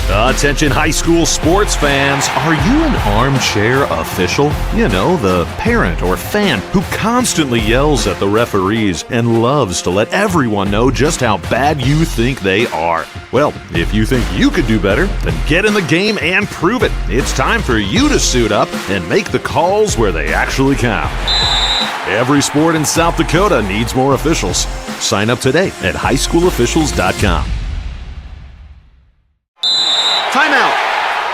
Attention high school sports fans, are you an armchair official? You know, the parent or fan who constantly yells at the referees and loves to let everyone know just how bad you think they are. Well, if you think you could do better, then get in the game and prove it. It's time for you to suit up and make the calls where they actually count. Every sport in South Dakota needs more officials. Sign up today at highschoolofficials.com. Timeout.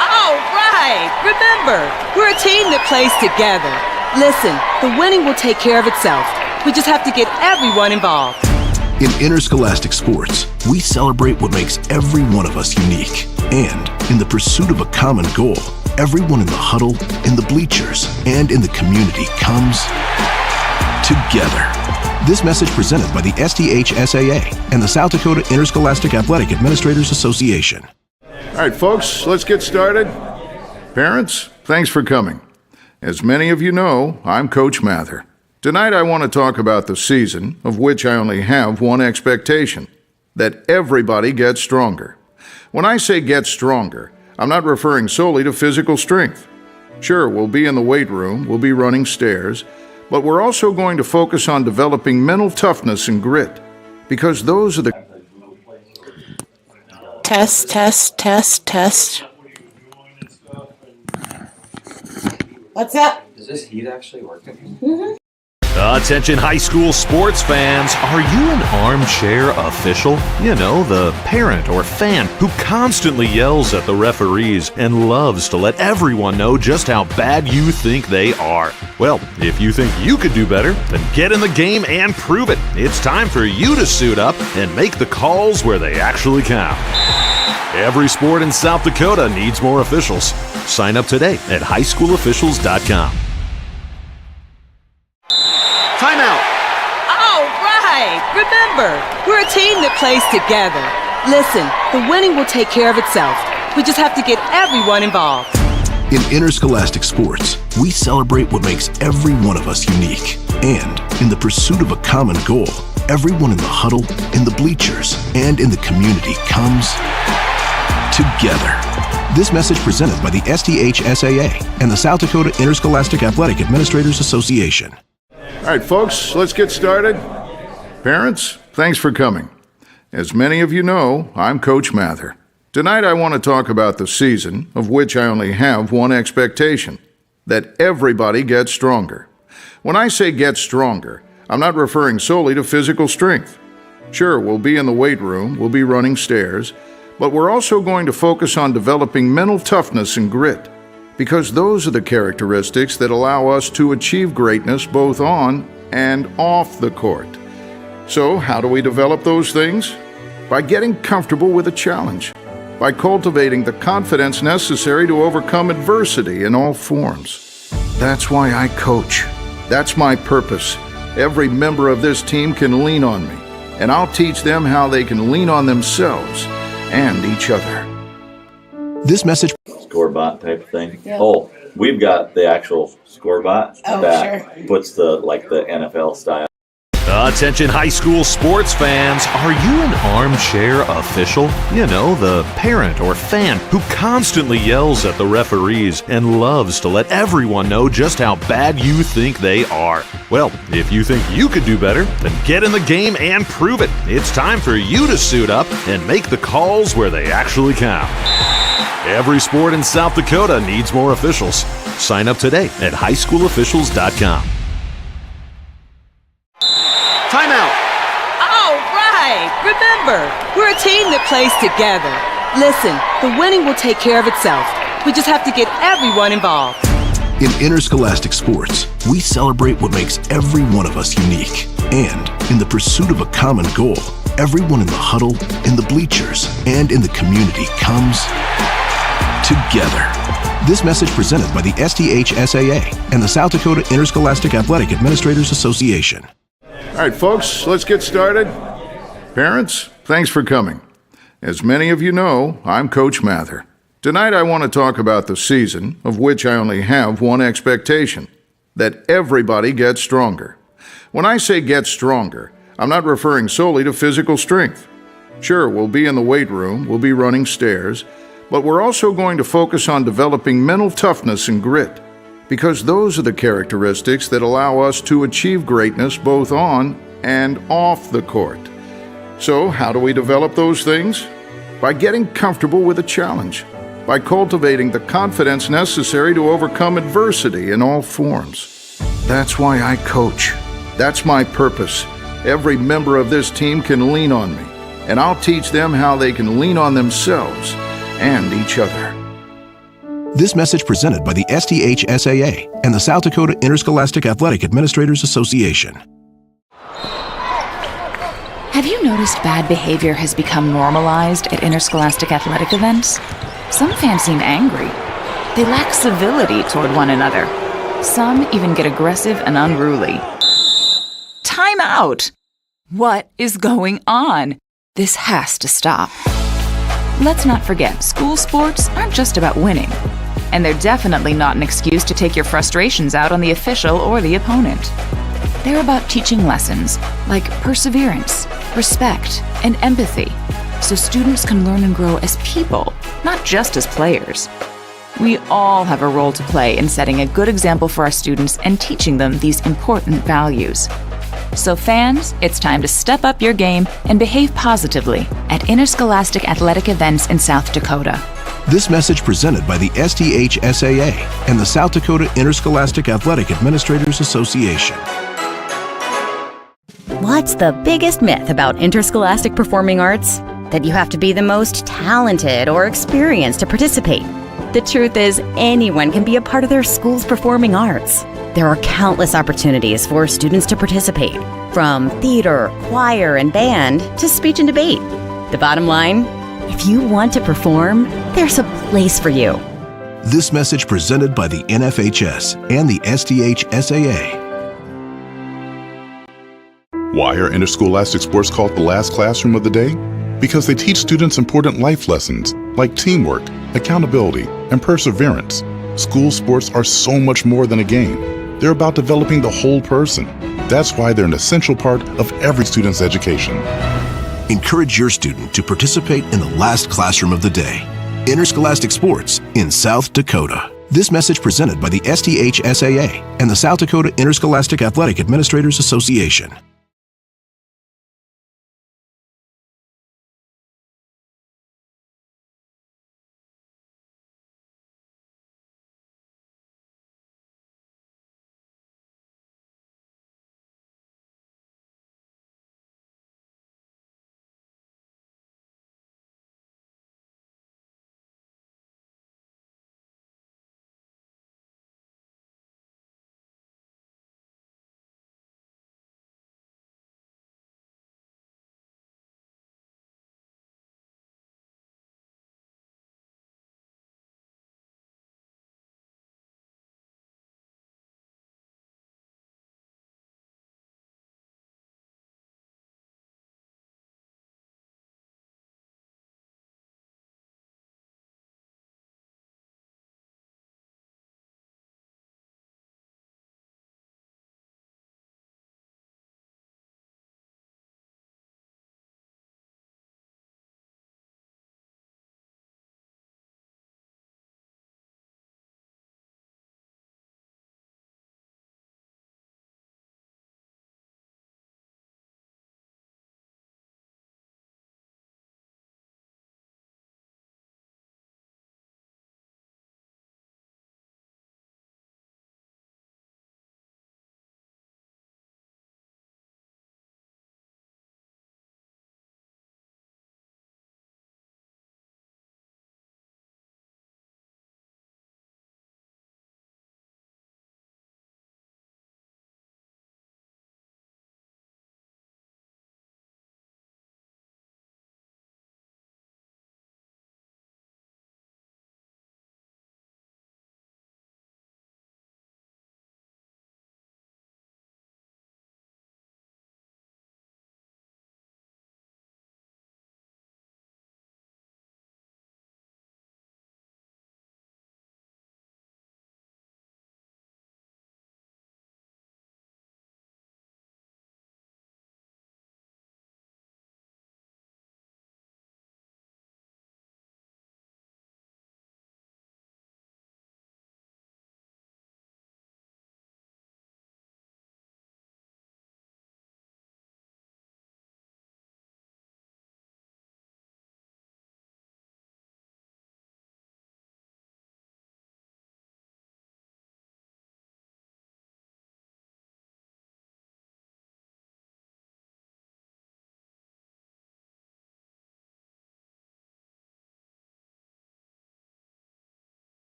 All right. Remember, we're a team that plays together. Listen, the winning will take care of itself. We just have to get everyone involved. In interscholastic sports, we celebrate what makes every one of us unique. And in the pursuit of a common goal, everyone in the huddle, in the bleachers, and in the community comes together. This message presented by the SDHSAA and the South Dakota Interscholastic Athletic Administrators Association. All right, folks, let's get started. Parents, thanks for coming. As many of you know, I'm Coach Mather. Tonight I want to talk about the season, of which I only have one expectation: that everybody gets stronger. When I say get stronger, I'm not referring solely to physical strength. Sure, we'll be in the weight room, we'll be running stairs, but we're also going to focus on developing mental toughness and grit, because those are the Test, test, test, test. What's that? Is this heat actually working? Attention high school sports fans, are you an armchair official? You know, the parent or fan who constantly yells at the referees and loves to let everyone know just how bad you think they are. Well, if you think you could do better, then get in the game and prove it. It's time for you to suit up and make the calls where they actually count. Every sport in South Dakota needs more officials. Sign up today at highschoolofficials.com. Timeout. All right. Remember, we're a team that plays together. Listen, the winning will take care of itself. We just have to get everyone involved. In interscholastic sports, we celebrate what makes every one of us unique. And in the pursuit of a common goal, everyone in the huddle, in the bleachers, and in the community comes together. This message presented by the SDHSAA and the South Dakota Interscholastic Athletic Administrators Association. All right, folks, let's get started. Parents, thanks for coming. As many of you know, I'm Coach Mather. Tonight I want to talk about the season, of which I only have one expectation: that everybody gets stronger. When I say get stronger, I'm not referring solely to physical strength. Sure, we'll be in the weight room, we'll be running stairs, but we're also going to focus on developing mental toughness and grit, because those are the characteristics that allow us to achieve greatness both on and off the court. So, how do we develop those things? By getting comfortable with a challenge, by cultivating the confidence necessary to overcome adversity in all forms. That's why I coach. That's my purpose. Every member of this team can lean on me, and I'll teach them how they can lean on themselves and each other. This message Score bot type of thing. Yeah. Oh, we've got the actual score bot Oh, that sure. puts the NFL style. Attention high school sports fans, are you an armchair official? You know, the parent or fan who constantly yells at the referees and loves to let everyone know just how bad you think they are. Well, if you think you could do better, then get in the game and prove it. It's time for you to suit up and make the calls where they actually count. Every sport in South Dakota needs more officials. Sign up today at highschoolofficials.com. Timeout. All right. Remember, we're a team that plays together. Listen, the winning will take care of itself. We just have to get everyone involved. in interscholastic sports, we celebrate what makes every one of us unique. And in the pursuit of a common goal, everyone in the huddle, in the bleachers, and in the community comes together. This message presented by the SDHSAA and the South Dakota Interscholastic Athletic Administrators Association. All right, folks, let's get started. Parents, thanks for coming. As many of you know, I'm Coach Mather. Tonight I want to talk about the season, of which I only have one expectation: that everybody gets stronger. When I say get stronger, I'm not referring solely to physical strength. Sure, we'll be in the weight room, we'll be running stairs, but we're also going to focus on developing mental toughness and grit, because those are the characteristics that allow us to achieve greatness both on and off the court. So, how do we develop those things? By getting comfortable with a challenge, by cultivating the confidence necessary to overcome adversity in all forms. That's why I coach. That's my purpose. Every member of this team can lean on me, and I'll teach them how they can lean on themselves and each other. This message presented by the SDHSAA and the South Dakota Interscholastic Athletic Administrators Association. Have you noticed bad behavior has become normalized at interscholastic athletic events? Some fans seem angry. They lack civility toward one another. Some even get aggressive and unruly. Time out! What is going on? This has to stop. Let's not forget, school sports aren't just about winning. And they're definitely not an excuse to take your frustrations out on the official or the opponent. They're about teaching lessons like perseverance, respect, and empathy, so students can learn and grow as people, not just as players. We all have a role to play in setting a good example for our students and teaching them these important values. So fans, it's time to step up your game and behave positively at interscholastic athletic events in South Dakota. This message presented by the SDHSAA and the South Dakota Interscholastic Athletic Administrators Association. What's the biggest myth about interscholastic performing arts? That you have to be the most talented or experienced to participate. The truth is, anyone can be a part of their school's performing arts. There are countless opportunities for students to participate, from theater, choir, and band to speech and debate. The bottom line, if you want to perform, there's a place for you. This message presented by the NFHS and the SDHSAA. Why are interscholastic sports called the last classroom of the day? Because they teach students important life lessons like teamwork, accountability, and perseverance. School sports are so much more than a game. They're about developing the whole person. That's why they're an essential part of every student's education. Encourage your student to participate in the last classroom of the day. Interscholastic sports in South Dakota. This message presented by the SDHSAA and the South Dakota Interscholastic Athletic Administrators Association.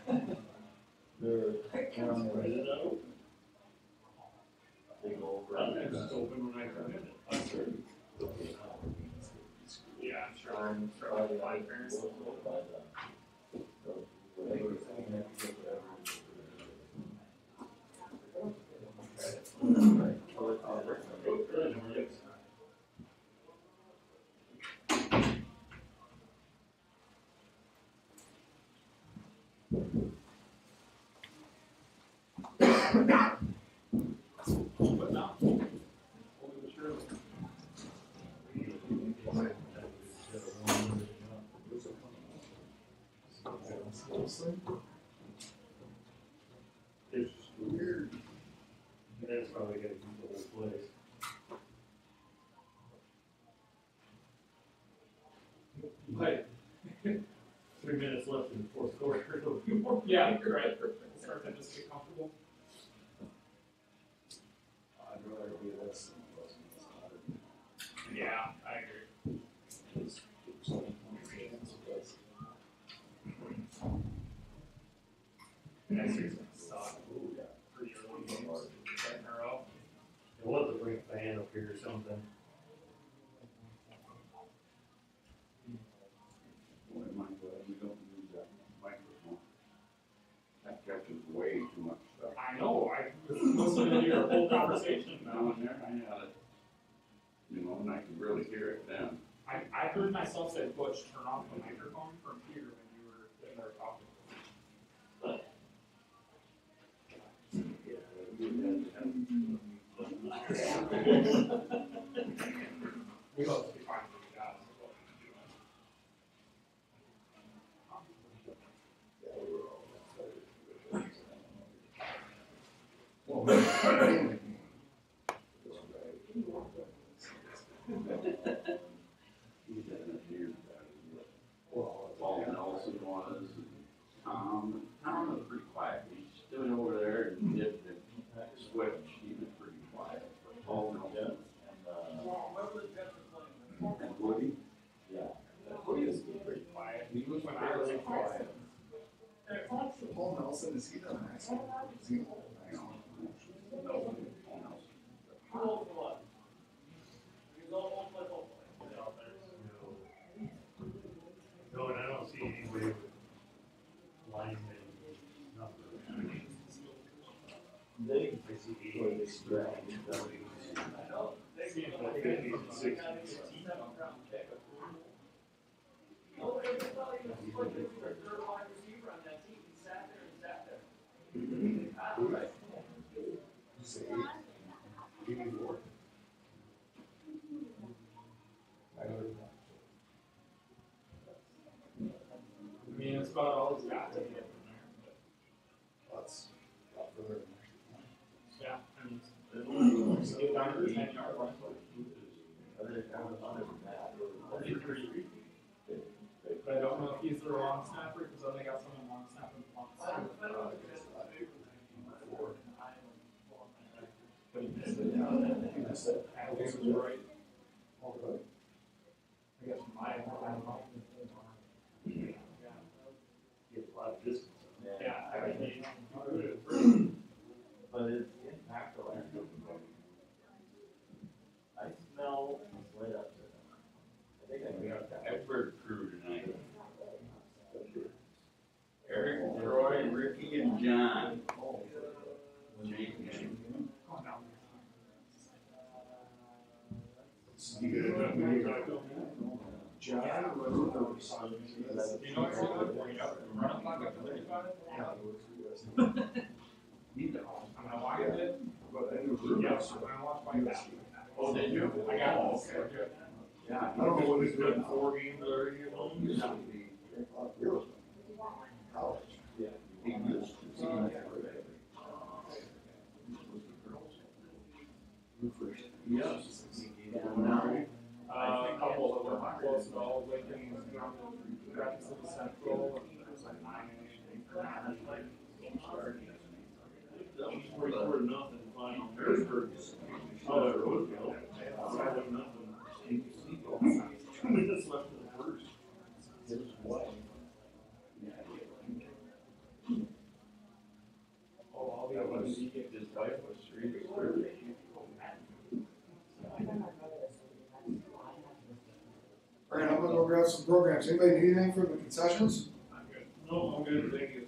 Big old It's open when I come in. Yeah, I'm sure. I'm sure my parents. But not. It's just weird. That's probably gonna keep the whole place. But 3 minutes left in the fourth quarter. It'll be more. Yeah, you're right. Start to just get comfortable. I'd rather be this than Yeah, I agree. Next year's gonna suck. Yeah. Pretty early games in a row. We'll have to bring a fan up here or something. Well, we don't use that microphone. That catches way too much stuff. I know, I was listening to your whole conversation now. Down there, I had it. You know, and I could really hear it then. I heard myself say, Butch, turn off the microphone from here when you were sitting there talking. We hope to be fine for the jobs. Paul Nelson was, Tom was pretty quiet. He stood over there and did the switch. He was pretty quiet. But Paul Nelson and Woody. Yeah. Woody is pretty quiet. He was when I was quiet. Paul Nelson, is he the next one? Is he old? I don't know. Paul Nelson. No, and I don't see anybody with lineman numbers. They see really stretch. I know. They see get like 50s and 60s. Say 84. I heard that. I mean, it's about all he's got to get from there. That's not further. Yeah, I mean, it's get down to the 10-yard line. But I don't know if he's the long snapper because then they got someone long snapping the long snapper. But he missed it. I guess it was right. I guess my Get a lot of distance. yeah, I mean, But it's impactful. I smell right up to them. I think I got that. Expert crew tonight. Eric, Troy, Ricky, and John. James. oh no. John was You know what's good? When you run a clock up to 35? I'm gonna watch it. But I knew Yes, I'm gonna watch my back. Oh, did you? I got this. We're good. Yeah. I don't know what he's doing, 4 games already at home. College. Yeah. He used to see that. Yes. A couple of them are close to all Lincoln, Rapid City Central, and there's like 9 44 to nothing final. Harrisburg is. Oh, it was good. 7-0. 2 minutes left in the first. It was what? Thanks. Anybody need anything from the concessions? I'm good. No, I'm good, thank you.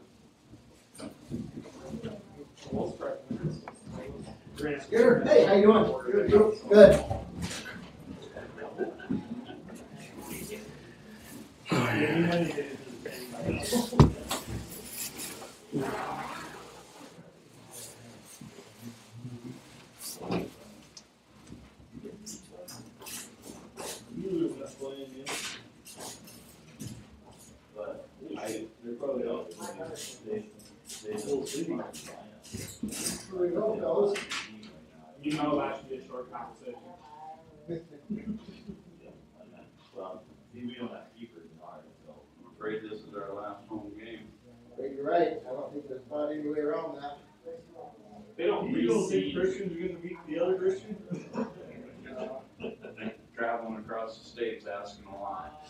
Skinner, hey, how you doing? Good. They're probably all, they still sleeping. Here we go, fellas. You know that should be a short conversation. Well, we don't have keepers in ours, so. I'm afraid this is our last home game. You're right, I don't think there's not any way around that. They don't You don't think reseed. Christian's gonna meet the other Christian? Traveling across the states asking a lot.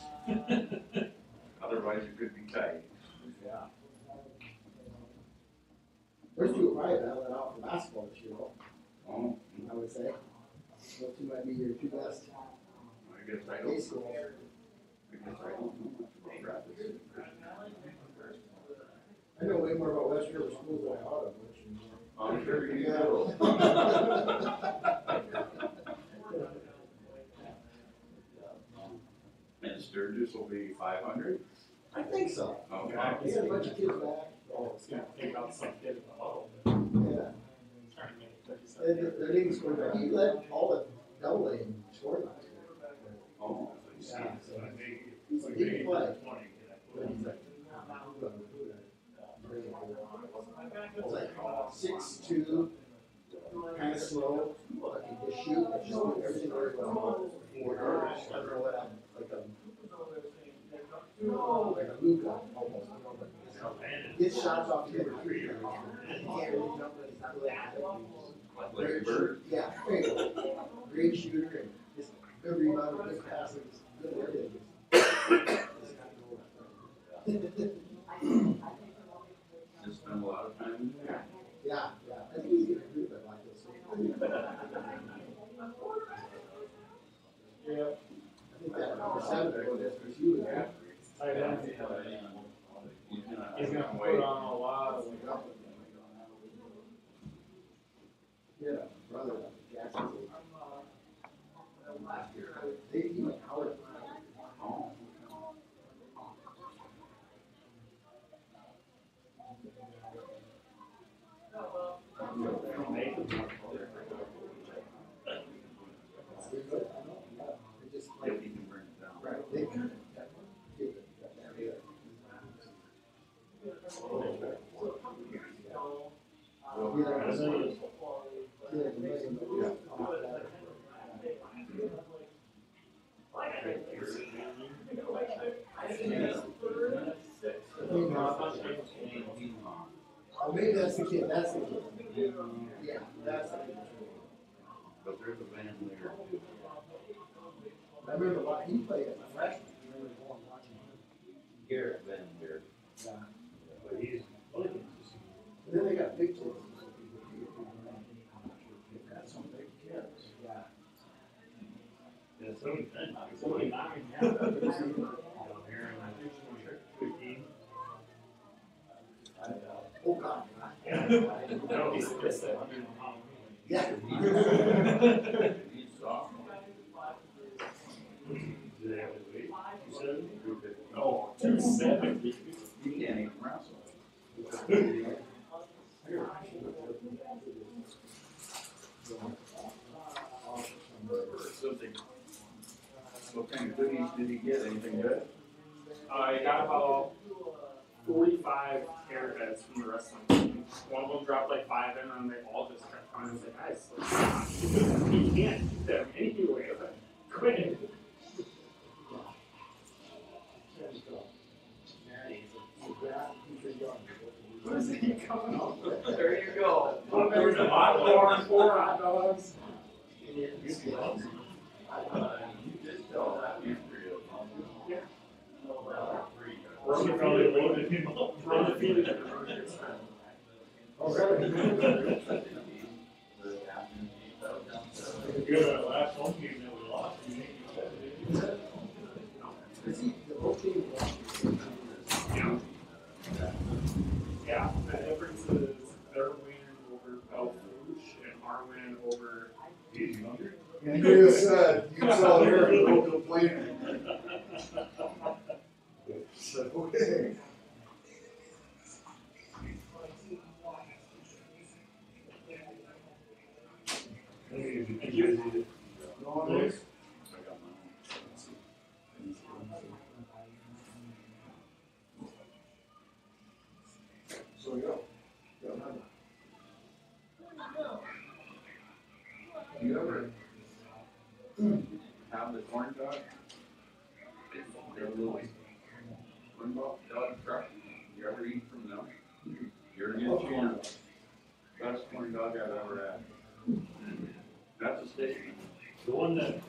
Otherwise it could be tight. Yeah. There's two probably battling out for basketball this year, though, Oh, I would say. Those two might be your two best I guess I day don't, schools. I guess I don't know much about Rapids. I know way more about West River schools than I ought to, which. I'm sure you Yeah. do. And Sturgis will be 500? I think so. Okay. They got a bunch of kids back. Oh, it's gonna take out some kid in the huddle. Yeah. Trying to make it 37. Their leading scorer back, he led all the double A in scoring last year. Oh, Yeah, so I think he's a like big play. 20. But he's like, it's like 6'2", kind of slow, but he can shoot, and just do everything very well. I don't know what I'm, like a Luka almost, you know, but gets shots off the other three. He can't really jump, but he's not really athletic. like Larry Bird? Yeah, great, great shooter, and just good rebounder, good passer, just good at everything. Just spend a lot of time in there. Yeah, I think he's gonna do that like this. Yeah. I think that number 7 there was you. Tight end. He's gonna put on a lot of. Yeah, brother, Jackson. They even Howard. Oh. If you can bring it down. Right, they can. Oh, maybe that's the kid, that's the kid. Yeah, that's the kid. But there's a van there too. I remember he played as a freshman. I remember going watching him. Garrett Van there. Yeah. But he's, And then they got big kids. They've got some big kids. Yeah. yeah, 79. 49, yeah. Down here in 15. Oh, God. No, he's missed it. Yeah. He's soft. Do they have his weight? 270? Oh, 270. You can't even wrestle. Something. What kind of goodies did he get? Anything good? I got about 45 haircuts from the rest of my team. One of them dropped like 5 in, and they all just kept coming and said, guys, you can't keep them anyway. Quit it. What is he coming up with? There you go. There's a popcorn, 4 hot dogs. You just tell that history of Yeah. Or he probably loaded him up. Run the field. Oh, really? You're the last home game that we lost. You think you said it. The whole team Yeah, the difference is their win over Belfouche and our win over. And you said, you saw here, no complaining. So, okay. Thank you. No one else? So, yeah. You ever have the corn dog? They're a little corn dog truck. You ever eat from them? You're in chance. Best corn dog I've ever had. That's a statement. The one that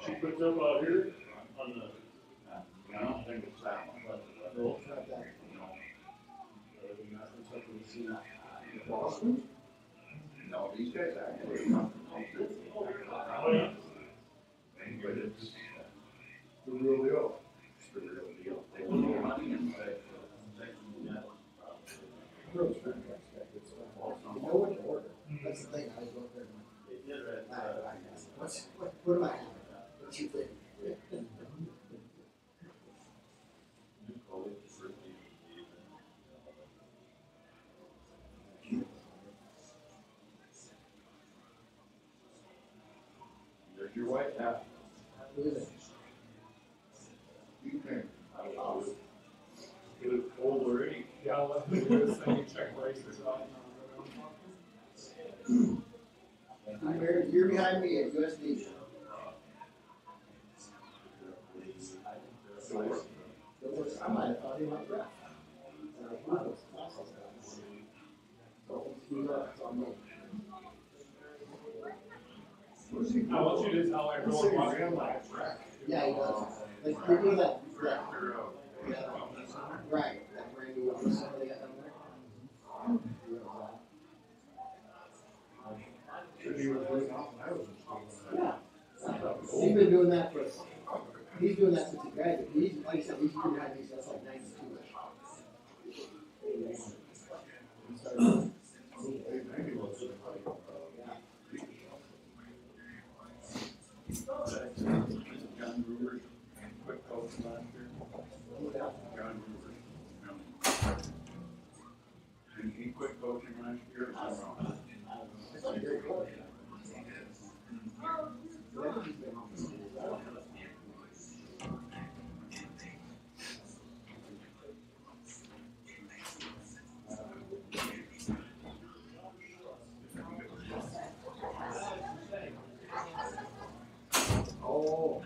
she puts up out here on the. I don't think it's that one. No. Boston? No, these guys actually come from Texas. Oh, yeah. But it's The real deal. the real deal. They put more money in it. Grill's fantastic. It's you know what to order. That's the thing, I go up there and what am I having? What's your thing? There's your white hat. Look at that. You think? It was cold already. Yeah, I'll let me do this thing, check prices out. You're behind me at USD. I might have thought he might rap. I want you to tell everyone what you're like. Yeah, he does. Like, they do that. Yeah. Right, that brand new one, somebody got down there. Yeah. He's been doing that for, he's doing that since he graduated. He's, like I said, he's been behind me since like 92-ish. He started- John Brewer, quick coach last year. John Brewer. And he quit coaching last year. I don't know. Oh.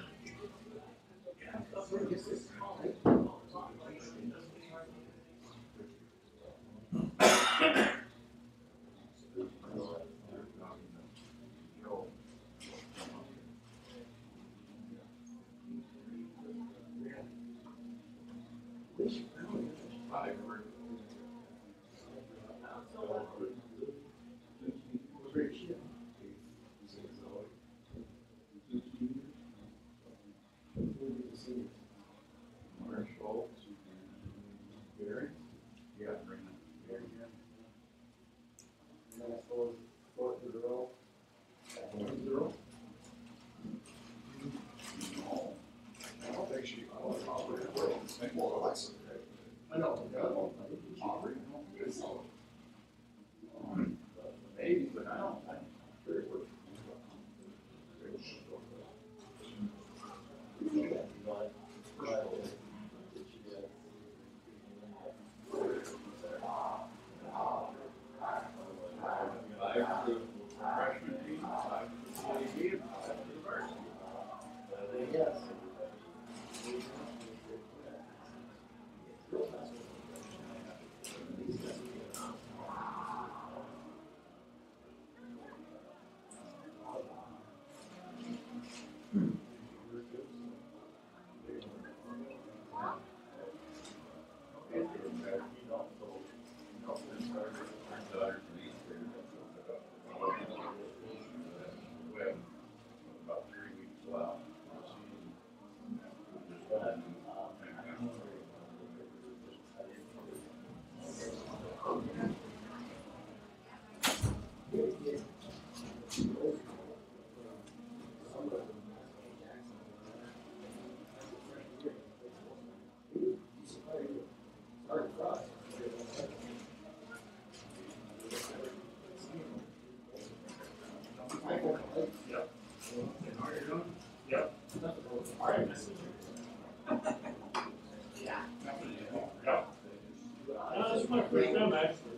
my first time actually.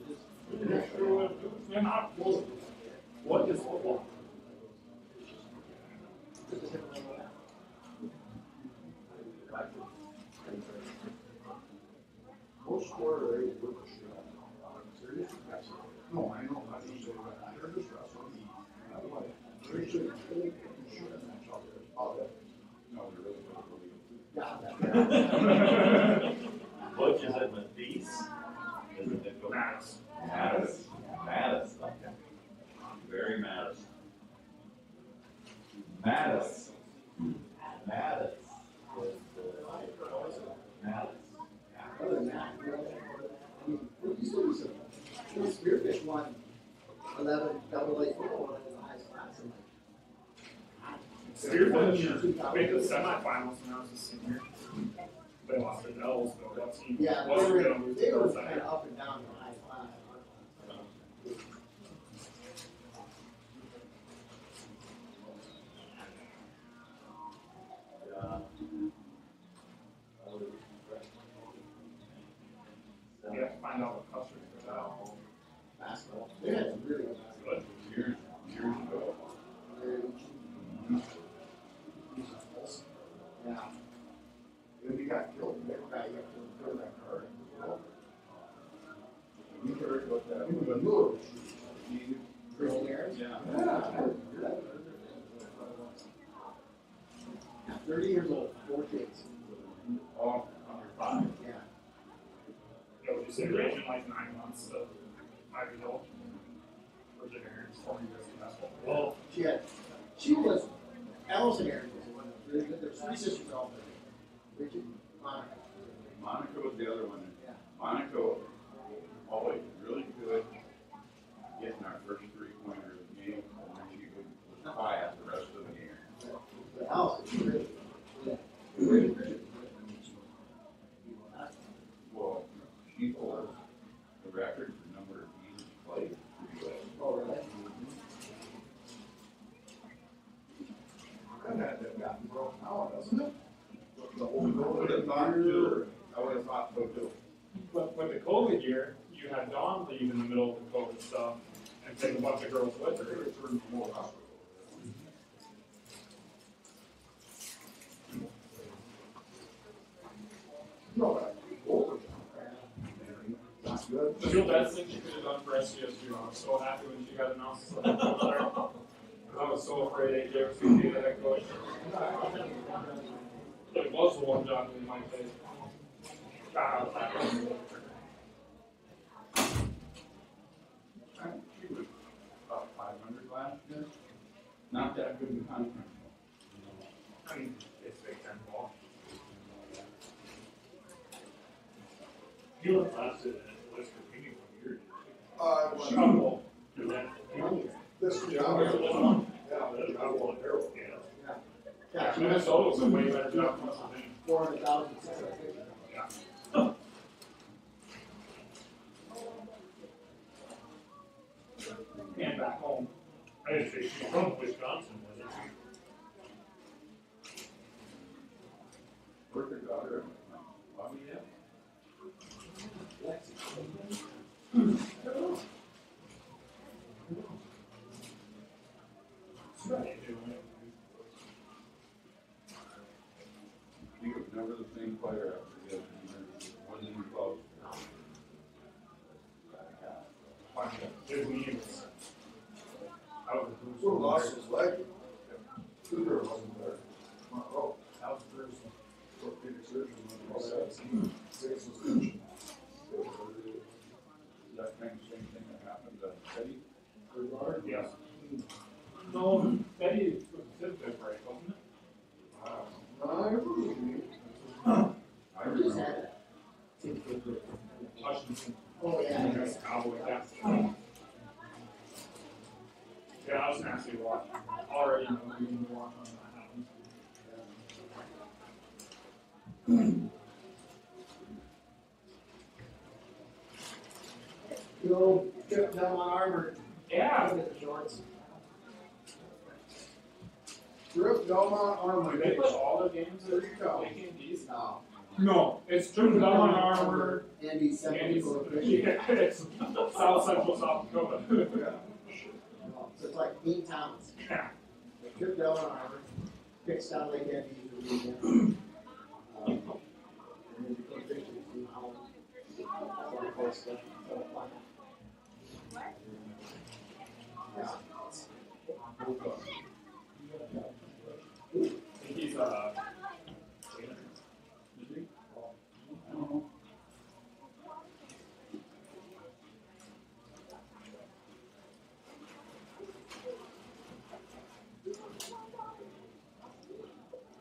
What is football? Most quarter they work the shit out of serious. No, I know, not just saying that. I heard this wrestling. They should have told you shoot that match out there. Oh, that. No, they're really good. Butch is at Matisse. Is it Madison. Madison. Madison. Okay. Very Madison. Madison. Madison. Madison. Other than that, I mean, what you still do some, Spearfish won 11 double A football in the highest class. And Spearfish made the semifinals when I was a senior. They lost to Dells, but that team yeah, wasn't going to lose they to were those kind of up and down in the high class. You have to find out what custard is out. Basketball. They had some really good basketball. Years ago. Yeah. When you got killed, you got killed in that car. You heard about that. You knew it. Christian Harris? Yeah. Yeah, 30 years old, 4 kids. Oh, under 5. Yeah. Would you say ranging like 9 months to 5 years old? Virginia Aaron's 40 years of basketball. Well, she was, Allison Aaron was one of the really good, there's 3 sisters out there. Richard, Monica. Monica was the other one. Yeah. Monica always really good getting our first 3-pointer of the game, and then she was quiet the rest of the game. But Allison, she really, really good. Well, she holds the record for number of games played for the U.S. Oh, really? That got broken out, doesn't it? The whole I would have thought too. I would have thought so too. But with the COVID year, you had Dawn leave in the middle of the COVID stuff and take a bunch of girls with her. No, that's good. The real best thing she could have done for SCSU, I was so happy when she got announced as the head coach there. I was so afraid AJ was going to be the head coach. It was the one job in my face. She was about 500 last year. Not that good in conference. I mean, it's Big Ten ball. You were lasted at West Virginia for years. Couple. This job. Yeah, I want Harold, yeah. Yeah. Minnesota was a way better job than West Virginia. 400,000, 650. Yeah. And back home. I didn't say she's from Wisconsin, was it? Where's her daughter? Lafayette? He was never the same player after he wasn't even close. His knee was. I was a bruiser. Who lost his leg? Cougar wasn't there. Oh, That was a bruiser. orthopedic surgeon. Six was That kind of same thing that happened to Teddy? Yes. No, Betty was a tip break, wasn't it? I remember. Hutchinson. Oh, yeah. That's Cowboy, yeah. Yeah, I was gonna ask you to watch. Already know you can watch when that happens. Go trip down on Armour. Yeah. Look at the shorts. Trip Belmont Armour. Do they put all their games at There you go. AT&T's? No. No, it's Trojans Arbor. Andy's Andy's, Central. yeah, it's South Central South Dakota. So it's like 8 towns. Yeah. Trip down Arbor, fixed down Lake Andy the weekend. And then we go fishing from Holland. That's all close stuff. So fun. Yeah. He's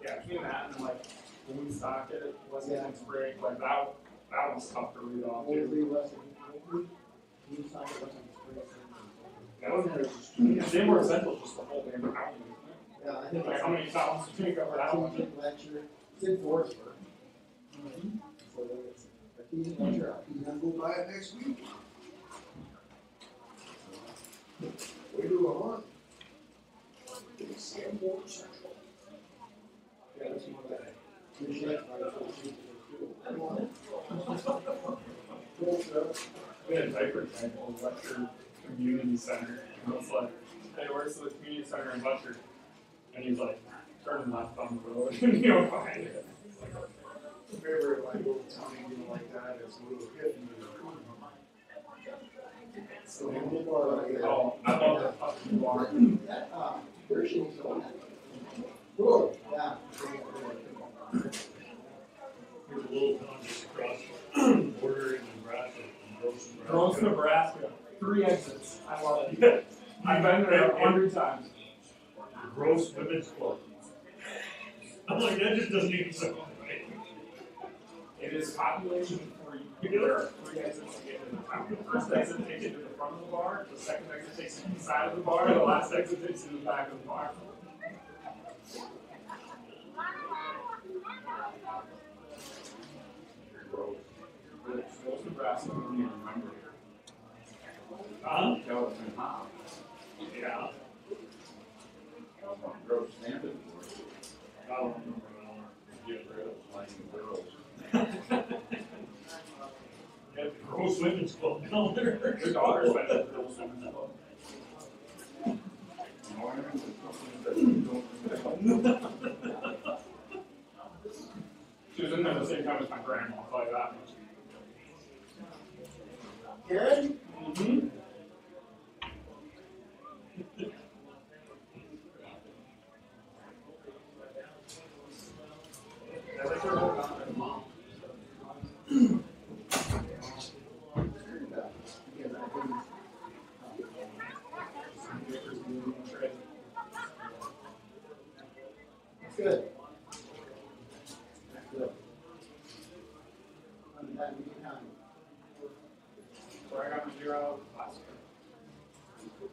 yeah, between that and like when we stocked it, wasn't spring, like that was tough to read off too. That wasn't they were essential just the whole damn county. Yeah, I think Like how many towns do you cover that one? Lecture. It's in Forestburg. So it's a key lecture. You gonna go buy it next week? We do a month. Sanborn Central. Yeah, that's more like your chef, Come on. We had a diaper tank in Lecture Community Center. And it's like, hey, where's the community center in Lecture? And he's like, turn left on the road and you know behind it. Favorite like little tiny deal like that is a little hit. So Oh, I love that fucking bar. That, version is on that. Cool. Yeah. There's a little town just across the border in Nebraska, from Gross, Nebraska. 3 exits. I love it. I've been there 100 times. Gross Women's Club. I'm like, that just doesn't even sound right. It is population for you. There are 3 exits to get into the town. The first exit takes you to the front of the bar, the second exit takes you to the side of the bar, the last exit takes you to the back of the bar. Gross, Nebraska, I don't even remember. Huh? Kelvin Hop. Yeah. Gross Stanton. I don't remember Get rid of playing girls. Yeah, Gross Women's Club down there. Your daughter's been at the Gross Women's Club. She was in there the same time as my grandma, I'll tell you that much. Karen? Mm-hmm. Good. Good. So I got my 0 last year.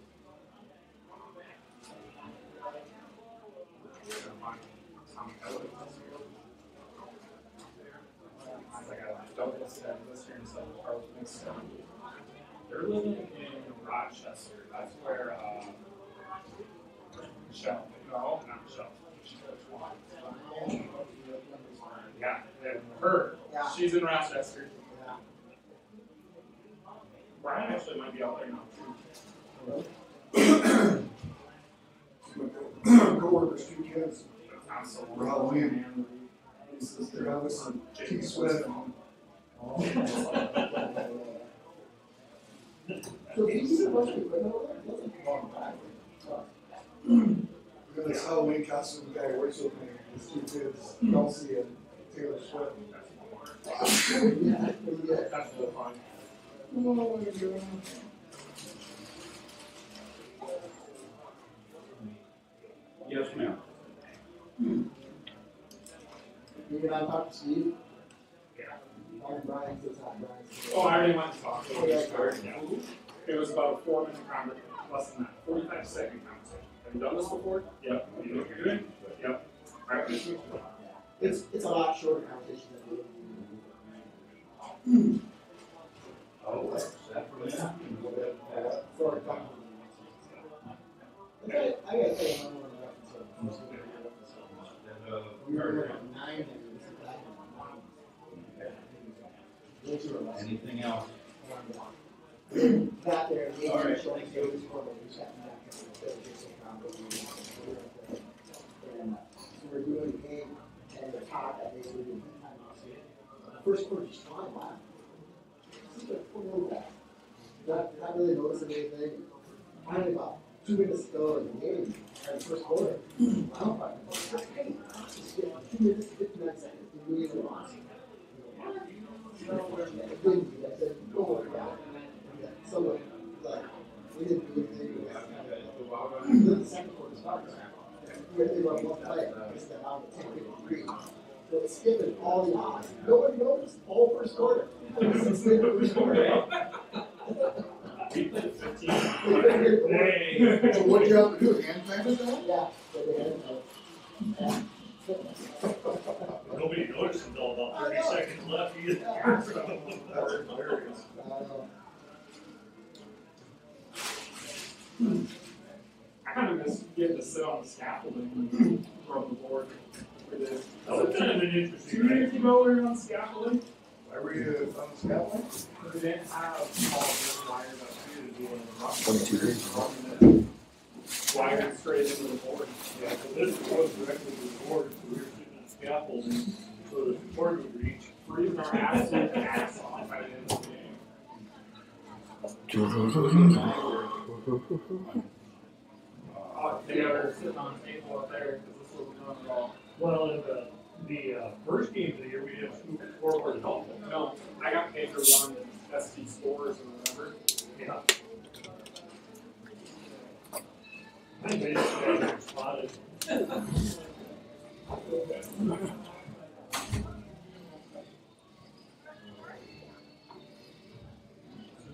I got a double set this year instead of Charles Mixon. They're living in Rochester. That's where Michelle. No, not Michelle. Yeah, and her. Yeah. She's in Rochester. Yeah. Brian actually might be out there now too. Co-workers, 2 kids. Absolutely. For Halloween. His sister Alice and T. Swift. So did you see a bunch of equipment over there? It doesn't come on back. We got this Halloween costume guy who works with me. His 2 kids, Kelsey and Taylor Swift. Yeah, yeah. That's so fun. Oh my God. Yes, ma'am. You and I talked to Steve. Yeah. Brian says hi, Brian. Oh, I already went to talk to Oh, yeah. him. It was about a 4-minute conversation, less than that, 45-second conversation. Have you done this before? Yep. You know what you're doing? Yep. All right, let's move on. It's a lot shorter conversation than we Oh, that's that for them? for a couple. Okay, I gotta tell you one more reference. We were at 9 and Anything else? Got there, maybe All right, showing thank you. those for the second half. And so we're doing the game and the top that they were doing timeouts. First quarter just flying by. It's like, what was that? Not really noticing anything. Finally, about 2 minutes to go in the game, and the first quarter, I'm like, hey, just get 2 minutes, 59 seconds, we really even lost. I said, no, yeah. So, like, we didn't do anything. Then the second quarter starts. We really run one play, it's the out of 10-53. So it's skipping all the odds. Nobody noticed all first quarter. It's the first quarter. So what you have to do, hand clamp it down? Yeah. Yeah. Nobody noticed until about 30 seconds left either. That's hilarious. I kind of miss getting to sit on the scaffolding from the board for this. That was kind of an interesting 2 years ago, we were on scaffolding. Why were you on the scaffolding? We didn't have all the wires up here to do it in the rough. 22 degrees. Wired straight into the board. Yeah, so this goes directly to the board, so we were sitting on scaffolding, so the board would reach. Freezing our absolute ass off by the end of the game. They were sitting on the table up there because this wasn't going at all. Well, in the first game of the year, we didn't scoop it forward at all. No, I got paid for running SD scores or whatever. Yeah. I think they just spotted. Do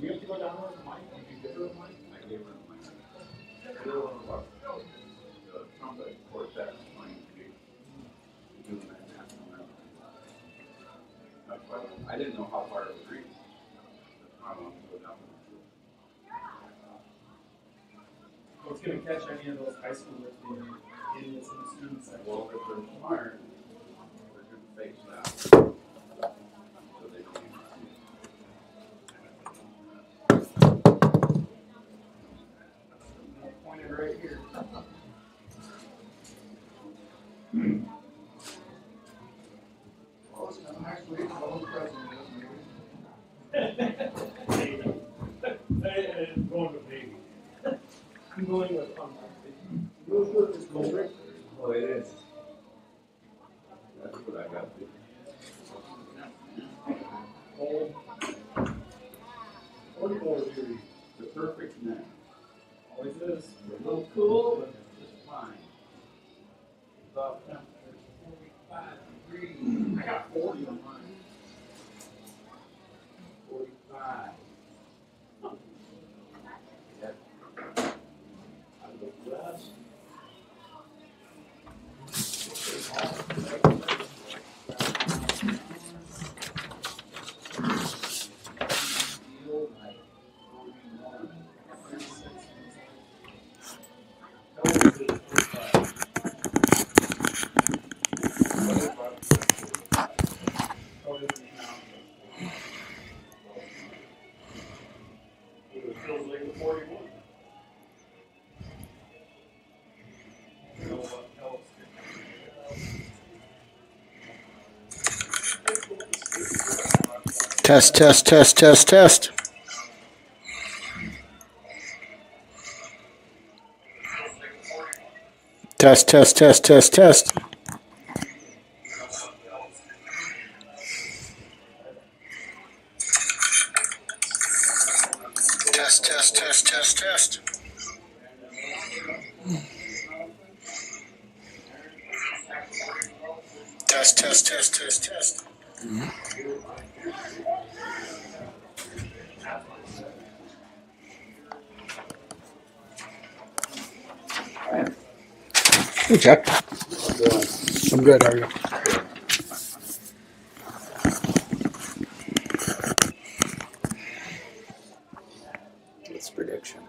you have to go down with the mic? Did you give her a mic? I gave her the mic. The other one was the trumpet quartet playing to do that national anthem. That's why I didn't know how far it would reach. That's why I wanted to go down. What's going to catch any of those high schoolers being idiots in the student section? Well, if they're smart, they're going to face that. So they don't even see it. Pointed right here. Well, it's kind of next week, all the president is maybe. And going to baby. I'm going with Those were just cold. Oh, it is. That's what I got to do. cold. 44 degrees, the perfect net. Always is. A little cool, but just fine. About temperature 45 degrees. I got 40 on mine. 45. Yep. I look west. Test, test, test, test, test. Test, test, test, test, test. Test, test, test, test, test. Test, test, test, test, test. Hey, Jack. I'm good. How are you? It's prediction.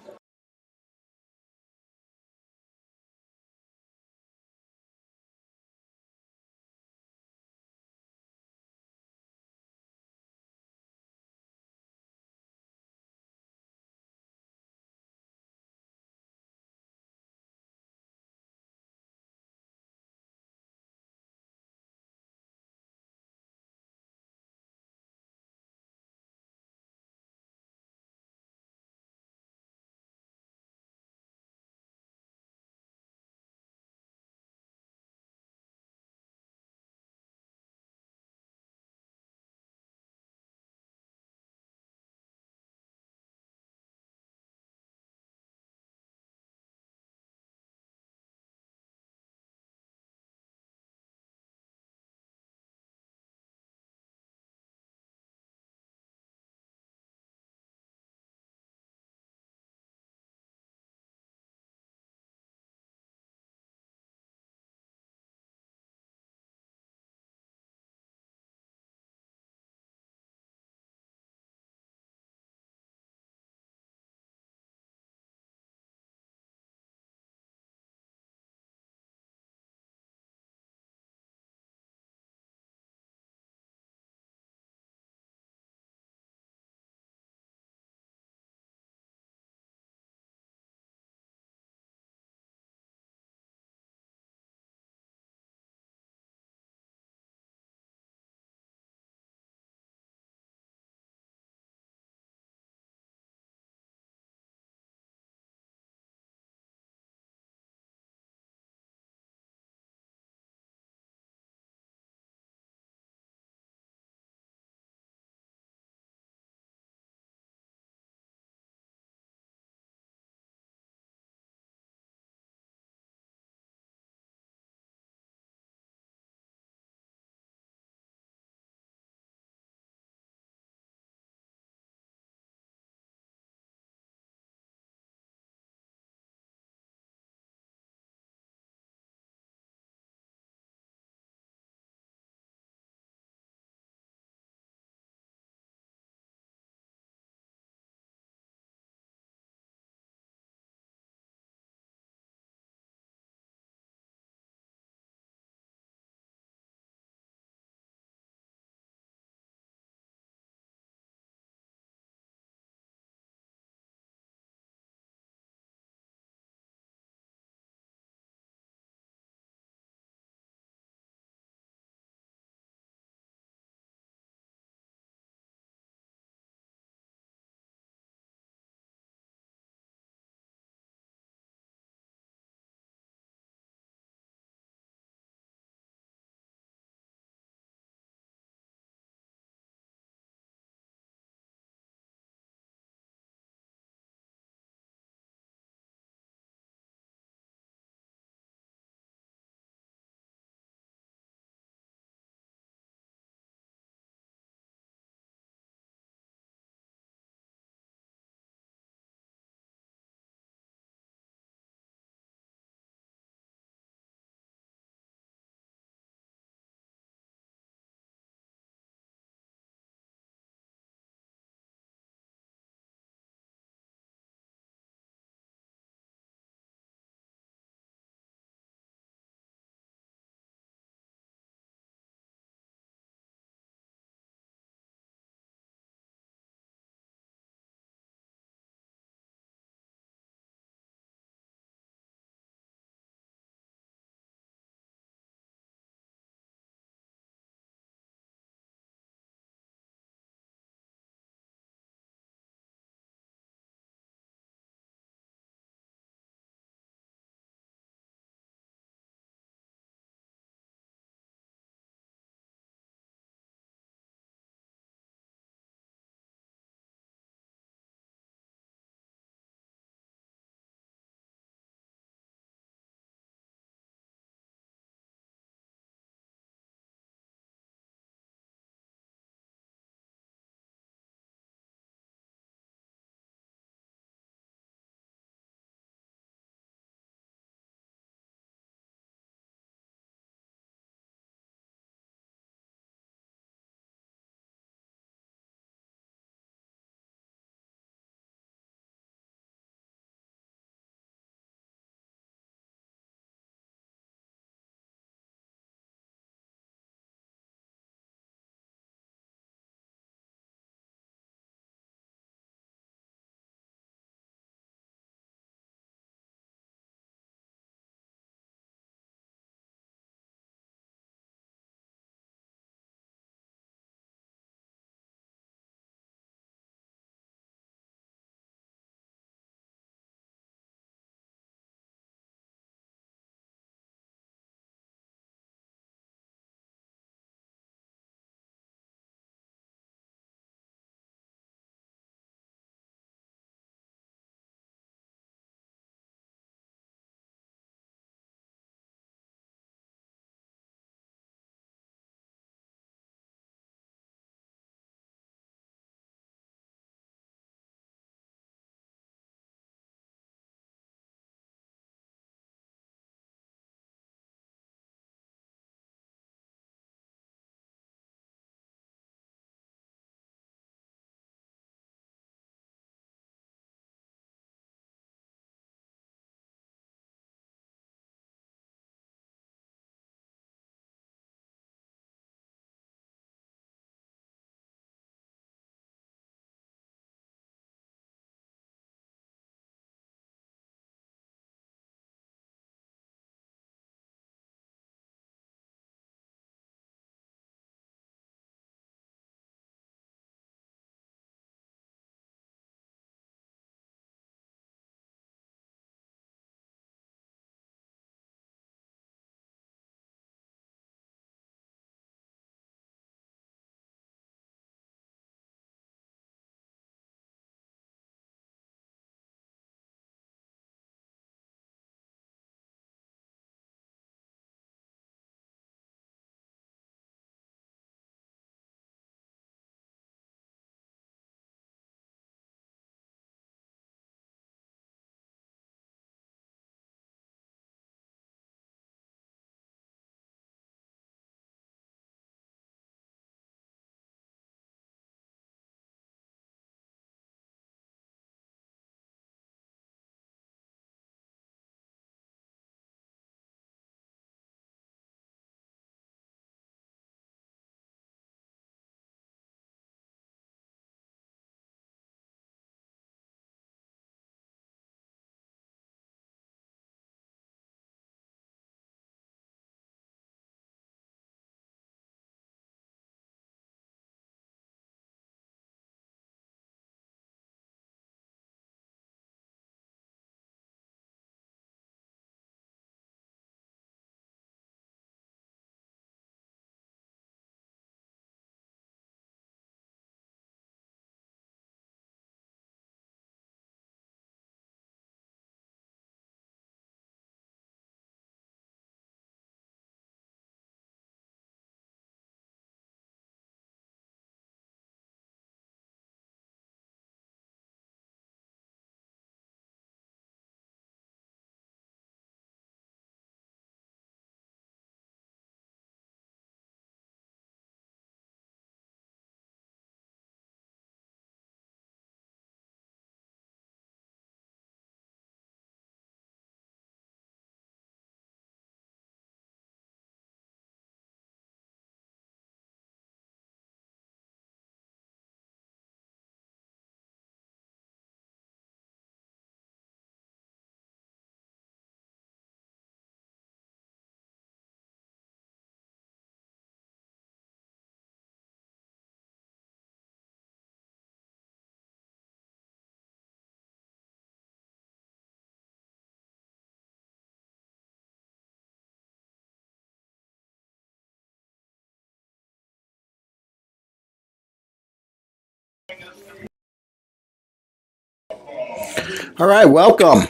All right, welcome.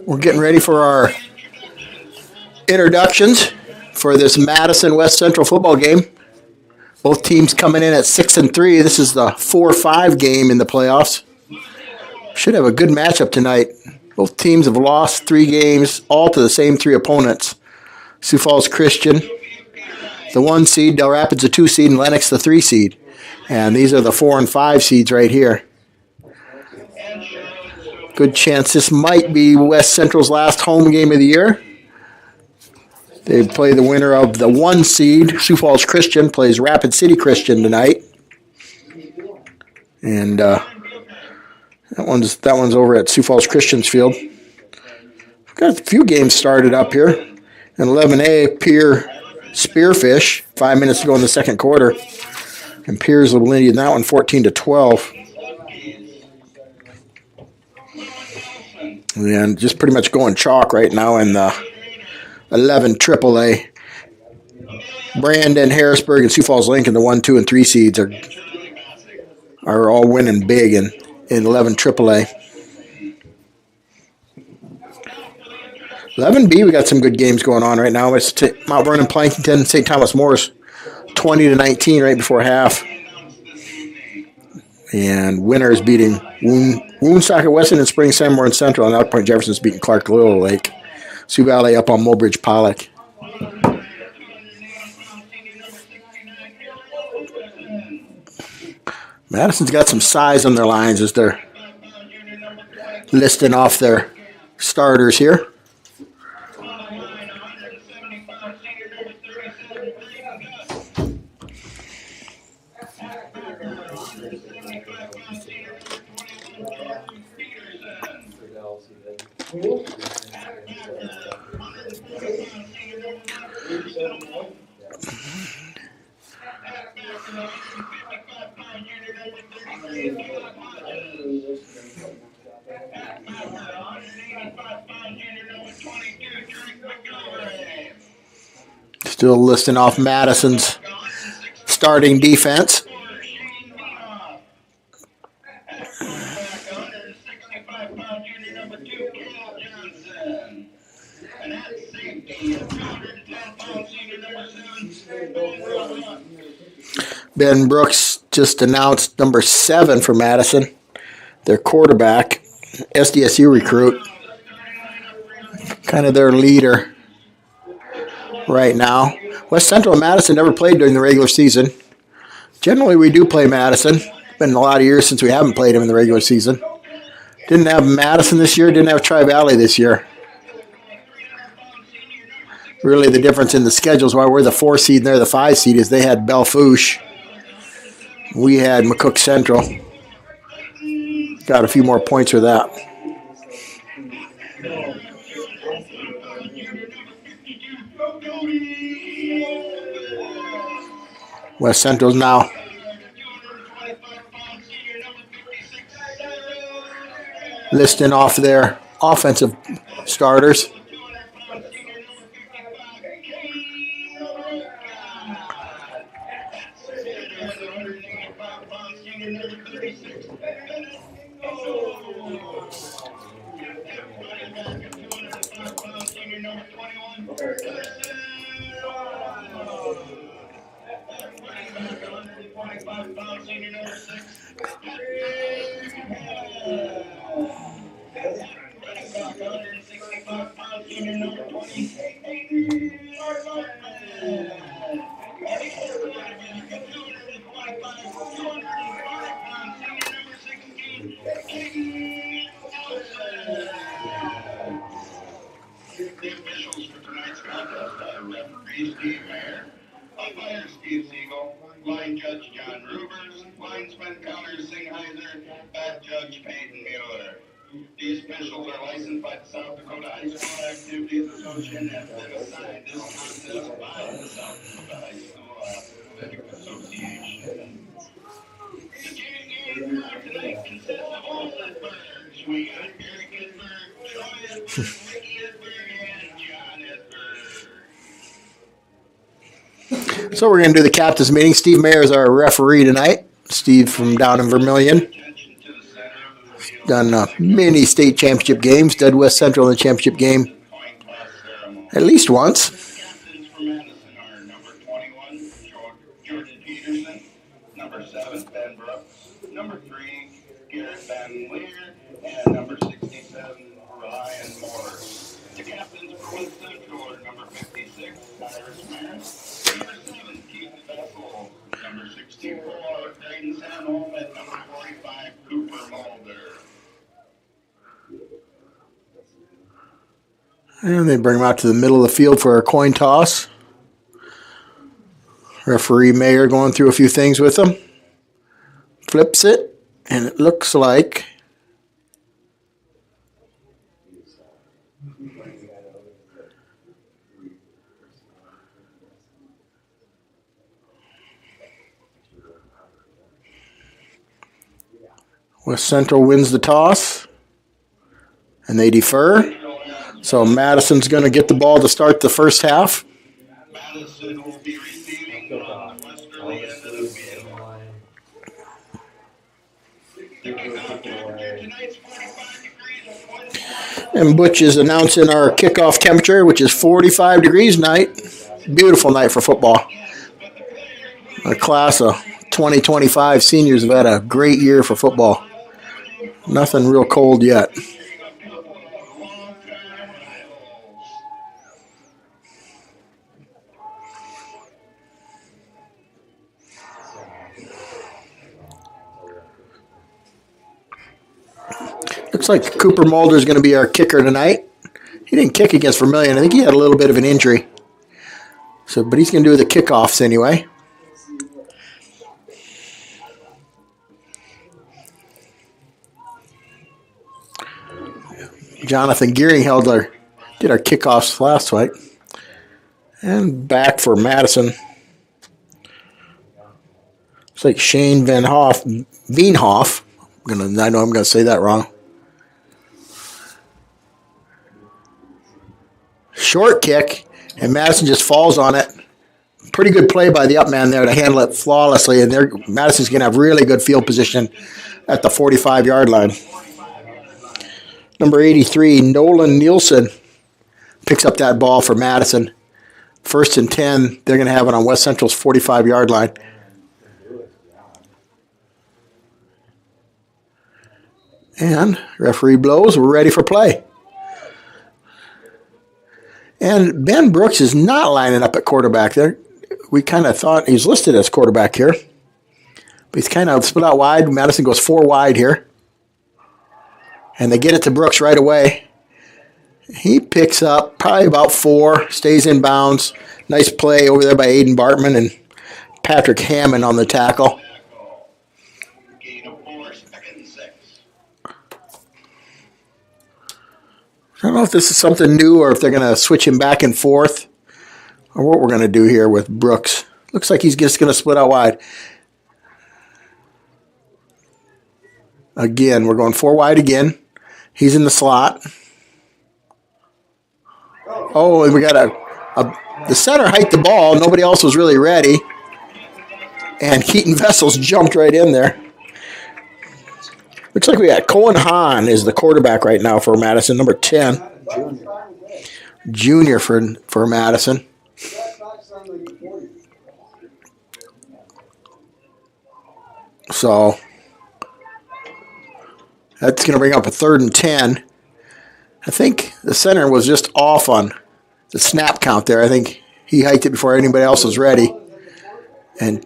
We're getting ready for our introductions for this Madison West Central football game. Both teams coming in at 6-3. This is the 4-5 game in the playoffs. Should have a good matchup tonight. Both teams have lost 3 games, all to the same 3 opponents. Sioux Falls Christian, the 1 seed, Del Rapids the 2 seed, and Lennox the 3 seed. And these are the 4 and 5 seeds right here. Good chance this might be West Central's last home game of the year. They play the winner of the 1 seed. Sioux Falls Christian plays Rapid City Christian tonight. And that one's over at Sioux Falls Christian's field. We've got a few games started up here. In 11A, Pier Spearfish, 5 minutes to go in the second quarter. And Piers will lead in that one 14-12. And just pretty much going chalk right now in the 11 AAA. Brandon, Harrisburg, and Sioux Falls Lincoln, the 1, 2, and 3 seeds are all winning big in 11 AAA. 11B, we got some good games going on right now. It's Mount Vernon, Plankton, St. Thomas Morris, 20-19 right before half. And winner is beating Woonsocket Weston and Spring Sanborn Central, and Out Point Jefferson's beating Clark Little Lake. Sioux Valley up on Mobridge Pollock. Madison's got some size on their lines as they're listing off their starters here. Still listing off Madison's starting defense. Ben Brooks just announced number 7 for Madison, their quarterback, SDSU recruit, kind of their leader right now. West Central and Madison never played during the regular season. Generally, we do play Madison. It's been a lot of years since we haven't played them in the regular season. Didn't have Madison this year, didn't have Tri-Valley this year. Really, the difference in the schedules, why we're the 4 seed and they're the 5 seed, is they had Belfouche. We had McCook Central. Got a few more points for that. West Central's now listing off their offensive starters. Line Judge John Rubers, linesman Connor Singheiser, bat Judge Peyton Mueller. These officials are licensed by the South Dakota High School Activities Association and have been assigned this contest by the South Dakota High School Athletic Association. The game for tonight consists of all Edbergs. We got Eric Edberg, Troy Edberg, Ricky Edberg, and John Edberg. So we're going to do the captain's meeting. Steve Mayer is our referee tonight. Steve from down in Vermilion. Done many state championship games. Did West Central in the championship game at least once. Captains for Madison are number 21, Jordan Peterson, number 7, Ben Brooks, number 3, Garrett Van Leer, and number 67, Ryan Moore. The captains for West Central are number 56, Cyrus Maris, number 7, Keith Vessel, number 64, Drayton Sanholm, and number 45, Cooper Mulder. And they bring him out to the middle of the field for a coin toss. Referee Mayer going through a few things with him. Flips it, and it looks like West Central wins the toss, and they defer. So Madison's going to get the ball to start the first half. Madison will be receiving on the westerly end of the field. The kickoff temperature tonight's 45 degrees. And Butch is announcing our kickoff temperature, which is 45 degrees night. Beautiful night for football. A class of 2025 seniors have had a great year for football. Nothing real cold yet. Looks like Cooper Mulder is going to be our kicker tonight. He didn't kick against Vermilion. I think he had a little bit of an injury. But he's going to do the kickoffs anyway. Jonathan Gearing did our kickoffs last week. And back for Madison. It's like Shane Veenhoff. I know I'm going to say that wrong. Short kick, and Madison just falls on it. Pretty good play by the up man there to handle it flawlessly, and Madison's going to have really good field position at the 45-yard line. Number 83, Nolan Nielsen, picks up that ball for Madison. 1st and 10, they're going to have it on West Central's 45-yard line. And referee blows, we're ready for play. And Ben Brooks is not lining up at quarterback there. We kind of thought he's listed as quarterback here. But he's kind of split out wide. Madison goes 4 wide here. And they get it to Brooks right away. He picks up probably about 4, stays in bounds. Nice play over there by Aiden Bartman and Patrick Hammond on the tackle. I don't know if this is something new or if they're going to switch him back and forth or what we're going to do here with Brooks. Looks like he's just going to split out wide. Again, we're going 4 wide again. He's in the slot. Oh, and we got the center hiked the ball. Nobody else was really ready. And Keaton Vessels jumped right in there. Looks like we got Cohen Hahn is the quarterback right now for Madison, number 10. Junior for Madison. So that's going to bring up a 3rd and 10. I think the center was just off on the snap count there. I think he hiked it before anybody else was ready. And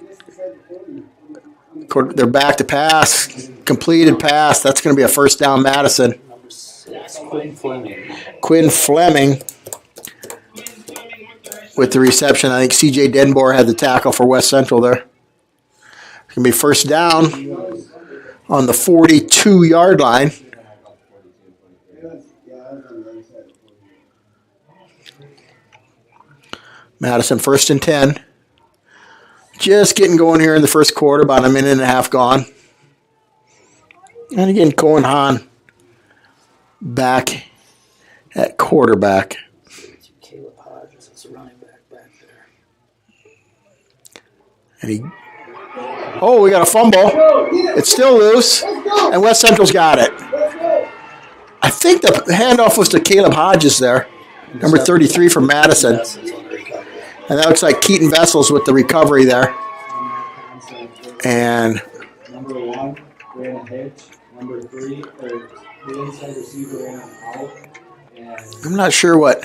they're back to pass. Completed pass. That's going to be a 1st down Madison. Quinn Fleming with the reception. I think C.J. Denbor had the tackle for West Central there. It's going to be 1st down on the 42-yard line. Madison 1st and 10. Just getting going here in the first quarter, about a minute and a half gone. And again, Cohen Hahn back at quarterback. Caleb Hodges is running back there. And he Oh, we got a fumble. It's still loose, and West Central's got it. I think the handoff was to Caleb Hodges there, number 33 from Madison. And that looks like Keaton Vessels with the recovery there. And number 1 ran a hitch. Number 3, or the inside receiver ran an out. And I'm not sure what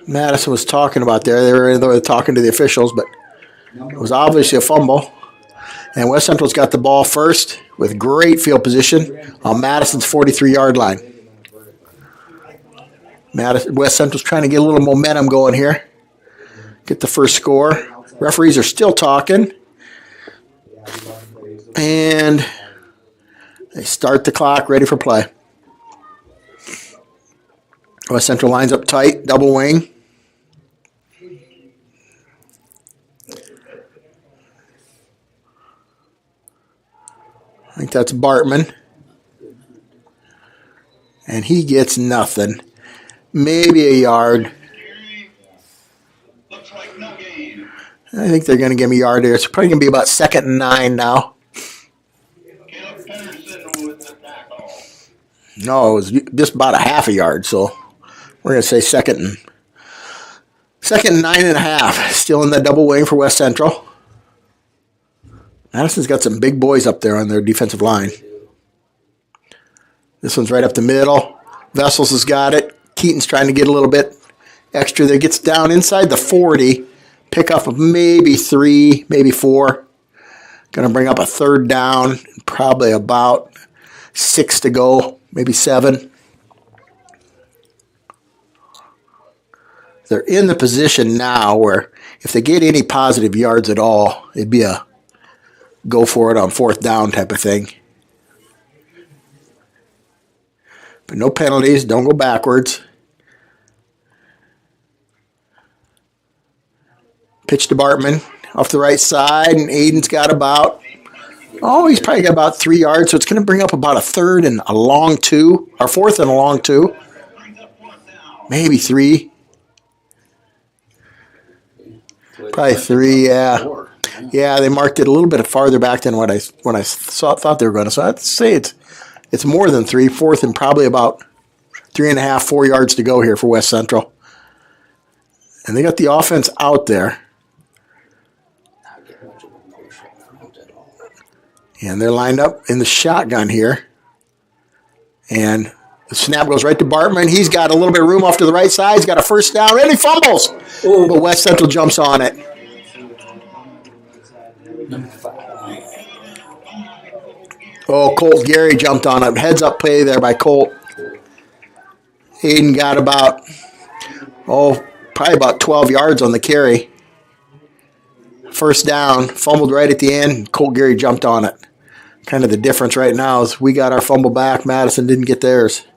Madison was talking about there. They were talking to the officials, but it was obviously a fumble. And West Central's got the ball first with great field position on Madison's 43-yard line. West Central's trying to get a little momentum going here. Get the first score. Referees are still talking. And they start the clock, ready for play. West Central lines up tight, double wing. I think that's Bartman. And he gets nothing. Maybe a yard. I think they're going to give me a yard here. It's probably going to be about 2nd and 9 now. No, it was just about a half a yard, so we're going to say second and 9.5. Still in the double wing for West Central. Madison's got some big boys up there on their defensive line. This one's right up the middle. Vessels has got it. Keaton's trying to get a little bit extra there. Gets down inside the 40. Pick up of maybe 3, maybe 4. Going to bring up a 3rd down. Probably about 6 to go, maybe 7. They're in the position now where if they get any positive yards at all, it'd be a go for it on 4th down type of thing. But no penalties. Don't go backwards. Pitch to Bartman off the right side, and Aiden's got he's probably got about 3 yards, so it's going to bring up about a 3rd and a long 2, or 4th and a long 2. Maybe 3. Probably 3, yeah. Yeah, they marked it a little bit farther back than when I thought they were going to. So I'd say it's more than 3, 4th and probably about 3.5, 4 yards to go here for West Central. And they got the offense out there. And they're lined up in the shotgun here. And the snap goes right to Bartman. He's got a little bit of room off to the right side. He's got a 1st down, and he fumbles. Ooh. But West Central jumps on it. Oh, Colt Gary jumped on it. Heads up play there by Colt. Aiden got probably about 12 yards on the carry. 1st down, fumbled right at the end. Colt Gary jumped on it. Kind of the difference right now is we got our fumble back. Madison didn't get theirs.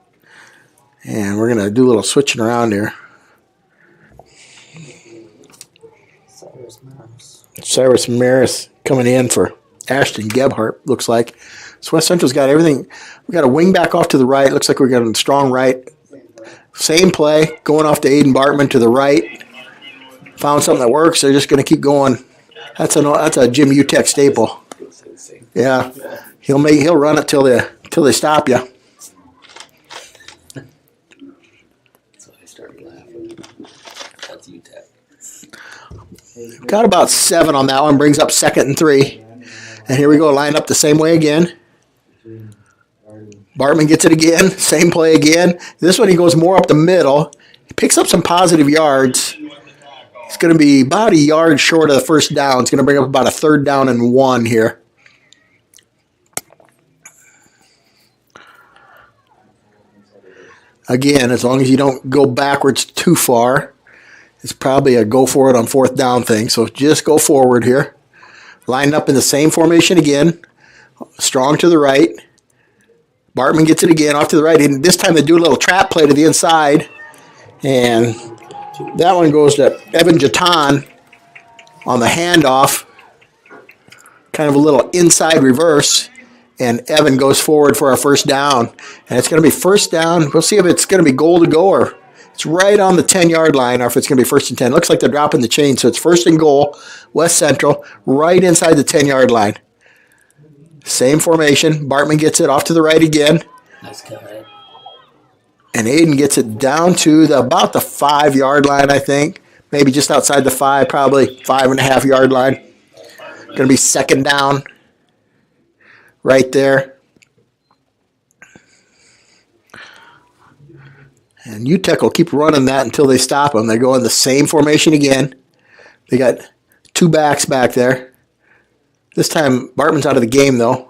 And we're going to do a little switching around here. Cyrus Maris coming in for Ashton Gebhardt, looks like. So West Central's got everything. We got a wing back off to the right. Looks like we're getting a strong right. Same play, going off to Aiden Bartman to the right. Found something that works. They're just going to keep going. That's a Jim Utech staple. Yeah, he'll run it till they stop you. So I started laughing. That's Utech. Got about 7 on that one. Brings up 2nd and 3. And here we go. Line up the same way again. Bartman gets it again. Same play again. This one he goes more up the middle. He picks up some positive yards. It's going to be about a yard short of the 1st down. It's going to bring up about a 3rd down and 1 here. Again, as long as you don't go backwards too far, it's probably a go for it on 4th down thing. So just go forward here. Line up in the same formation again. Strong to the right. Bartman gets it again off to the right. And this time they do a little trap play to the inside. And that one goes to Evan Jatan on the handoff. Kind of a little inside reverse. And Evan goes forward for our 1st down. And it's going to be 1st down. We'll see if it's going to be goal to go or It's right on the 10-yard line, or if it's going to be 1st and 10. Looks like they're dropping the chain, so it's 1st and goal, West Central, right inside the 10-yard line. Same formation. Bartman gets it off to the right again. Nice cut. And Aiden gets it down to about the 5-yard line, I think. Maybe just outside the 5, probably 5.5-yard line. Going to be 2nd down right there. And UTEC will keep running that until they stop them. They go in the same formation again. They got 2 backs back there. This time, Bartman's out of the game, though.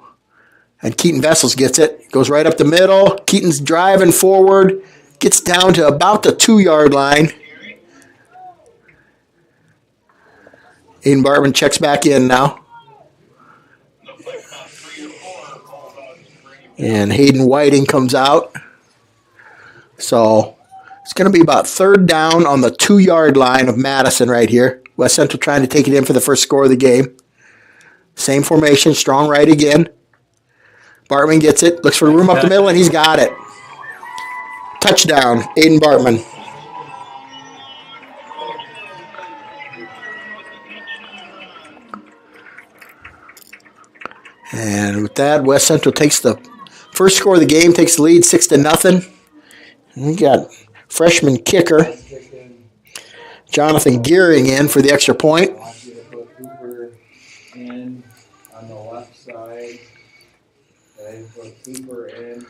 And Keaton Vessels gets it. Goes right up the middle. Keaton's driving forward. Gets down to about the 2-yard line. Aiden Bartman checks back in now. And Hayden Whiting comes out. So it's going to be about 3rd down on the 2-yard line of Madison right here. West Central trying to take it in for the first score of the game. Same formation, strong right again. Bartman gets it, looks for room up the middle, and he's got it. Touchdown, Aiden Bartman. And with that, West Central takes the first score of the game, takes the lead 6-0. We got freshman kicker Jonathan Gearing in for the extra point. Cooper in on the left side. They put Cooper in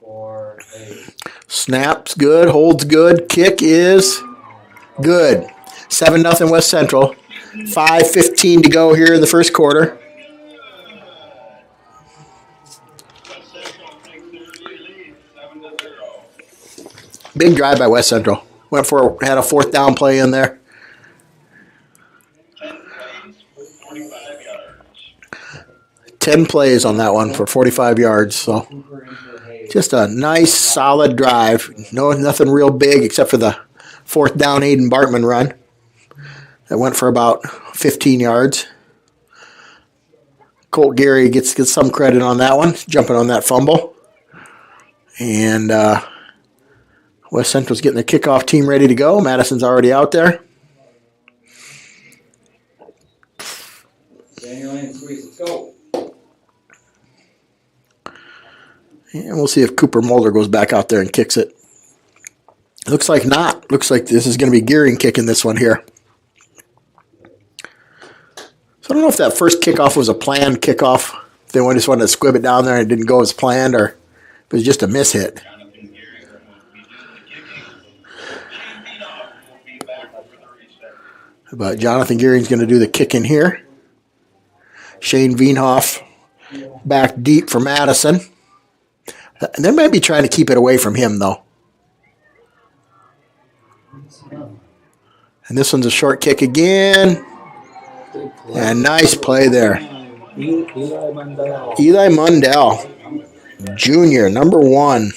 for a Snaps good, holds good, kick is good. 7-0 West Central. 5:15 to go here in the first quarter. Big drive by West Central. Had a 4th down play in there. 10 plays on that one for 45 yards. So just a nice, solid drive. Nothing real big except for the 4th down Aiden Bartman run. That went for about 15 yards. Colt Gary gets some credit on that one, jumping on that fumble. And West Central's getting the kickoff team ready to go. Madison's already out there. Daniel Lane, squeeze, let's go. And we'll see if Cooper Mulder goes back out there and kicks it. Looks like not. Looks like this is going to be Gearing kicking this one here. So I don't know if that first kickoff was a planned kickoff. If they just wanted to squib it down there and it didn't go as planned, or if it was just a miss hit. But Jonathan Gearing's going to do the kicking here. Shane Veenhoff back deep for Madison. They might be trying to keep it away from him, though. And this one's a short kick again. And nice play there. Eli Mundell, Jr., number 1.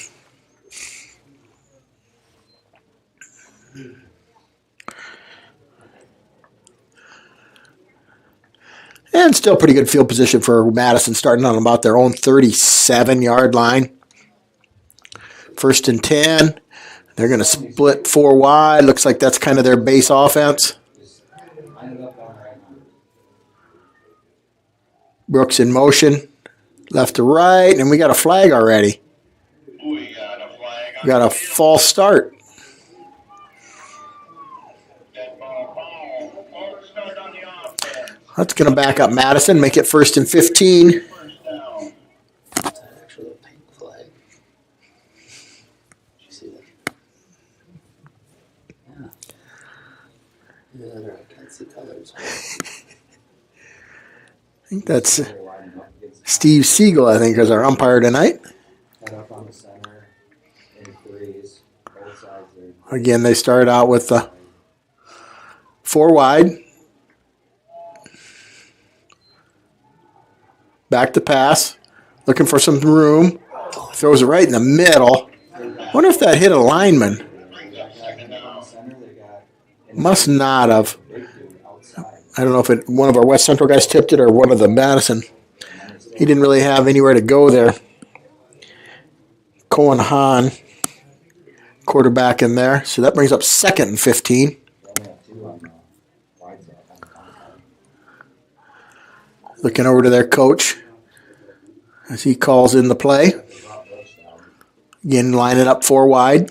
And still pretty good field position for Madison, starting on about their own 37-yard line. 1st and 10. They're going to split 4 wide. Looks like that's kind of their base offense. Brooks in motion, left to right, and we got a flag already. We got a false start. That's going to back up Madison, make it 1st and 15. I think that's Steve Siegel, I think, is our umpire tonight. Again, they start out with the 4 wide. Back to pass. Looking for some room. Throws it right in the middle. Wonder if that hit a lineman. Must not have. I don't know if one of our West Central guys tipped it or one of the Madison. He didn't really have anywhere to go there. Cohen quarterback in there. So that brings up 2nd and 15. Looking over to their coach as he calls in the play. Again, line it up 4 wide.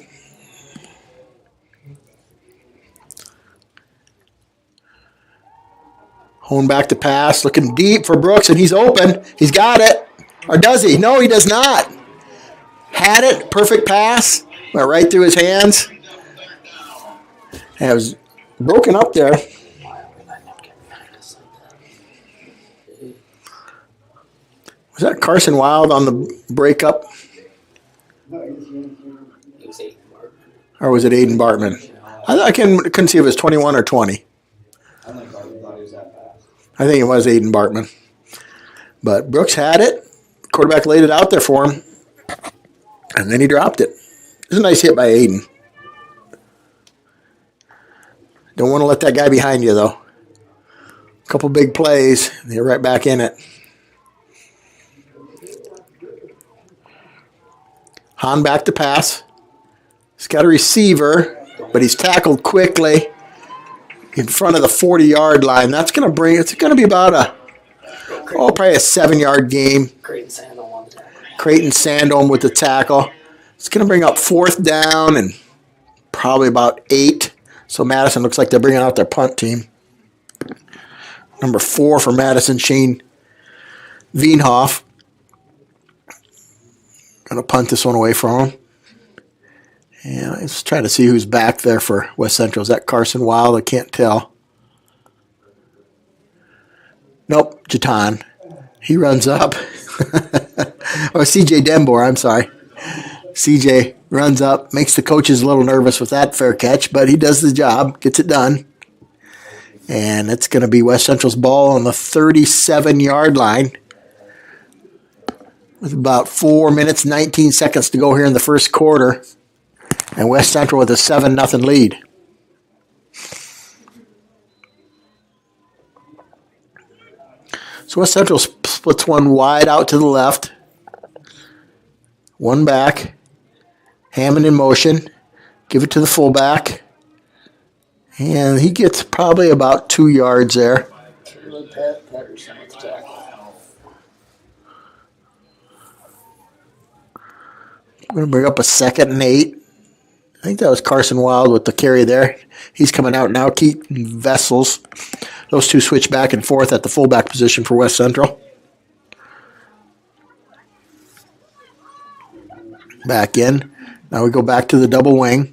Hone back to pass, looking deep for Brooks, and he's open. He's got it. Or does he? No, he does not. Had it, perfect pass. Went right through his hands. And it was broken up there. Was that Carson Wild on the breakup? Or was it Aiden Bartman? I couldn't see if it was 21 or 20. I think it was Aiden Bartman. But Brooks had it. Quarterback laid it out there for him. And then he dropped it. It was a nice hit by Aiden. Don't want to let that guy behind you, though. A couple big plays, and you're right back in it. Hahn back to pass. He's got a receiver, but he's tackled quickly in front of the 40-yard line. That's going to bring, it's going to be about probably a 7-yard game. Creighton Sandholm with the tackle. It's going to bring up 4th down and probably about 8. So Madison looks like they're bringing out their punt team. Number 4 for Madison, Shane Veenhoff. Going to punt this one away from him. And let's try to see who's back there for West Central. Is that Carson Wild? I can't tell. Nope, Jatan. He runs up. Or CJ Denbor, I'm sorry. CJ runs up, makes the coaches a little nervous with that fair catch, but he does the job, gets it done. And it's going to be West Central's ball on the 37-yard line. With about 4 minutes, 19 seconds to go here in the first quarter. And West Central with a 7-0 lead. So West Central splits one wide out to the left. One back. Hammond in motion. Give it to the fullback. And he gets probably about 2 yards there. I'm going to bring up a 2nd and 8. I think that was Carson Wild with the carry there. He's coming out now. Keaton Vessels. Those two switch back and forth at the fullback position for West Central. Back in. Now we go back to the double wing.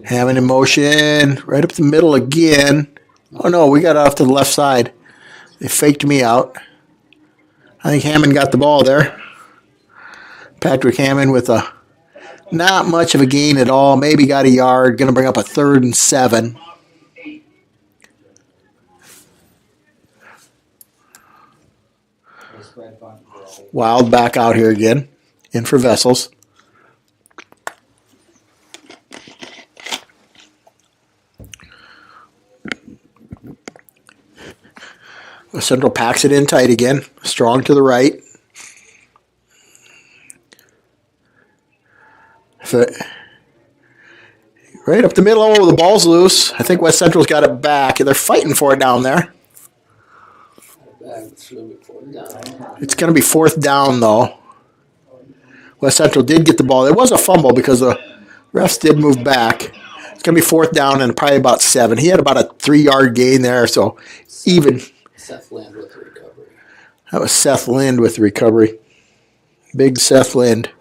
Hammond in motion. Right up the middle again. Oh no, we got off to the left side. They faked me out. I think Hammond got the ball there. Patrick Hammond with a not much of a gain at all. Maybe got a yard. Going to bring up a 3rd and 7. Wild back out here again. In for Vessels. West Central packs it in tight again. Strong to the right. Right up the middle. Oh, the ball's loose. I think West Central's got it back. They're fighting for it down there. It's going to be 4th down, though. West Central did get the ball. There was a fumble because the refs did move back. It's going to be 4th down and probably about 7. He had about a 3-yard gain there, so even. Seth Lind with the recovery. That was Seth Lind with the recovery. Big Seth Lind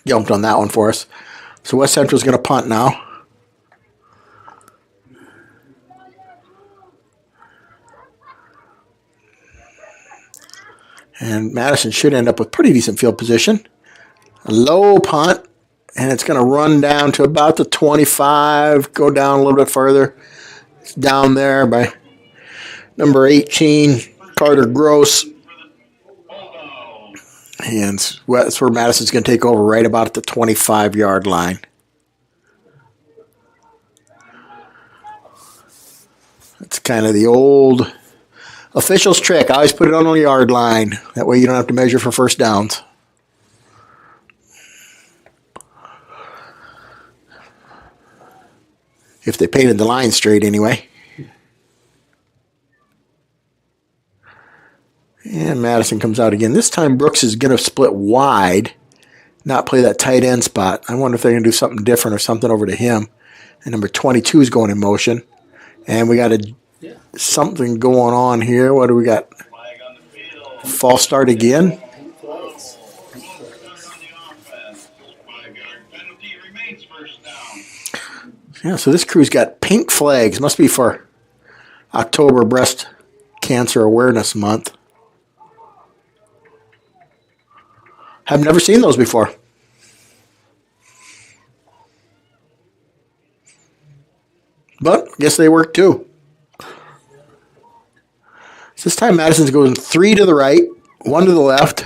jumped on that one for us. So West Central's going to punt now. And Madison should end up with pretty decent field position. A low punt, and it's going to run down to about the 25, go down a little bit further. It's down there by number 18, Carter Gross. And that's where Madison's going to take over right about at the 25-yard line. That's kind of the old official's trick. I always put it on the yard line. That way you don't have to measure for first downs. If they painted the line straight anyway. And Madison comes out again. This time Brooks is going to split wide, not play that tight end spot. I wonder if they're going to do something different or something over to him. And number 22 is going in motion. And we got something going on here. What do we got? False start again. Yeah, so this crew's got pink flags. Must be for October Breast Cancer Awareness Month. I've never seen those before. But I guess they work too. So this time Madison's going 3 to the right, 1 to the left.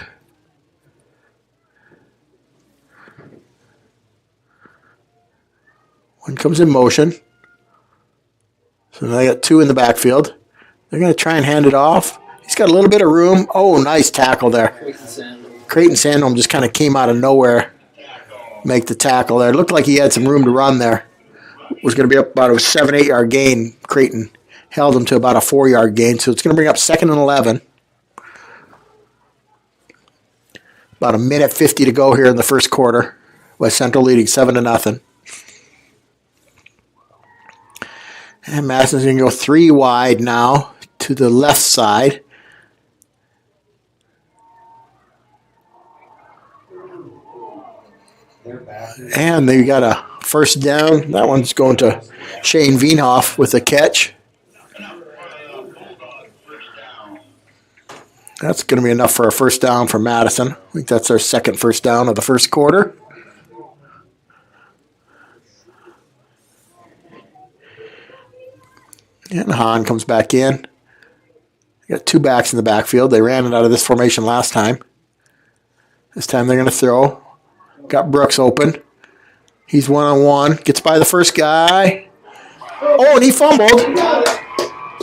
One comes in motion. So now they got 2 in the backfield. They're going to try and hand it off. He's got a little bit of room. Oh, nice tackle there. Creighton Sandholm just kind of came out of nowhere. Make the tackle there. It looked like he had some room to run there. Was going to be up about a 7-8 yard gain. Creighton held him to about a 4-yard gain. So it's going to bring up 2nd and 11. About a minute 50 to go here in the first quarter. West Central leading 7-0. And Madison's going to go 3 wide now to the left side. And they got a first down. That one's going to Shane Veenhoff with a catch. That's going to be enough for a first down for Madison. I think that's their second first down of the first quarter. And Hahn comes back in. They got 2 backs in the backfield. They ran it out of this formation last time. This time they're going to throw. Got Brooks open. He's one-on-one. Gets by the first guy. Oh, and he fumbled.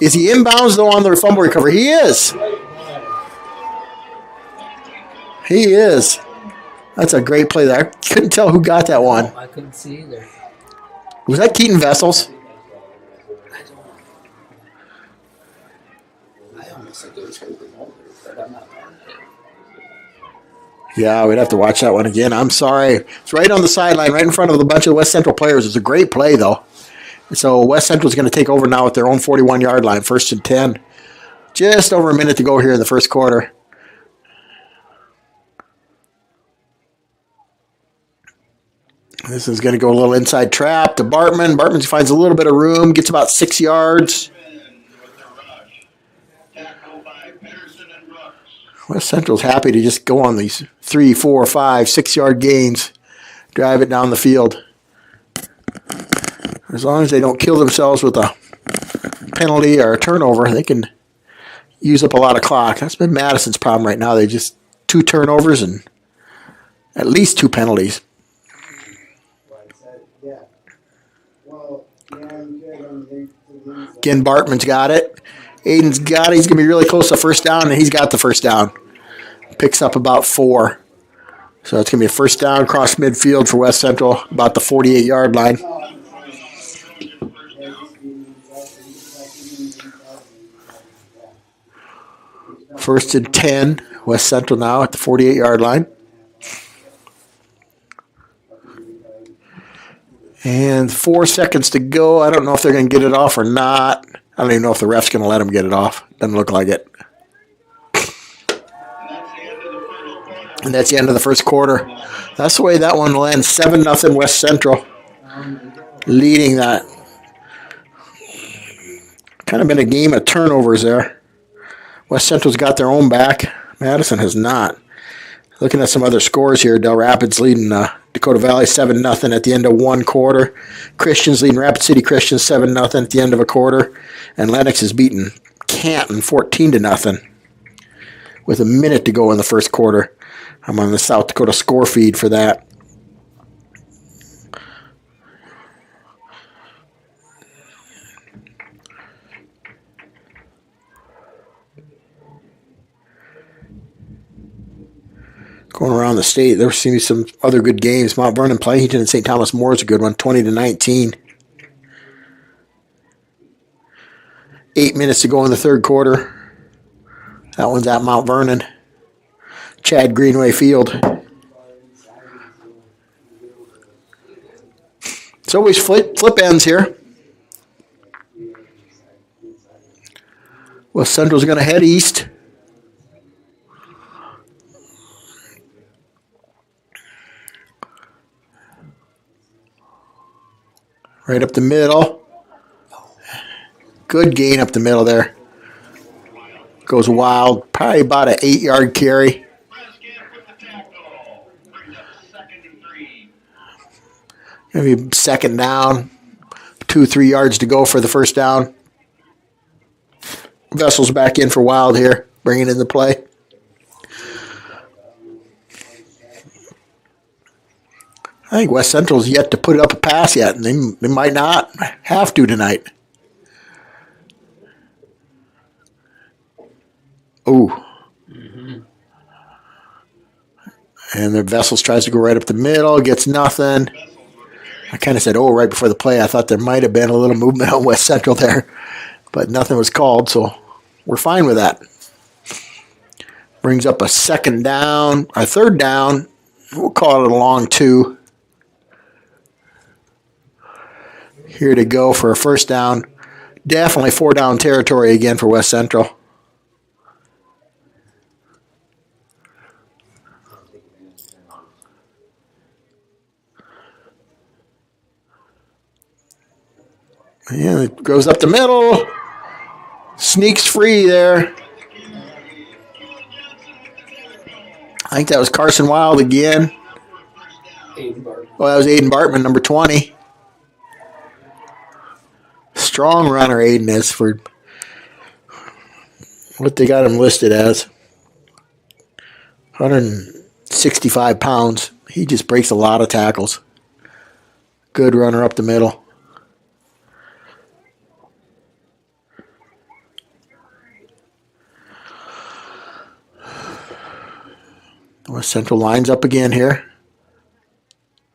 Is he inbounds, though, on the fumble recovery? He is. He is. That's a great play there. I couldn't tell who got that one. I couldn't see either. Was that Keaton Vessels? I almost think it was Cooper Mulder, but I'm not positive. Yeah, we'd have to watch that one again. I'm sorry. It's right on the sideline, right in front of a bunch of West Central players. It's a great play, though. So West Central's going to take over now at their own 41-yard line, 1st and 10. Just over a minute to go here in the first quarter. This is going to go a little inside trap to Bartman. Bartman finds a little bit of room, gets about 6 yards. West Central's happy to just go on these 3, 4, 5, 6 yard gains, drive it down the field. As long as they don't kill themselves with a penalty or a turnover, they can use up a lot of clock. That's been Madison's problem right now. They just 2 turnovers and at least 2 penalties. Again, Bartman's got it. Aiden's got it. He's going to be really close to first down, and he's got the first down. Picks up about 4. So it's going to be a first down across midfield for West Central, about the 48-yard line. First and 10, West Central now at the 48-yard line. And 4 seconds to go. I don't know if they're going to get it off or not. I don't even know if the ref's going to let them get it off. Doesn't look like it. And that's the end of the first quarter. That's the way that one will end. 7-0 West Central. Leading that. Kind of been a game of turnovers there. West Central's got their own back. Madison has not. Looking at some other scores here. Del Rapids leading Dakota Valley 7-0 at the end of one quarter. Christians leading Rapid City Christians 7-0 at the end of a quarter. And Lennox has beaten Canton 14-0 with a minute to go in the first quarter. I'm on the South Dakota score feed for that. Going around the state, there seems to be some other good games. Mount Vernon, Plainton, and St. Thomas More is a good one, 20-19. 8 minutes to go in the third quarter. That one's at Mount Vernon. Chad Greenway Field. It's always flip ends here. West Central's going to head east. Right up the middle. Good gain up the middle there. Goes wild. Probably about an 8-yard carry. Maybe second down. 2-3 yards to go for the first down. Vessel's back in for Wild here. Bringing in the play. I think West Central's yet to put up a pass yet, and they might not have to tonight. Ooh. And the Vessels tries to go right up the middle, gets nothing. I kind of said, oh, right before the play. I thought there might have been a little movement on West Central there, but nothing was called, so we're fine with that. Brings up a third down. We'll call it a long 2. Here to go for a first down. Definitely 4-down territory again for West Central. Yeah, it goes up the middle. Sneaks free there. I think that was Carson Wild again. Oh, that was Aiden Bartman, number 20. Strong runner Aiden is for what they got him listed as. 165 pounds. He just breaks a lot of tackles. Good runner up the middle. West Central lines up again here.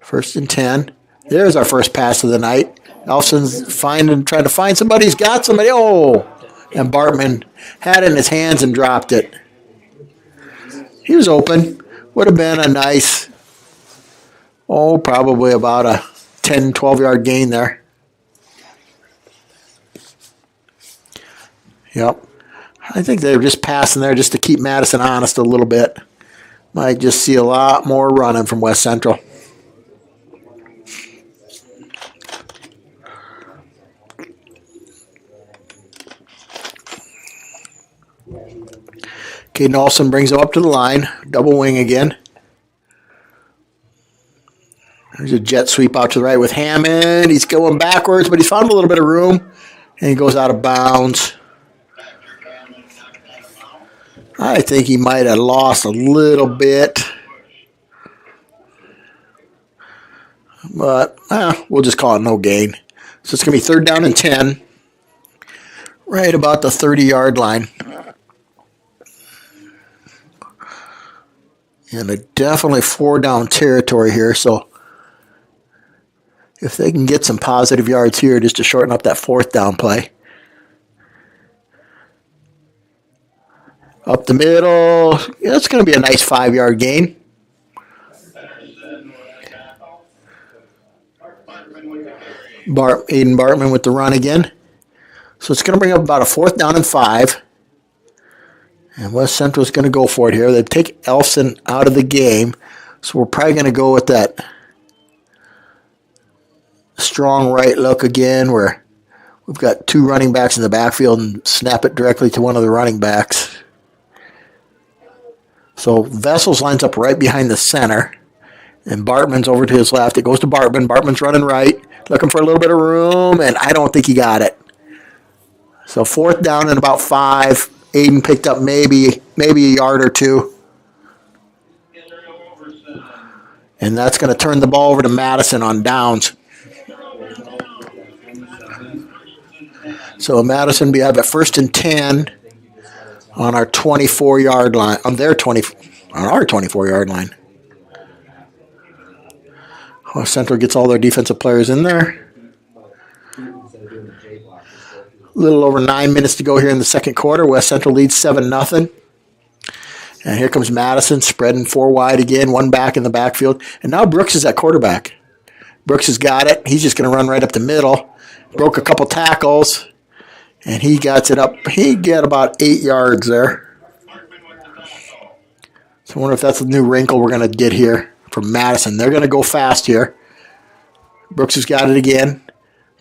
1st and 10. There's our first pass of the night. Elfson's trying to find somebody. He's got somebody. Oh! And Bartman had it in his hands and dropped it. He was open. Would have been a nice, probably about a 10, 12-yard gain there. Yep. I think they were just passing there just to keep Madison honest a little bit. Might just see a lot more running from West Central. Caden Olsen brings him up to the line. Double wing again. There's a jet sweep out to the right with Hammond. He's going backwards, but he's found a little bit of room. And he goes out of bounds. I think he might have lost a little bit. But we'll just call it no gain. So it's going to be 3rd down and 10. Right about the 30-yard line. And a definitely 4-down territory here. So if they can get some positive yards here just to shorten up that 4th down play. Up the middle. Yeah, it's going to be a nice 5-yard gain. Aiden Bartman with the run again. So it's going to bring up about a 4th down and 5. And West Central is going to go for it here. They take Elfson out of the game. So we're probably going to go with that strong right look again where we've got 2 running backs in the backfield and snap it directly to one of the running backs. So Vessels lines up right behind the center. And Bartman's over to his left. It goes to Bartman. Bartman's running right. Looking for a little bit of room. And I don't think he got it. So 4th down and about 5. Aiden picked up maybe a yard or 2. And that's going to turn the ball over to Madison on downs. So Madison, we have a 1st and 10 on our 24-yard line. On our 24-yard line. West Central gets all their defensive players in there. little over 9 minutes to go here in the second quarter. West Central leads 7-0. And here comes Madison spreading 4 wide again, 1 back in the backfield. And now Brooks is at quarterback. Brooks has got it. He's just going to run right up the middle. Broke a couple tackles. And he got it up. He got about 8 yards there. So I wonder if that's a new wrinkle we're going to get here from Madison. They're going to go fast here. Brooks has got it again.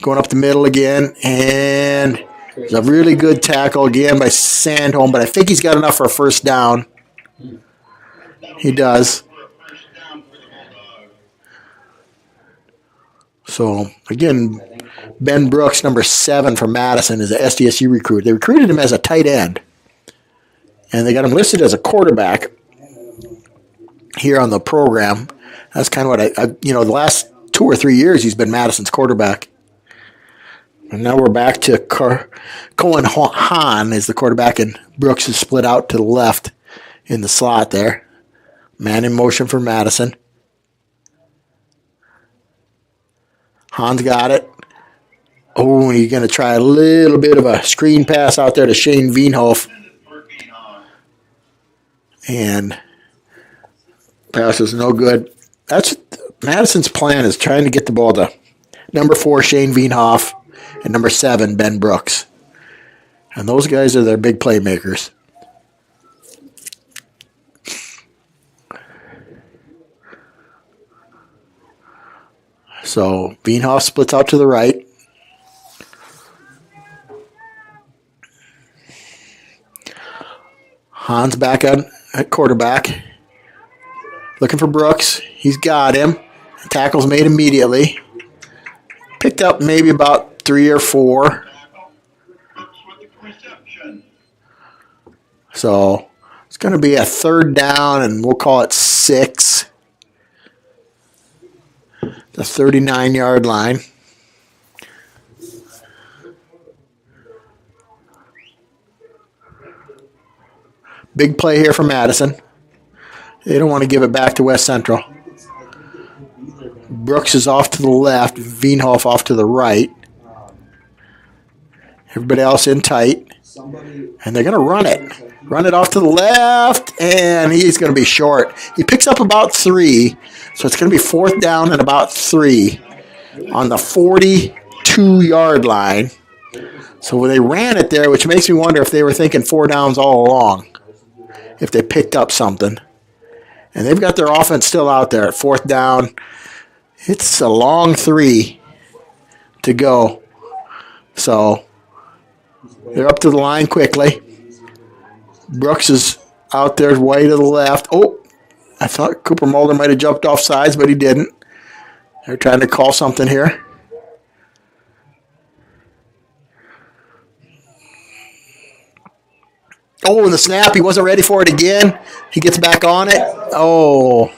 Going up the middle again. And there's a really good tackle again by Sandholm. But I think he's got enough for a first down. He does. So, again, Ben Brooks, number 7 for Madison, is an SDSU recruit. They recruited him as a tight end. And they got him listed as a quarterback here on the program. That's kind of what the last 2 or 3 years he's been Madison's quarterback. And now we're back to Cohen Hahn is the quarterback, and Brooks is split out to the left in the slot there. Man in motion for Madison. Hahn's got it. Oh, and he's going to try a little bit of a screen pass out there to Shane Veenhoff. And pass is no good. That's Madison's plan, is trying to get the ball to number 4, Shane Veenhoff, and number 7, Ben Brooks. And those guys are their big playmakers. So Veenhoff splits out to the right. Hahn's back at quarterback. Looking for Brooks. He's got him. Tackle's made immediately. Picked up maybe about 3 or 4. So it's going to be a third down, and we'll call it 6. The 39-yard line. Big play here for Madison. They don't want to give it back to West Central. Brooks is off to the left. Veenhoff off to the right. Everybody else in tight. And they're going to run it. Run it off to the left, and he's going to be short. He picks up about 3, so it's going to be 4th down and about 3 on the 42-yard line. So they ran it there, which makes me wonder if they were thinking 4 downs all along, if they picked up something. And they've got their offense still out there at 4th down. It's a long 3 to go. So they're up to the line quickly. Brooks is out there way to the left. Oh, I thought Cooper Mulder might have jumped off sides, but he didn't. They're trying to call something here. Oh, and the snap, he wasn't ready for it again. He gets back on it. Oh,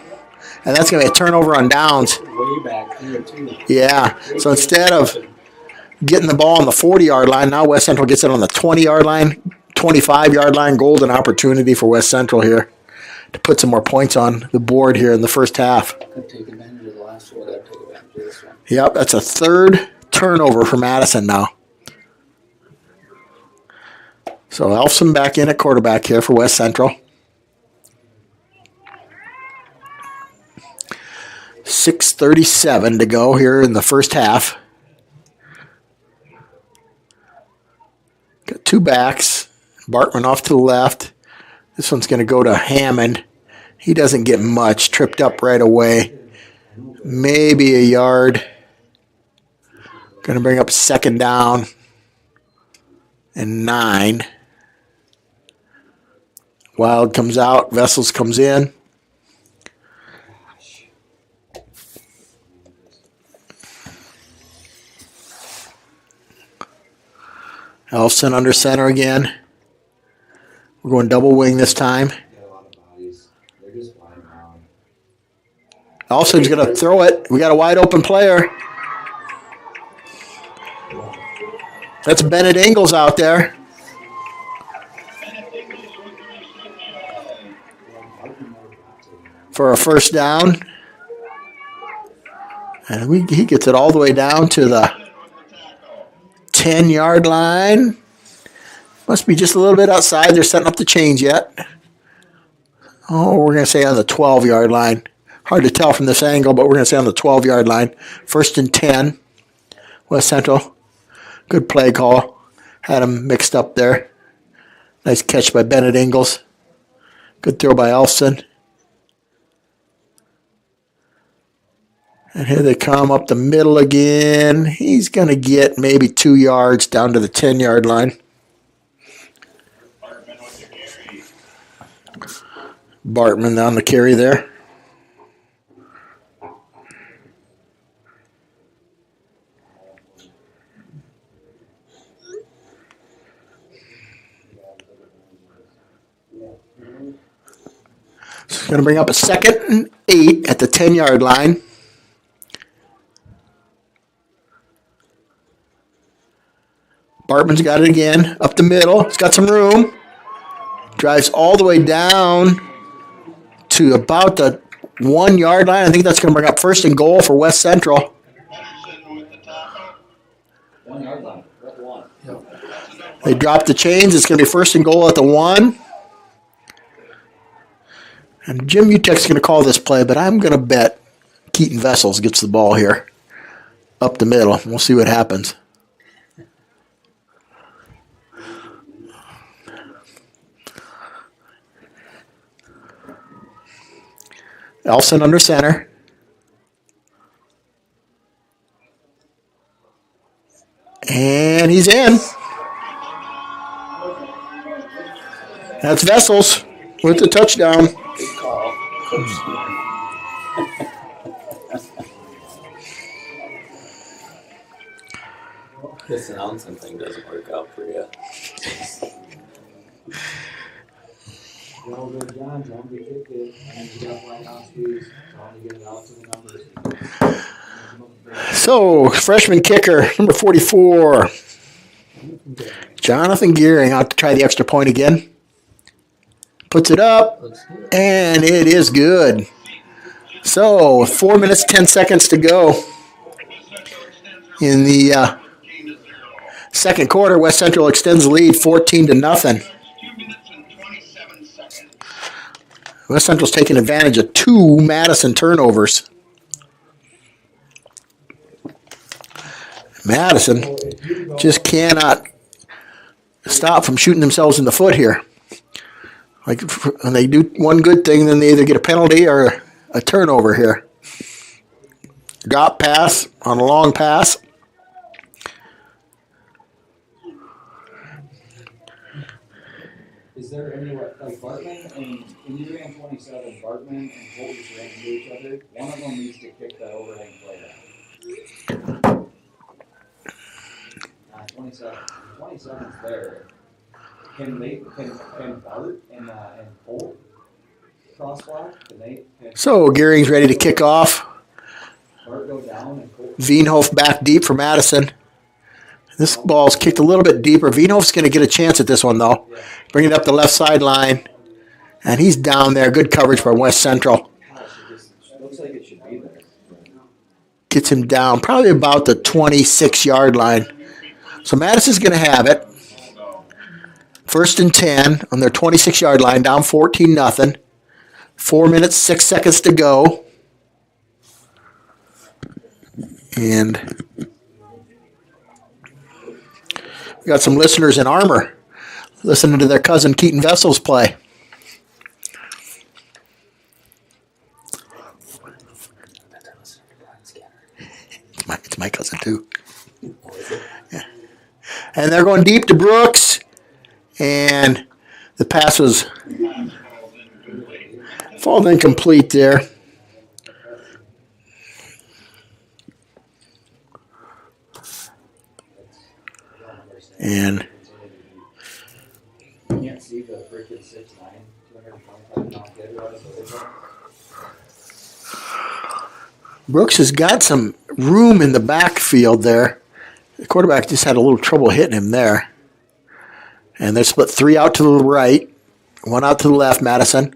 and that's going to be a turnover on downs. Way back here, too. Yeah, so instead of getting the ball on the 40-yard line, now West Central gets it on the 20-yard line. 25-yard line, golden opportunity for West Central here to put some more points on the board here in the first half. Could take advantage of the last one. I'd take advantage of this one. Yep, that's a 3rd turnover for Madison now. So Elfson back in at quarterback here for West Central. 6:37 to go here in the first half. Got 2 backs. Bartman off to the left. This one's going to go to Hammond. He doesn't get much. Tripped up right away. Maybe a yard. Going to bring up 2nd down and 9. Wild comes out. Vessels comes in. Elfson under center again. We're going double wing this time. Elfson's going to throw it. We got a wide open player. That's Bennett Ingles out there. For a first down. And he gets it all the way down to the 10-yard line. Must be just a little bit outside. They're setting up the change yet. Oh, we're going to say on the 12-yard line. Hard to tell from this angle, but we're going to say on the 12-yard line. 1st and 10. West Central. Good play call. Had them mixed up there. Nice catch by Bennett Ingles. Good throw by Elson. And here they come up the middle again. He's going to get maybe 2 yards down to the 10-yard line. Bartman on the carry there. So going to bring up a 2nd and 8 at the 10-yard line. Bartman's got it again, up the middle. He's got some room. Drives all the way down to about the 1-yard line. I think that's going to bring up 1st and goal for West Central. 1-yard line. That's 1. They drop the chains. It's going to be 1st and goal at the 1. And Jim Utek's going to call this play, but I'm going to bet Keaton Vessels gets the ball here up the middle. We'll see what happens. Elson under center. And he's in. That's Vessels with the touchdown. Good call. This announcing thing doesn't work out for you. Well, good, John. John, we kicked it. And you got right on speed. Trying to get it out to the numbers. So, freshman kicker, number 44. Jonathan Gearing out to try the extra point again. Puts it up, and it is good. So, 4 minutes, 10 seconds to go in the second quarter. West Central extends the lead 14-0. West Central's taking advantage of 2 Madison turnovers. Madison just cannot stop from shooting themselves in the foot here. Like when they do one good thing, then they either get a penalty or a turnover here. Drop pass on a long pass. Is there any way, like Bartman and when you ran 27, Bartman and Holt just ran into each other? One of them needs to kick that overhang play down. 27. 27's there. Can Bart and Holt cross block? Can So Gearing's ready to kick off. Bart go down and Holt? Veenhoff back deep for Madison. This ball's kicked a little bit deeper. Veenhoff's going to get a chance at this one, though. Bring it up the left sideline. And he's down there. Good coverage by West Central. Looks like it should be there. Gets him down probably about the 26-yard line. So Madison's going to have it. 1st and 10 on their 26-yard line, down 14-0. 4 minutes, 6 seconds to go. And we got some listeners in Armor listening to their cousin Keaton Vessels play. It's my cousin too. Yeah. And they're going deep to Brooks. And the pass was falls incomplete there. And you can't see the freaking 6'9", 225 kid running the Brooks has got some room in the backfield there. The quarterback just had a little trouble hitting him there. And they split 3 out to the right, 1 out to the left, Madison.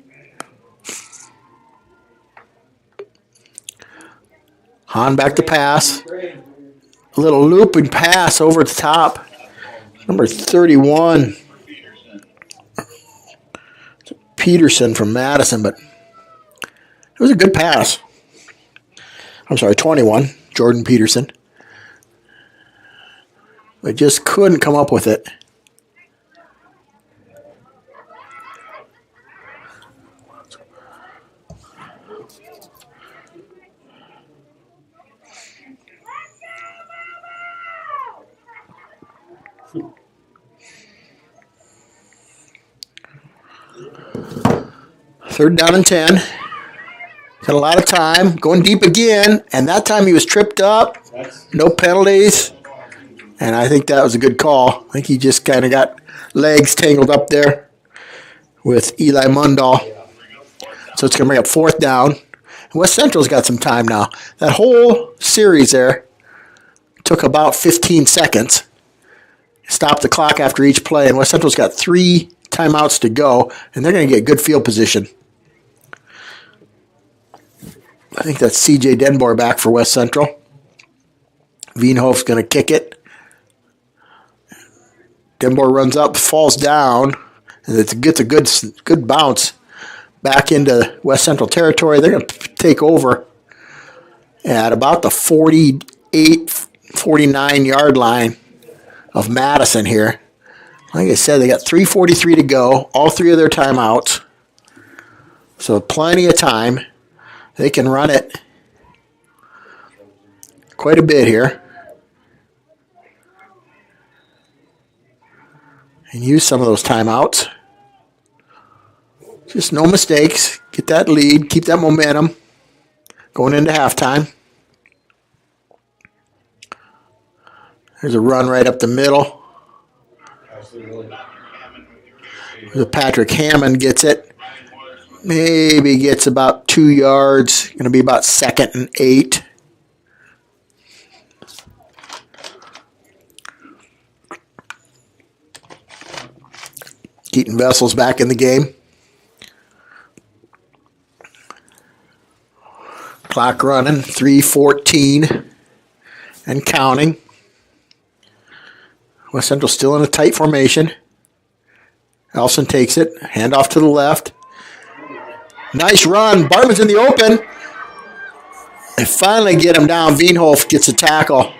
Hahn back to pass. A little looping pass over the top. Number 31. Peterson from Madison, but it was a good pass. I'm sorry, 21. Jordan Peterson. They just couldn't come up with it. Third down and 10. Had a lot of time. Going deep again. And that time he was tripped up. No penalties. And I think that was a good call. I think he just kind of got legs tangled up there with Eli Mundahl. So it's going to bring up fourth down. West Central's got some time now. That whole series there took about 15 seconds. Stopped the clock after each play. And West Central's got 3 timeouts to go. And they're going to get good field position. I think that's C.J. Denboer back for West Central. Veenhof's going to kick it. Denboer runs up, falls down, and it gets a good bounce back into West Central territory. They're going to take over at about the 48, 49-yard line of Madison here. Like I said, they got 3:43 to go, all 3 of their timeouts. So plenty of time. They can run it quite a bit here. And use some of those timeouts. Just no mistakes. Get that lead. Keep that momentum going into halftime. There's a run right up the middle. Patrick Hammond gets it. Maybe gets about 2 yards. Going to be about 2nd and 8. Keaton Vessel's back in the game. Clock running, 3:14 and counting. West Central still in a tight formation. Elson takes it, handoff to the left. Nice run. Bartman's in the open. They finally get him down. Veenhof gets a tackle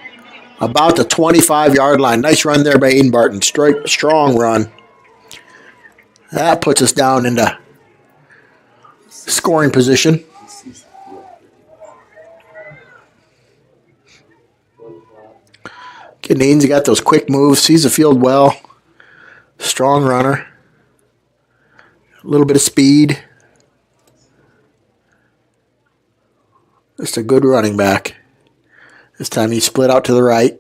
about the 25-yard line. Nice run there by Aiden Barton. Strong run. That puts us down into scoring position. Canane's got those quick moves. Sees the field well. Strong runner. A little bit of speed. Just a good running back. This time he split out to the right.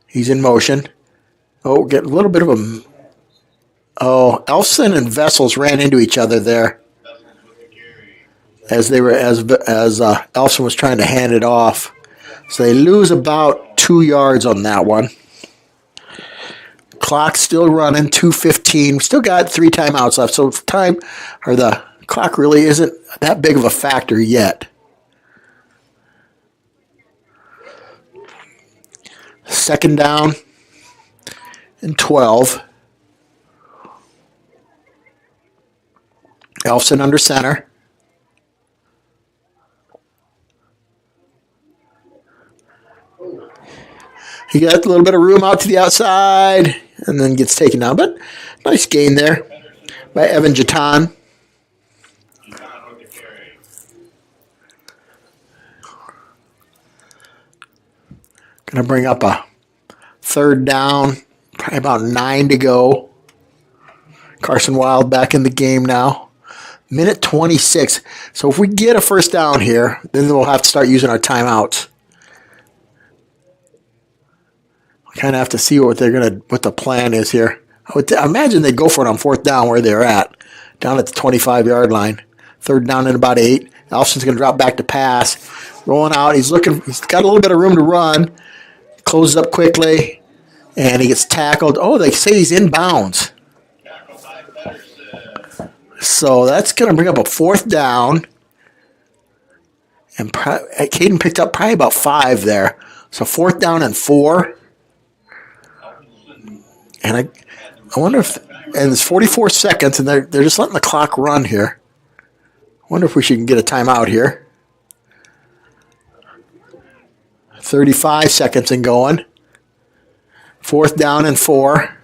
He's in motion. Oh, get a little bit of a... Oh, Elson and Vessels ran into each other there as Elson was trying to hand it off. So they lose about 2 yards on that one. Clock's still running, 2:15. Still got 3 timeouts left, so the clock really isn't that big of a factor yet. Second down and 12. Elfson under center. He got a little bit of room out to the outside and then gets taken down. But nice gain there by Evan Jatan. Going to bring up a third down. Probably about 9 to go. Carson Wild back in the game now. Minute 26. So if we get a first down here, then we'll have to start using our timeouts. We kind of have to see what the plan is here. I imagine they'd go for it on fourth down where they're at, down at the 25-yard line. Third down at about 8. Alston's going to drop back to pass. Rolling out. He's got a little bit of room to run. Closes up quickly, and he gets tackled. Oh, they say he's in bounds. So that's going to bring up a fourth down. And Caden picked up probably about 5 there. So 4th down and 4. And I wonder if, and it's 44 seconds, and they're just letting the clock run here. I wonder if we should get a timeout here. 35 seconds and going. 4th down and 4.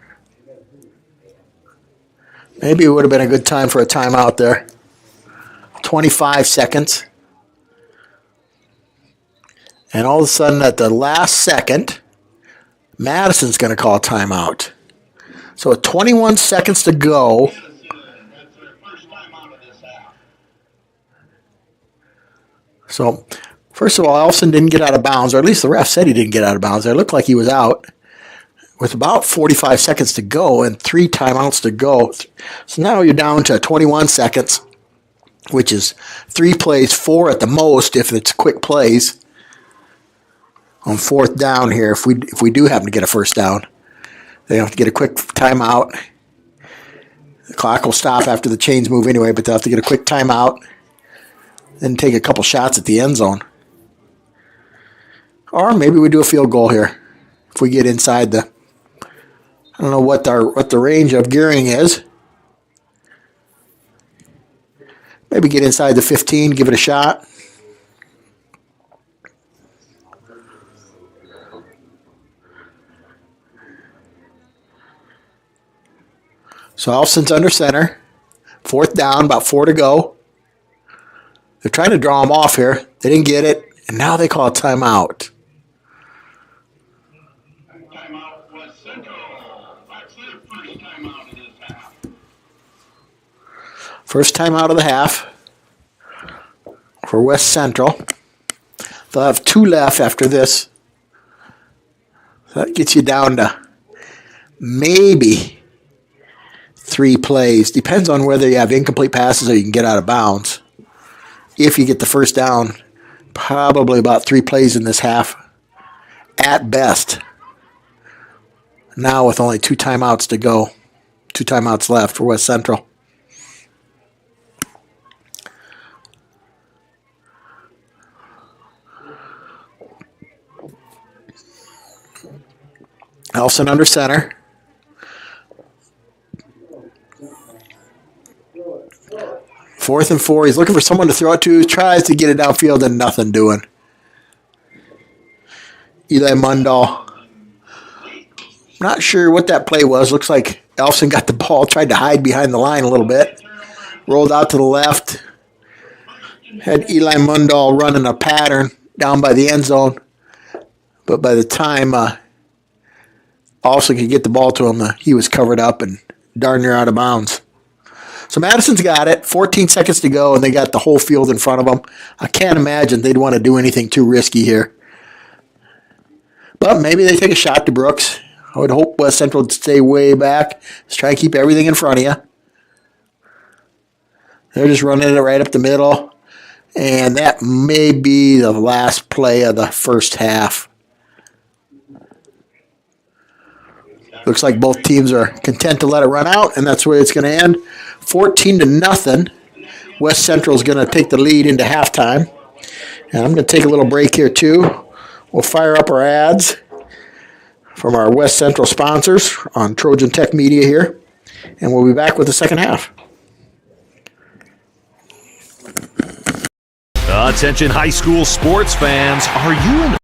Maybe it would have been a good time for a timeout there. 25 seconds. And all of a sudden, at the last second, Madison's going to call a timeout. So with 21 seconds to go. So, first of all, Elson didn't get out of bounds, or at least the ref said he didn't get out of bounds. It looked like he was out with about 45 seconds to go and 3 timeouts to go. So now you're down to 21 seconds, which is 3 plays, 4 at the most if it's quick plays. On 4th down here, if we do happen to get a first down, they have to get a quick timeout. The clock will stop after the chains move anyway, but they'll have to get a quick timeout, then take a couple shots at the end zone. Or maybe we do a field goal here if we get inside the. I don't know what the range of gearing is. Maybe get inside the 15, give it a shot. So Elfson's under center. 4th down, about 4 to go. They're trying to draw him off here. They didn't get it, and now they call a timeout. First timeout of the half for West Central. They'll have 2 left after this. So that gets you down to maybe 3 plays. Depends on whether you have incomplete passes or you can get out of bounds. If you get the first down, probably about 3 plays in this half at best. Now with only 2 timeouts to go. 2 timeouts left for West Central. Elson under center. 4th and 4. He's looking for someone to throw it to. He tries to get it downfield and nothing doing. Eli Mundahl. Not sure what that play was. Looks like Elson got the ball, tried to hide behind the line a little bit. Rolled out to the left. Had Eli Mundahl running a pattern down by the end zone. But by the time Elson could get the ball to him, he was covered up and darn near out of bounds. So Madison's got it. 14 seconds to go, and they got the whole field in front of them. I can't imagine they'd want to do anything too risky here. But maybe they take a shot to Brooks. I would hope West Central would stay way back. Just try to keep everything in front of you. They're just running it right up the middle. And that may be the last play of the first half. Looks like both teams are content to let it run out, and that's where it's going to end. 14-0. West Central is going to take the lead into halftime. And I'm going to take a little break here, too. We'll fire up our ads from our West Central sponsors on Trojan Tech Media here. And we'll be back with the second half. Attention high school sports fans, are you an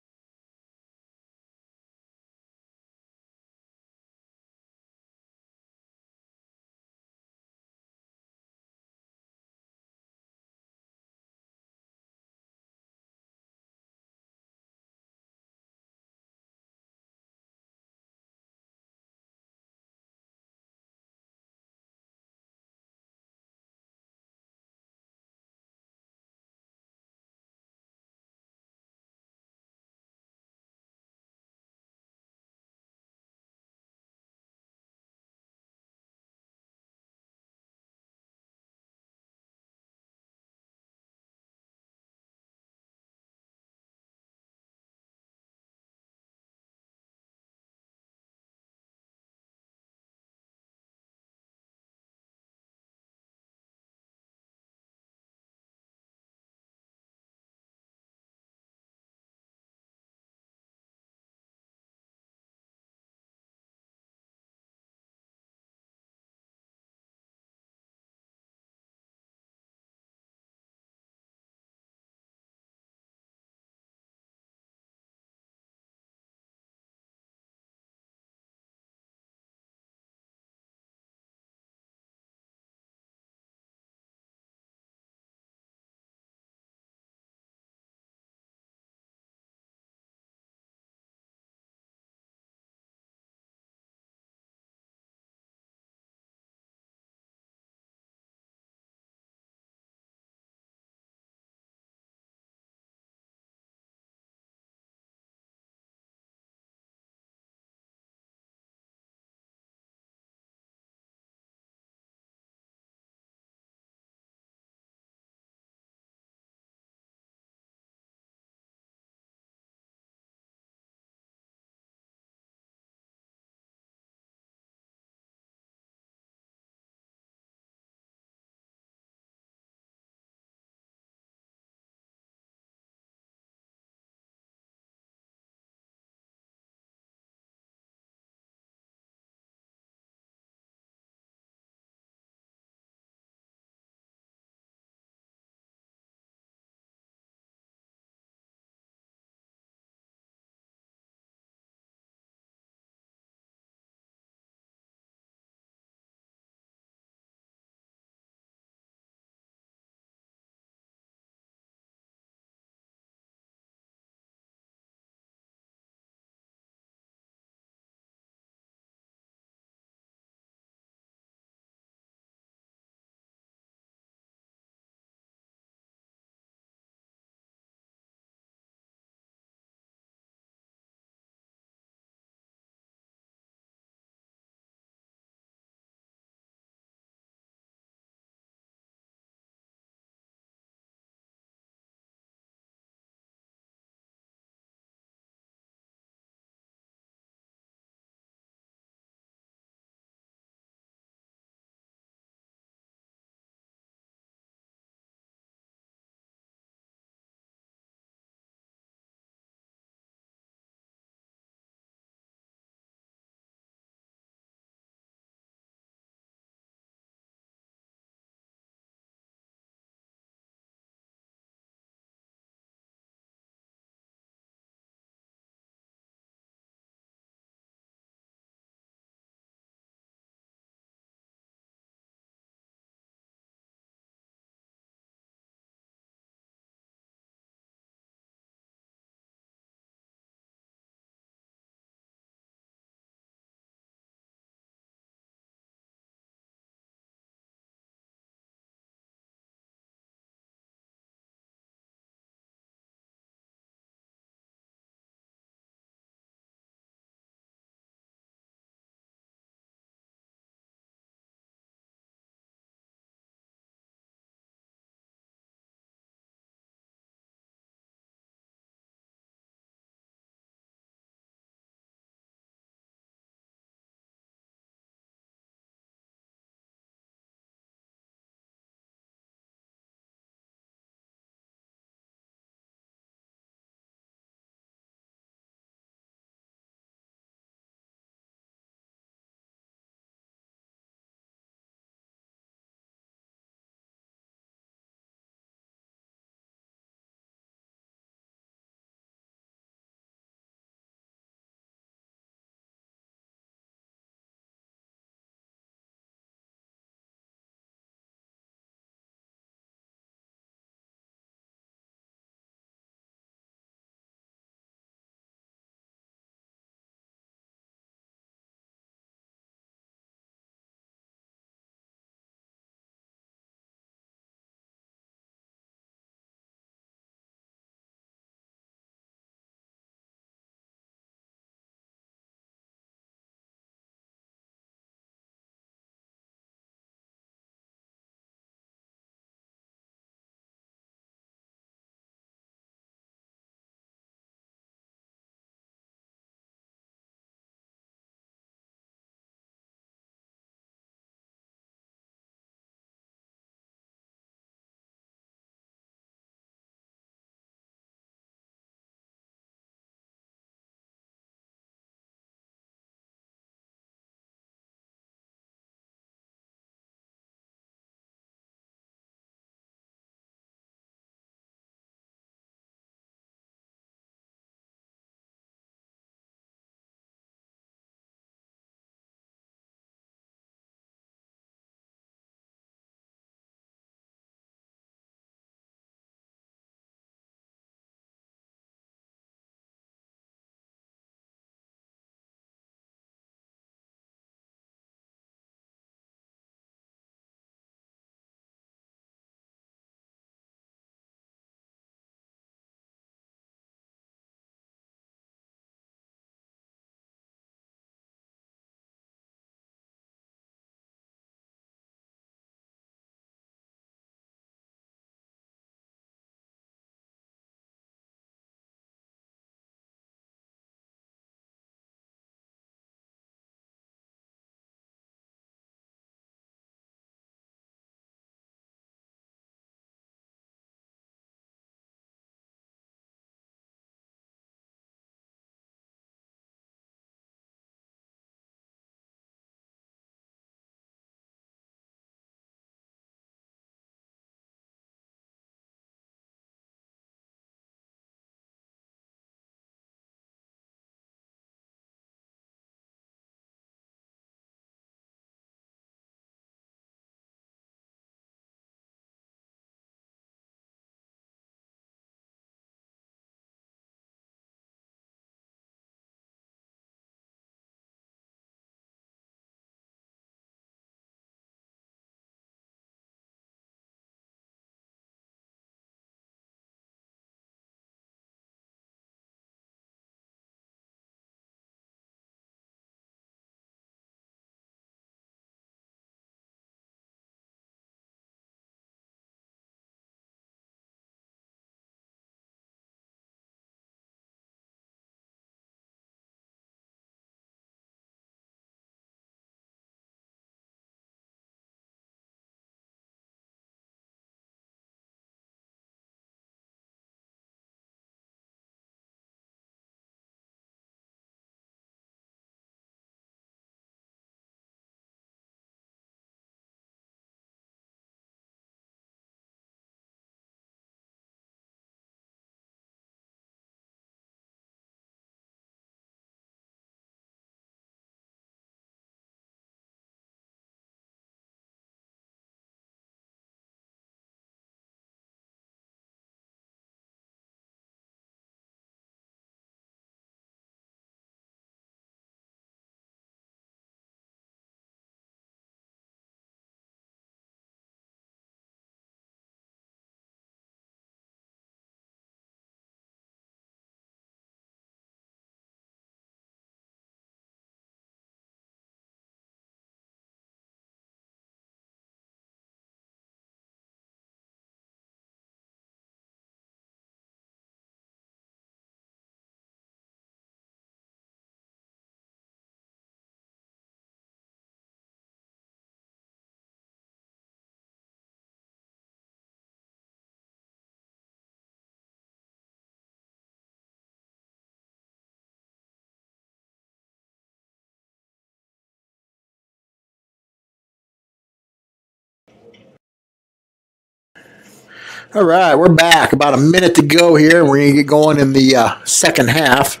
All right, we're back. About a minute to go here, and we're going to get going in the second half.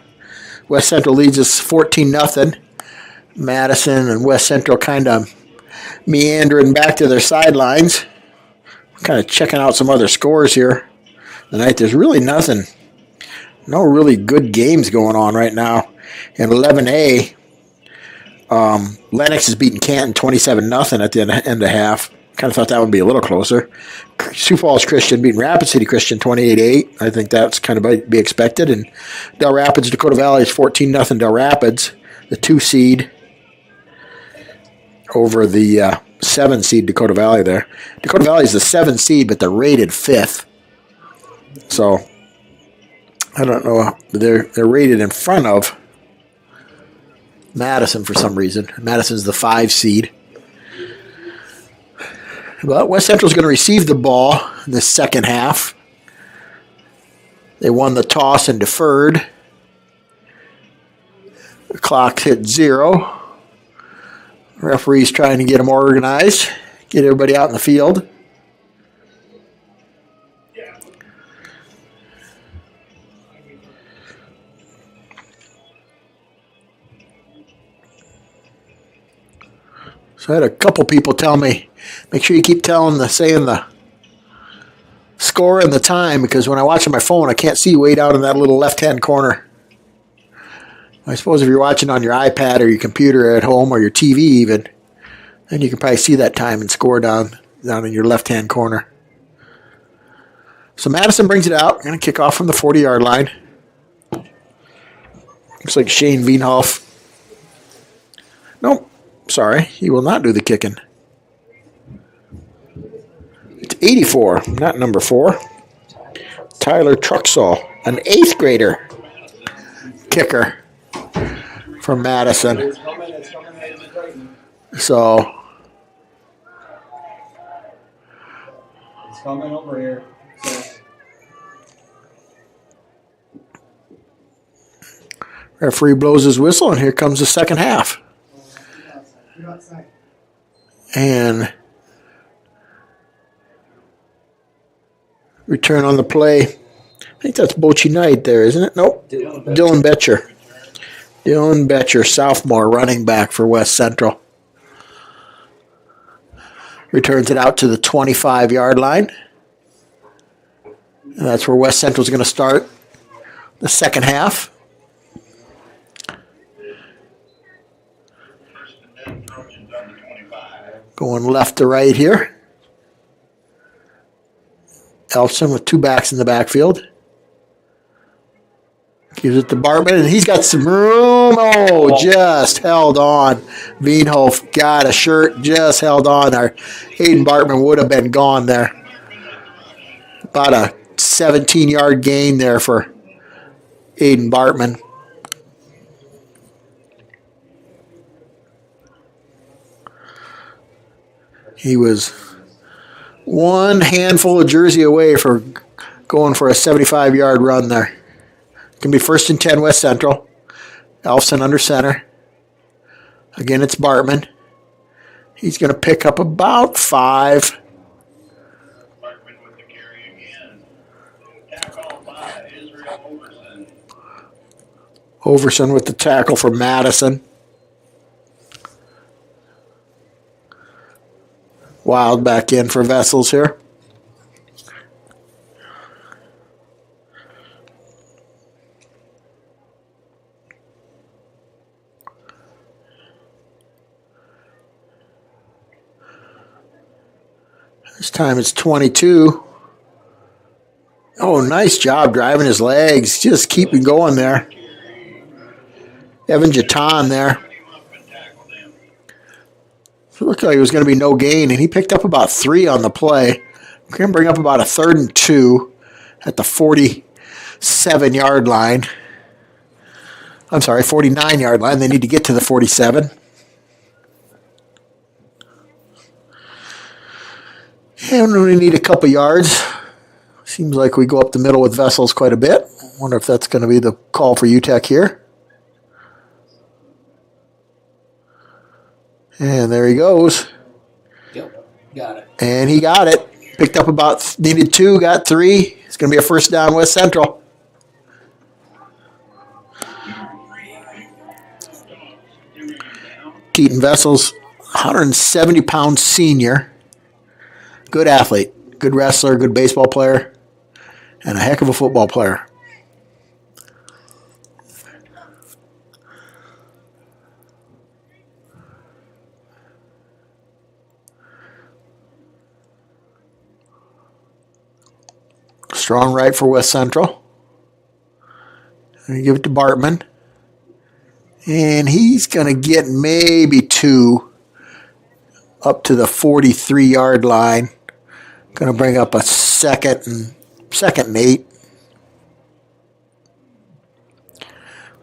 West Central leads us 14-0. Madison and West Central kind of meandering back to their sidelines. Kind of checking out some other scores here tonight. There's really nothing, no really good games going on right now. In 11A, Lennox is beating Canton 27-0 at the end of half. Kind of thought that would be a little closer. Sioux Falls Christian beating Rapid City Christian 28-8. I think that's kind of be expected. And Del Rapids, Dakota Valley is 14-0 Del Rapids, the 2 seed over the 7 seed Dakota Valley there. Dakota Valley is the 7 seed, but they're rated 5th. So I don't know. They're rated in front of Madison for some reason. Madison's the 5 seed. But West Central's going to receive the ball in the second half. They won the toss and deferred. The clock hit 0. Referee's trying to get them organized, get everybody out in the field. So I had a couple people tell me, make sure you keep saying the score and the time, because when I watch on my phone, I can't see way down in that little left-hand corner. I suppose if you're watching on your iPad or your computer at home or your TV even, then you can probably see that time and score down in your left-hand corner. So Madison brings it out. Going to kick off from the 40-yard line. Looks like Shane Wienhoff. Nope. Sorry, he will not do the kicking. It's 84, not number 4. Tyler Truxall, an 8th grader kicker from Madison. So it's coming over here. Referee blows his whistle, and here comes the second half. And return on the play. I think that's Bochi Knight there, isn't it? Nope. Dylan Betcher. Dylan Betcher, sophomore running back for West Central. Returns it out to the 25-yard line. And that's where West Central is going to start the second half. Going left to right here. Elfson with 2 backs in the backfield. Gives it to Bartman, and he's got some room. Oh, just held on. Wienhoff got a shirt, just held on there. Hayden Bartman would have been gone there. About a 17-yard gain there for Hayden Bartman. He was one handful of jersey away for going for a 75-yard run there. Can be 1st and 10 West Central. Elfson under center. Again, it's Bartman. He's going to pick up about 5. Bartman with the carry again. Tackle by Israel Overson. Overson with the tackle for Madison. Wild back in for Vessels here. This time it's 22. Oh, nice job driving his legs. Just keeping going there. Evan Jatan there. It looked like it was going to be no gain, and he picked up about 3 on the play. We're going to bring up about a 3rd and 2 at the 47-yard line. I'm sorry, 49-yard line. They need to get to the 47. And we need a couple yards. Seems like we go up the middle with Vessels quite a bit. Wonder if that's going to be the call for UTEC here. And there he goes. Yep, got it. And he got it. Picked up needed 2, got 3. It's going to be a first down, West Central. Keaton Vessels, 170-pound senior. Good athlete, good wrestler, good baseball player, and a heck of a football player. Strong right for West Central. And give it to Bartman. And he's going to get maybe 2 up to the 43-yard line. Going to bring up a second and 8.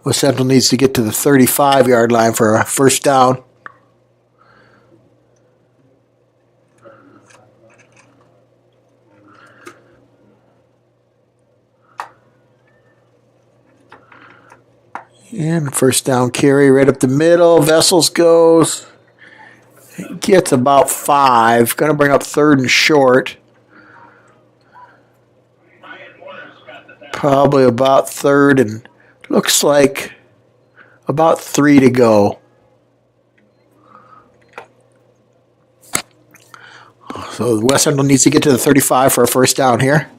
West Central needs to get to the 35-yard line for a first down. And first down carry right up the middle. Vessels goes. Gets about 5. Going to bring up 3rd and short. Probably about 3rd and looks like about 3 to go. So West Central needs to get to the 35 for a first down here.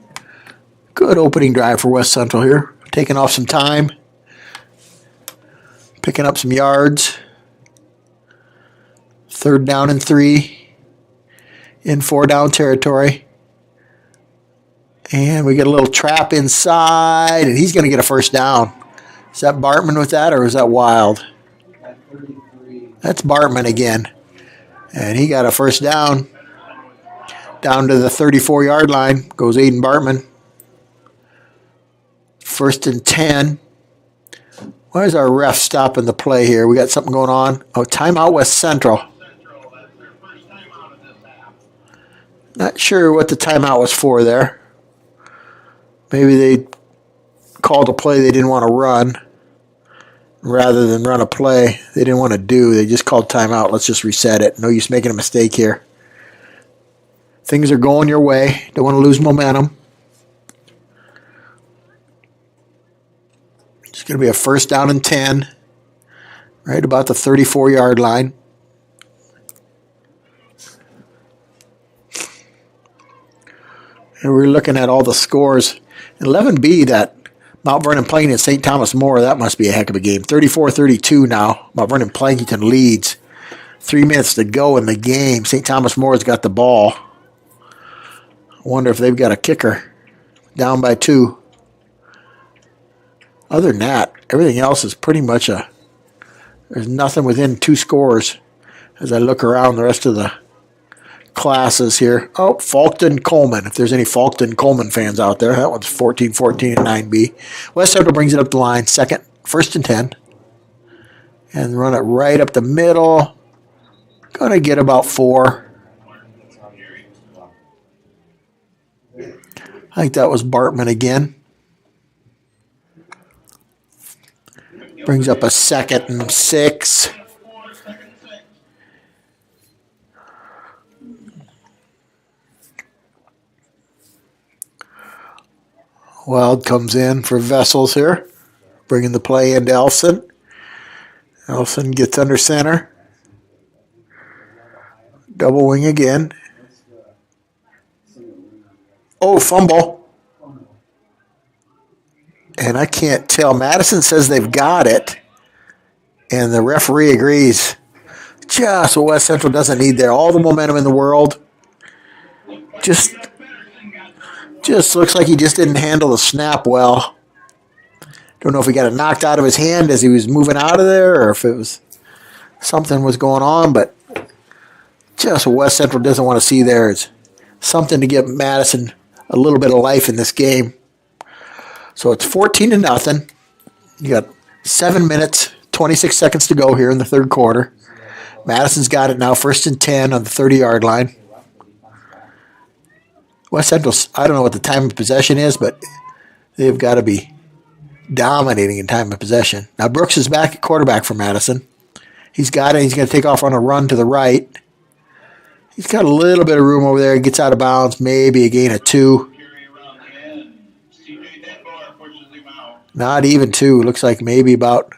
Good opening drive for West Central here. Taking off some time. Picking up some yards. 3rd down and 3. In 4-down territory. And we get a little trap inside, and he's going to get a first down. Is that Bartman with that, or is that Wild? That's Bartman again. And he got a first down. Down to the 34-yard line goes Aiden Bartman. 1st and 10. Why is our ref stopping the play here? We got something going on. Oh, timeout West Central. Not sure what the timeout was for there. Maybe they called a play they didn't want to run. Rather than run a play they didn't want to do. They just called timeout. Let's just reset it. No use making a mistake here. Things are going your way. Don't want to lose momentum. It's going to be a first down and 10. Right about the 34-yard line. And we're looking at all the scores. 11B, that Mount Vernon playing at St. Thomas More, that must be a heck of a game. 34-32 now. Mount Vernon Plankington leads. 3 minutes to go in the game. St. Thomas More has got the ball. I wonder if they've got a kicker. Down by 2. Other than that, everything else is pretty much there's nothing within 2 scores as I look around the rest of the classes here. Oh, Faulkton Coleman. If there's any Faulkton Coleman fans out there, that one's 14-14 and 9B. West Central brings it up the line. 1st and 10. And run it right up the middle. Gonna get about 4. I think that was Bartman again. Brings up a 2nd and 6. Wild comes in for Vessels here. Bringing the play into Elson. Elson gets under center. Double wing again. Oh, fumble. And I can't tell. Madison says they've got it. And the referee agrees. Just what West Central doesn't need there. All the momentum in the world. Just looks like he just didn't handle the snap well. Don't know if he got it knocked out of his hand as he was moving out of there or if it was something was going on. But just what West Central doesn't want to see there is something to give Madison a little bit of life in this game. So it's 14-0. You got 7 minutes, 26 seconds to go here in the 3rd quarter. Madison's got it now, 1st and 10 on the 30-yard line. West Central, I don't know what the time of possession is, but they've got to be dominating in time of possession. Now Brooks is back at quarterback for Madison. He's got it. He's going to take off on a run to the right. He's got a little bit of room over there. He gets out of bounds, maybe a gain of 2. Not even 2. Looks like maybe about,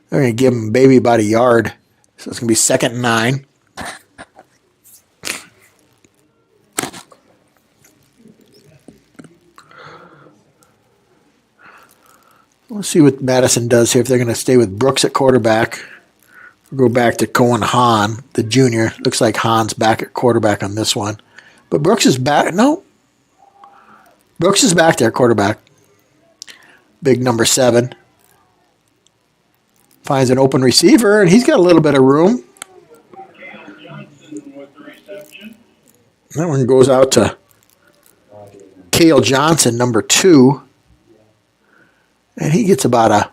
they're going to give him maybe about a yard. So it's going to be 2nd and 9. Let's see what Madison does here, if they're going to stay with Brooks at quarterback. We'll go back to Cohen Hahn, the junior. Looks like Hahn's back at quarterback on this one. But Brooks is back. No. Brooks is back there, quarterback. Big number 7. Finds an open receiver, and he's got a little bit of room. That one goes out to Cale Johnson, number 2. And he gets about a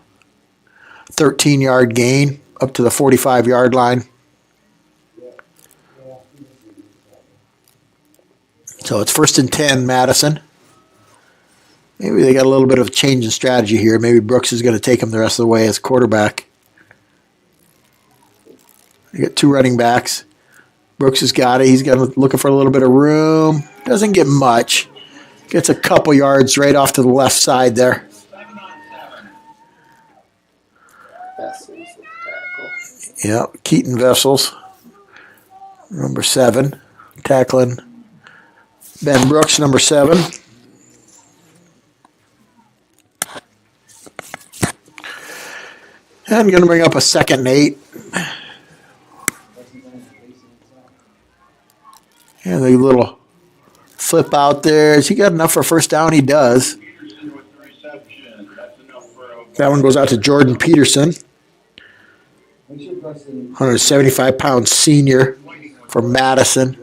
13-yard gain up to the 45-yard line. So it's 1st and 10, Madison. Maybe they got a little bit of a change in strategy here. Maybe Brooks is going to take him the rest of the way as quarterback. They got 2 running backs. Brooks has got it. He's looking for a little bit of room. Doesn't get much. Gets a couple yards right off to the left side there. Yeah, Keaton Vessels, number 7, tackling Ben Brooks, number 7. And I'm going to bring up a 2nd and 8. And the little flip out there. Has he got enough for 1st down? He does. That one goes out to Jordan Peterson. 175-pound senior from Madison.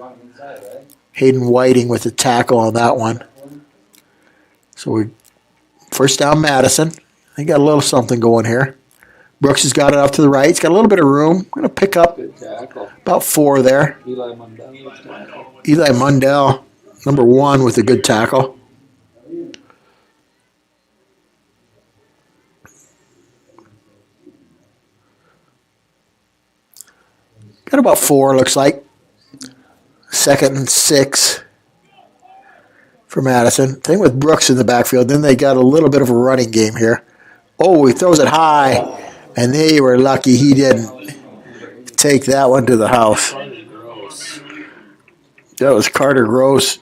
Hayden Whiting with the tackle on that one. So we 1st down Madison. They got a little something going here. Brooks has got it off to the right. He's got a little bit of room. Going to pick up about 4 there. Eli Mundell, number 1 with a good tackle. Got about 4, looks like. 2nd and 6 for Madison. Thing with Brooks in the backfield. Then they got a little bit of a running game here. Oh, he throws it high. And they were lucky he didn't take that one to the house. That was Carter Gross.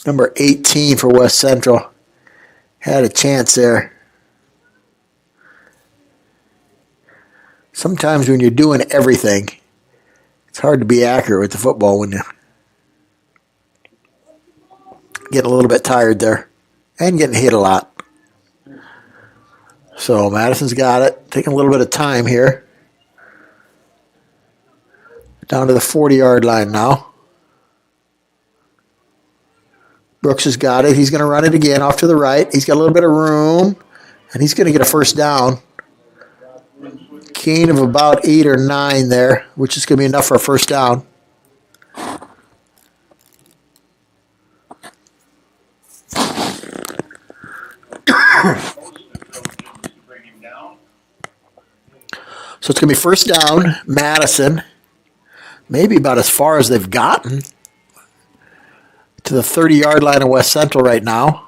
Number 18 for West Central. Had a chance there. Sometimes when you're doing everything, it's hard to be accurate with the football when you get a little bit tired there and getting hit a lot. So Madison's got it. Taking a little bit of time here. Down to the 40-yard line now. Brooks has got it. He's going to run it again off to the right. He's got a little bit of room, and he's going to get a 1st down. Gain of about 8 or 9 there, which is going to be enough for a 1st down. So it's going to be 1st down, Madison. Maybe about as far as they've gotten. To the 30-yard line of West Central right now.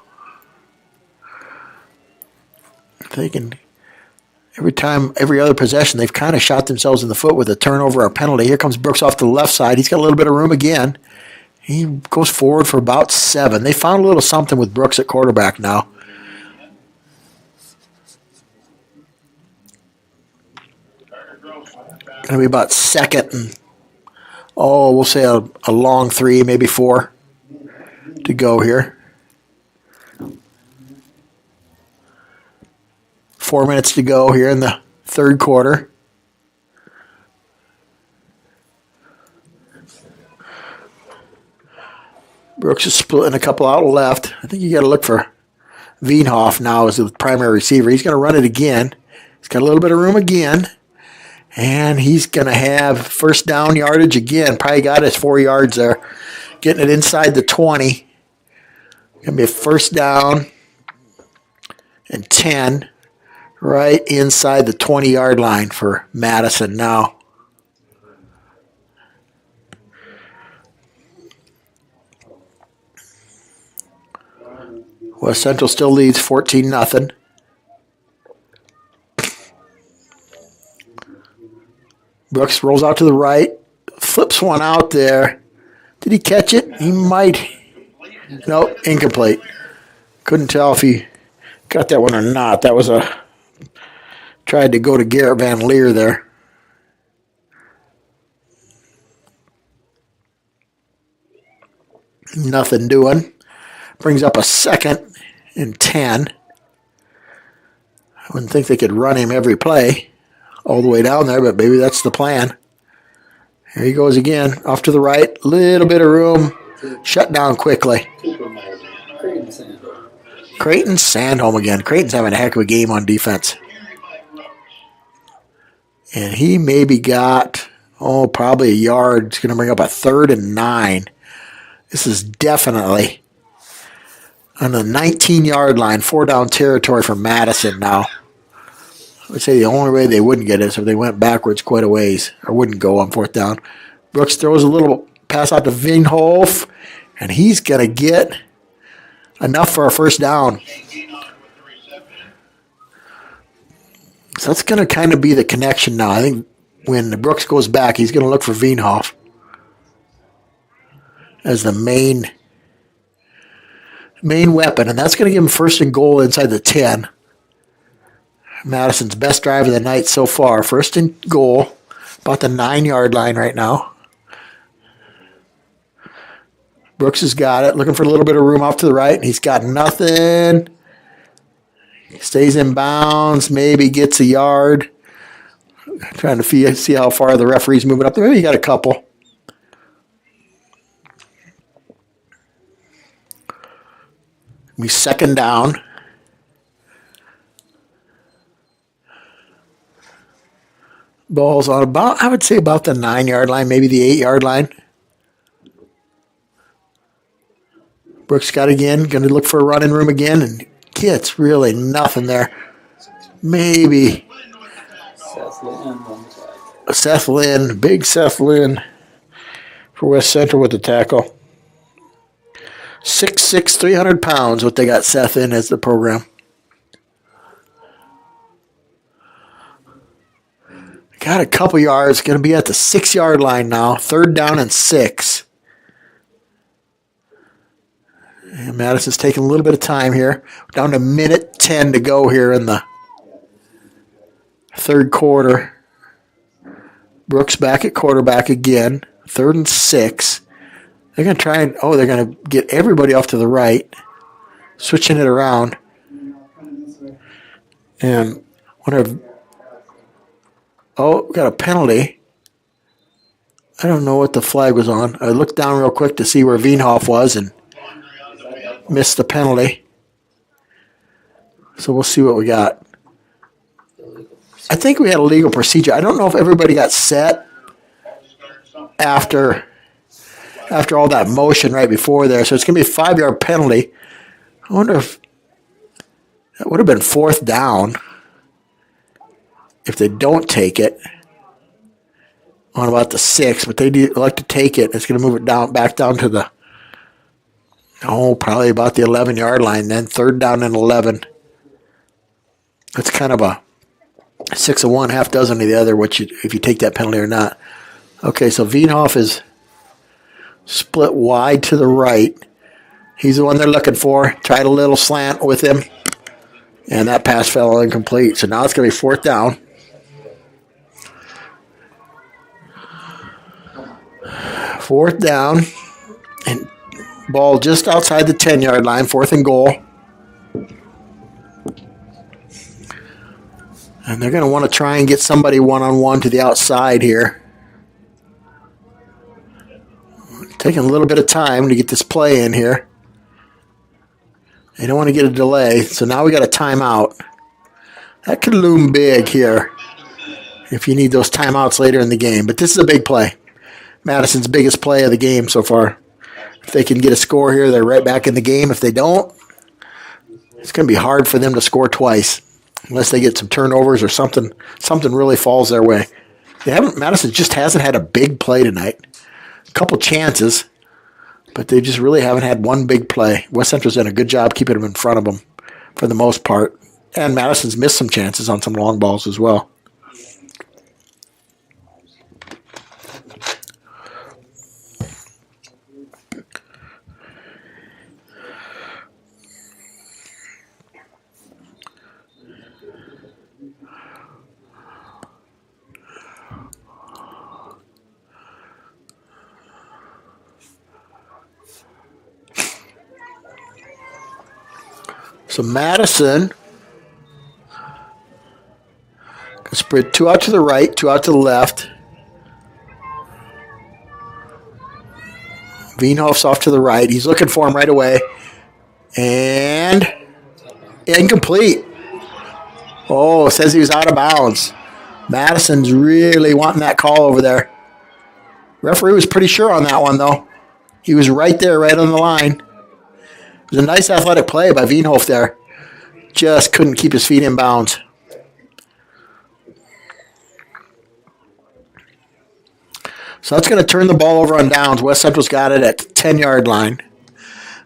They can... Every other possession, they've kind of shot themselves in the foot with a turnover or penalty. Here comes Brooks off to the left side. He's got a little bit of room again. He goes forward for about 7. They found a little something with Brooks at quarterback now. Going to be about 2nd and, we'll say a long 3, maybe 4 to go here. 4 minutes to go here in the 3rd quarter. Brooks is splitting a couple out left. I think you got to look for Wienhoff now as the primary receiver. He's going to run it again. He's got a little bit of room again. And he's going to have 1st down yardage again. Probably got his 4 yards there. Getting it inside the 20. Going to be a 1st down and 10. Right inside the 20-yard line for Madison now. West Central still leads 14-0. Brooks rolls out to the right, flips one out there. Did he catch it? He might. No, incomplete. Couldn't tell if he got that one or not. That was tried to go to Garrett Van Leer there. Nothing doing. Brings up a 2nd and 10. I wouldn't think they could run him every play all the way down there, but maybe that's the plan. Here he goes again, off to the right. Little bit of room. Shut down quickly. Creighton Sandholm again. Creighton's having a heck of a game on defense. And he maybe got, probably a yard. It's going to bring up a 3rd and 9. This is definitely on the 19-yard line, 4-down territory for Madison now. I would say the only way they wouldn't get it is if they went backwards quite a ways, or wouldn't go on 4th down. Brooks throws a little pass out to Veenhoff, and he's going to get enough for a 1st down. So that's going to kind of be the connection now. I think when Brooks goes back, he's going to look for Veenhoff as the main weapon, and that's going to give him 1st and goal inside the 10. Madison's best drive of the night so far. 1st and goal, about the 9-yard line right now. Brooks has got it, looking for a little bit of room off to the right, and he's got nothing. Stays in bounds, maybe gets a yard. Trying to see how far the referee's moving up there. Maybe he got a couple. Be 2nd down. Ball's on about, I would say about the 9-yard line, maybe the 8-yard line. Brooks got it again, going to look for a running room again, and gets really nothing there. Maybe Seth Lynn, big Seth Lynn for West Central with the tackle. 6'6", 300 pounds, what they got Seth in as the program. Got a couple yards, going to be at the 6-yard line now. 3rd down and 6. And Madison's taking a little bit of time here. Down to minute 10 to go here in the 3rd quarter. Brooks back at quarterback again. 3rd and 6. They're going to try and, they're going to get everybody off to the right. Switching it around. And got a penalty. I don't know what the flag was on. I looked down real quick to see where Veenhoff was and missed the penalty. So we'll see what we got. I think we had a legal procedure. I don't know if everybody got set after all that motion right before there. So it's going to be a 5-yard penalty. I wonder if that would have been 4th down if they don't take it on about the 6, but they like to take it. It's going to move it back down to the, probably about the 11-yard line then. 3rd down and 11. That's kind of a 6 of one, half dozen of the other, if you take that penalty or not. Okay, so Veenhoff is split wide to the right. He's the one they're looking for. Tried a little slant with him, and that pass fell incomplete. So now it's going to be 4th down. 4th down, and ball just outside the 10-yard line, 4th and goal. And they're going to want to try and get somebody one-on-one to the outside here. Taking a little bit of time to get this play in here. They don't want to get a delay, so now we got a timeout. That could loom big here if you need those timeouts later in the game. But this is a big play. Madison's biggest play of the game so far. If they can get a score here, they're right back in the game. If they don't, it's going to be hard for them to score twice unless they get some turnovers or something really falls their way. Madison just hasn't had a big play tonight. A couple chances, but they just really haven't had one big play. West Central's done a good job keeping them in front of them for the most part. And Madison's missed some chances on some long balls as well. So Madison can spread 2 out to the right, 2 out to the left. Wienhoff's off to the right. He's looking for him right away. And incomplete. Oh, it says he was out of bounds. Madison's really wanting that call over there. Referee was pretty sure on that one, though. He was right there, right on the line. It was a nice athletic play by Wienhoff there. Just couldn't keep his feet in bounds. So that's going to turn the ball over on downs. West Central's got it at the 10-yard line.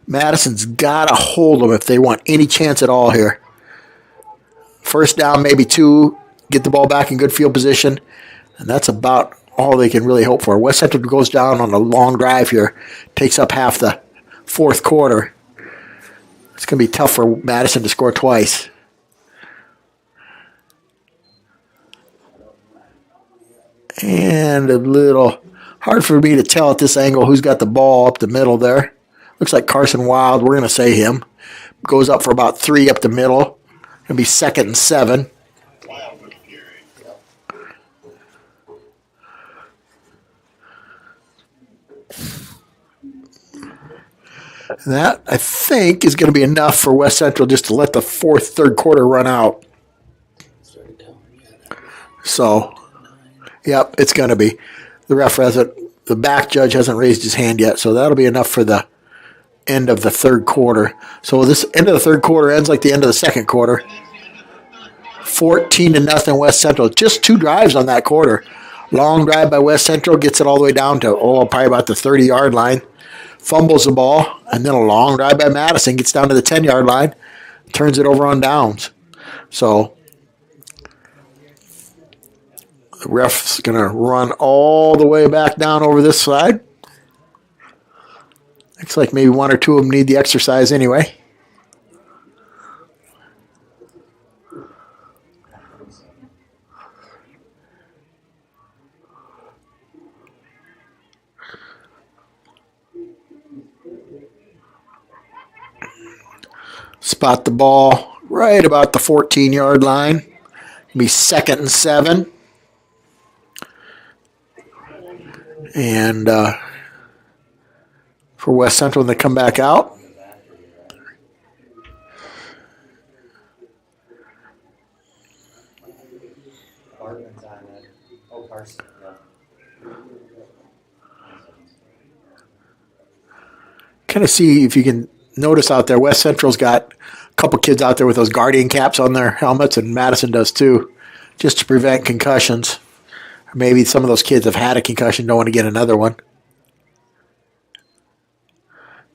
Madison's got to hold them if they want any chance at all here. First down, maybe 2. Get the ball back in good field position. And that's about all they can really hope for. West Central goes down on a long drive here. Takes up half the fourth quarter. It's going to be tough for Madison to score twice. And a little hard for me to tell at this angle who's got the ball up the middle there. Looks like Carson Wild. We're going to say him. Goes up for about 3 up the middle. Going to be 2nd and 7. That, I think, is going to be enough for West Central just to let the third quarter run out. So, yep, it's going to be. The ref hasn't, the back judge hasn't raised his hand yet, so that'll be enough for the end of the third quarter. So this end of the third quarter ends like the end of the second quarter. 14-0 West Central. Just 2 drives on that quarter. Long drive by West Central gets it all the way down to, probably about the 30-yard line. Fumbles the ball, and then a long drive by Madison gets down to the 10-yard line, turns it over on downs. So the ref's going to run all the way back down over this side. Looks like maybe 1 or 2 of them need the exercise anyway. Spot the ball right about the 14-yard line. It'll be 2nd and 7. And for West Central, when they come back out. Kind of see if you can notice out there, West Central's got a couple kids out there with those Guardian caps on their helmets, and Madison does too, just to prevent concussions. Or maybe some of those kids have had a concussion, don't want to get another one.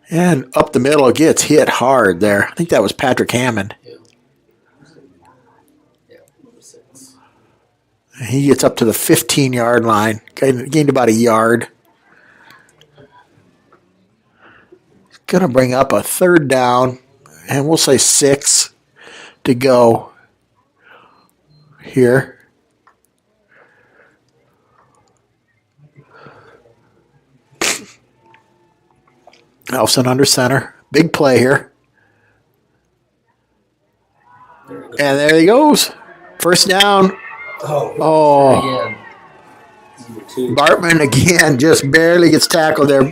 And up the middle, gets hit hard there. I think that was Patrick Hammond. He gets up to the 15-yard line, gained about a yard. Going to bring up a 3rd down, and we'll say 6 to go here. Elson under center. Big play here. And there he goes. First down. Oh. Bartman again just barely gets tackled there.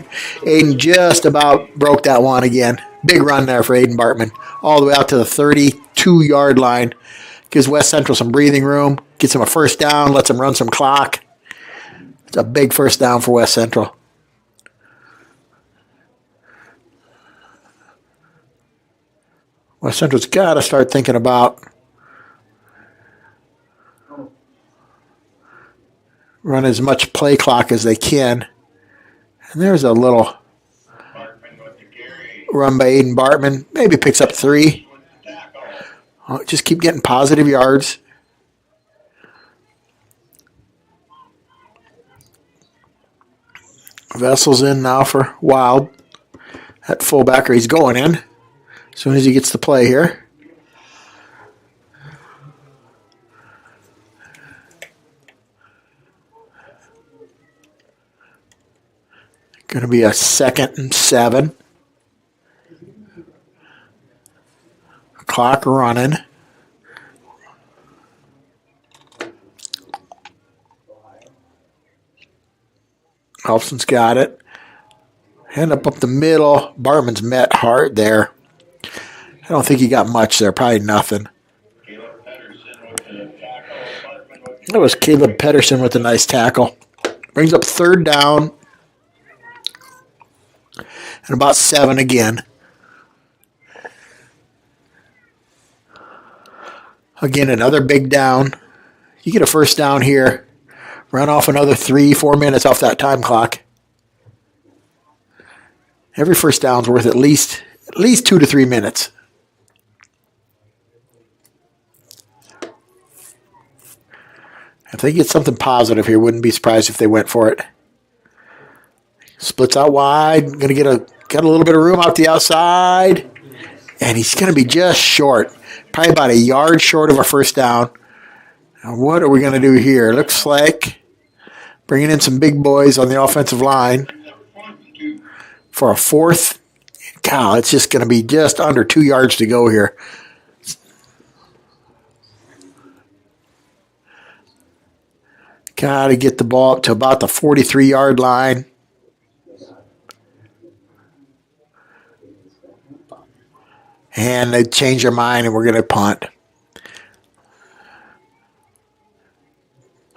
Aiden just about broke that one again. Big run there for Aiden Bartman. All the way out to the 32-yard line. Gives West Central some breathing room. Gets him a first down. Lets him run some clock. It's a big first down for West Central. West Central's got to start thinking about run as much play clock as they can. And there's a little run by Aiden Bartman. Maybe picks up 3. Just keep getting positive yards. Vessel's in now for Wild. That fullbacker, he's going in as soon as he gets the play here. Going to be a 2nd and 7. Clock running. Helpson's got it. Hand up the middle. Bartman's met hard there. I don't think he got much there. Probably nothing. That was Caleb Pedersen with a nice tackle. Brings up 3rd down. And about 7 again. Again, another big down. You get a 1st down here. Run off another 3-4 minutes off that time clock. Every 1st down's worth at least 2 to 3 minutes. If they get something positive here, wouldn't be surprised if they went for it. Splits out wide. Going to get a little bit of room out the outside. And he's going to be just short. Probably about a yard short of a 1st down. Now what are we going to do here? Looks like bringing in some big boys on the offensive line for a 4th. God, it's just going to be just under 2 yards to go here. Got to get the ball up to about the 43-yard line. And they change their mind, and we're going to punt.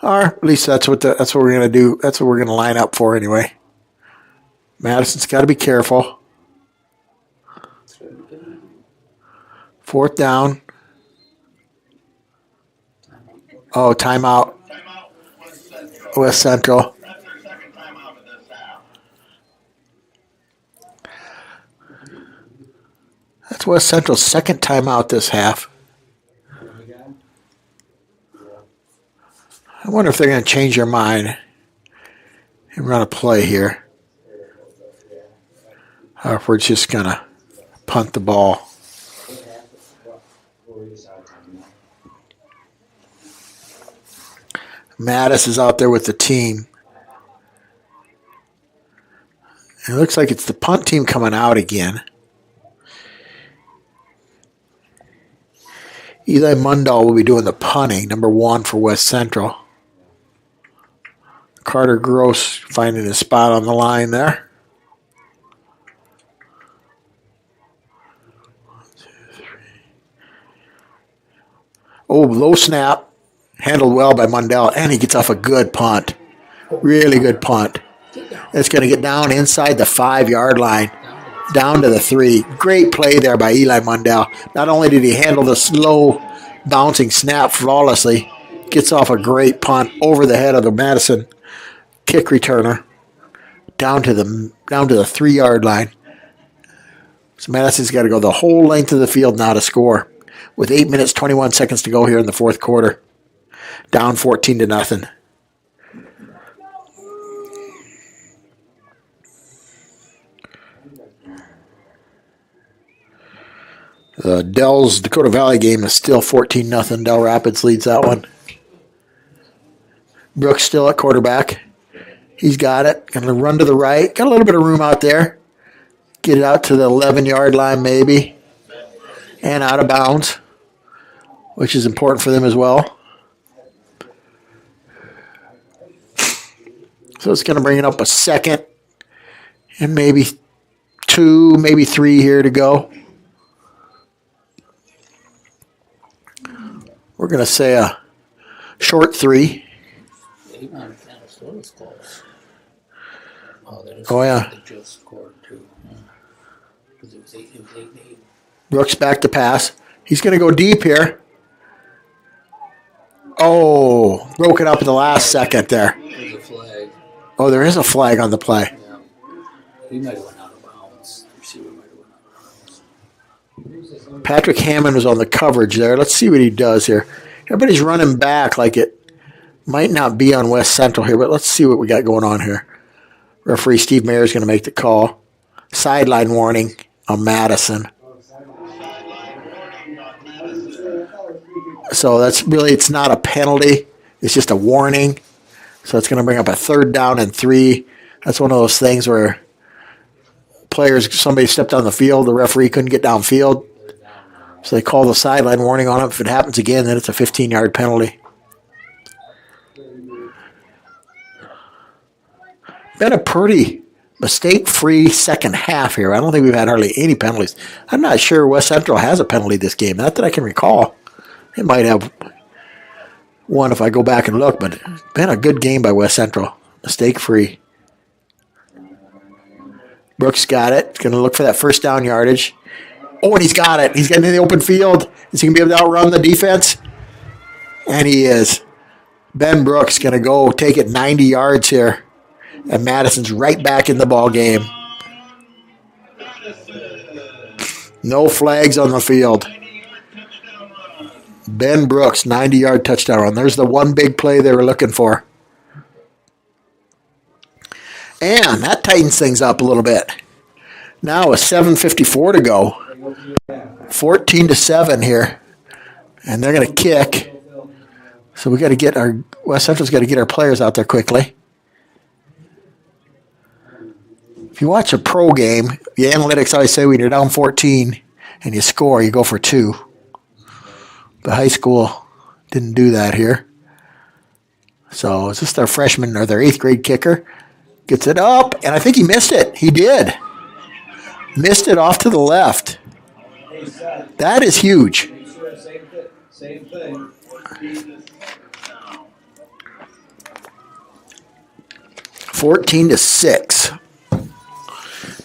Or at least that's what we're going to do. That's what we're going to line up for anyway. Madison's got to be careful. 4th down. Oh, timeout. West Central. That's West Central's 2nd timeout this half. I wonder if they're going to change their mind and run a play here. Or if we're just going to punt the ball. Mattis is out there with the team. It looks like it's the punt team coming out again. Eli Mundahl will be doing the punting, number 1 for West Central. Carter Gross finding his spot on the line there. 1, 2, 3. Oh, low snap. Handled well by Mundell, and he gets off a good punt. Really good punt. It's going to get down inside the 5-yard line, down to the 3. Great play there by Eli Mundell. Not only did he handle the slow bouncing snap flawlessly, gets off a great punt over the head of the Madison kick returner down to the 3-yard line. So Madison's got to go the whole length of the field now to score, with 8 minutes 21 seconds to go here in the 4th quarter. Down 14-0. The Dell's Dakota Valley game is still 14-0. Del Rapids leads that one. Brooks still at quarterback. He's got it. Going to run to the right. Got a little bit of room out there. Get it out to the 11-yard line maybe. And out of bounds, which is important for them as well. So it's going to bring it up a 2nd and maybe 2, maybe 3 here to go. We're going to say a short 3. Oh, yeah. Brooks back to pass. He's going to go deep here. Oh, broken up at the last second there. Oh, there is a flag on the play. He might have went out of bounds. The receiver might have went out Patrick Hammond was on the coverage there. Let's see what he does here. Everybody's running back like it might not be on West Central here, but let's see what we got going on here. Referee Steve Mayer is going to make the call. Sideline warning on Madison. So that's really, it's not a penalty. It's just a warning. So it's going to bring up a 3rd down and 3. That's one of those things where somebody stepped on the field, the referee couldn't get downfield. So they call the sideline warning on it. If it happens again, then it's a 15-yard penalty. Been a pretty mistake-free second half here. I don't think we've had hardly any penalties. I'm not sure West Central has a penalty this game. Not that I can recall. They might have one if I go back and look, but it's been a good game by West Central. Mistake-free. Brooks got it. He's going to look for that 1st down yardage. Oh, and he's got it. He's getting in the open field. Is he going to be able to outrun the defense? And he is. Ben Brooks going to go take it 90 yards here. And Madison's right back in the ball game. No flags on the field. Ben Brooks, 90-yard touchdown run. There's the one big play they were looking for. And that tightens things up a little bit. Now with 7:54 to go. 14-7 here. And they're going to kick. So we got to get West Central's got to get our players out there quickly. If you watch a pro game, the analytics always say when you're down 14 and you score, you go for 2. The high school didn't do that here. So is this their freshman or their 8th grade kicker? Gets it up, and I think he missed it. He did. Missed it off to the left. That is huge. Same thing. 14-6.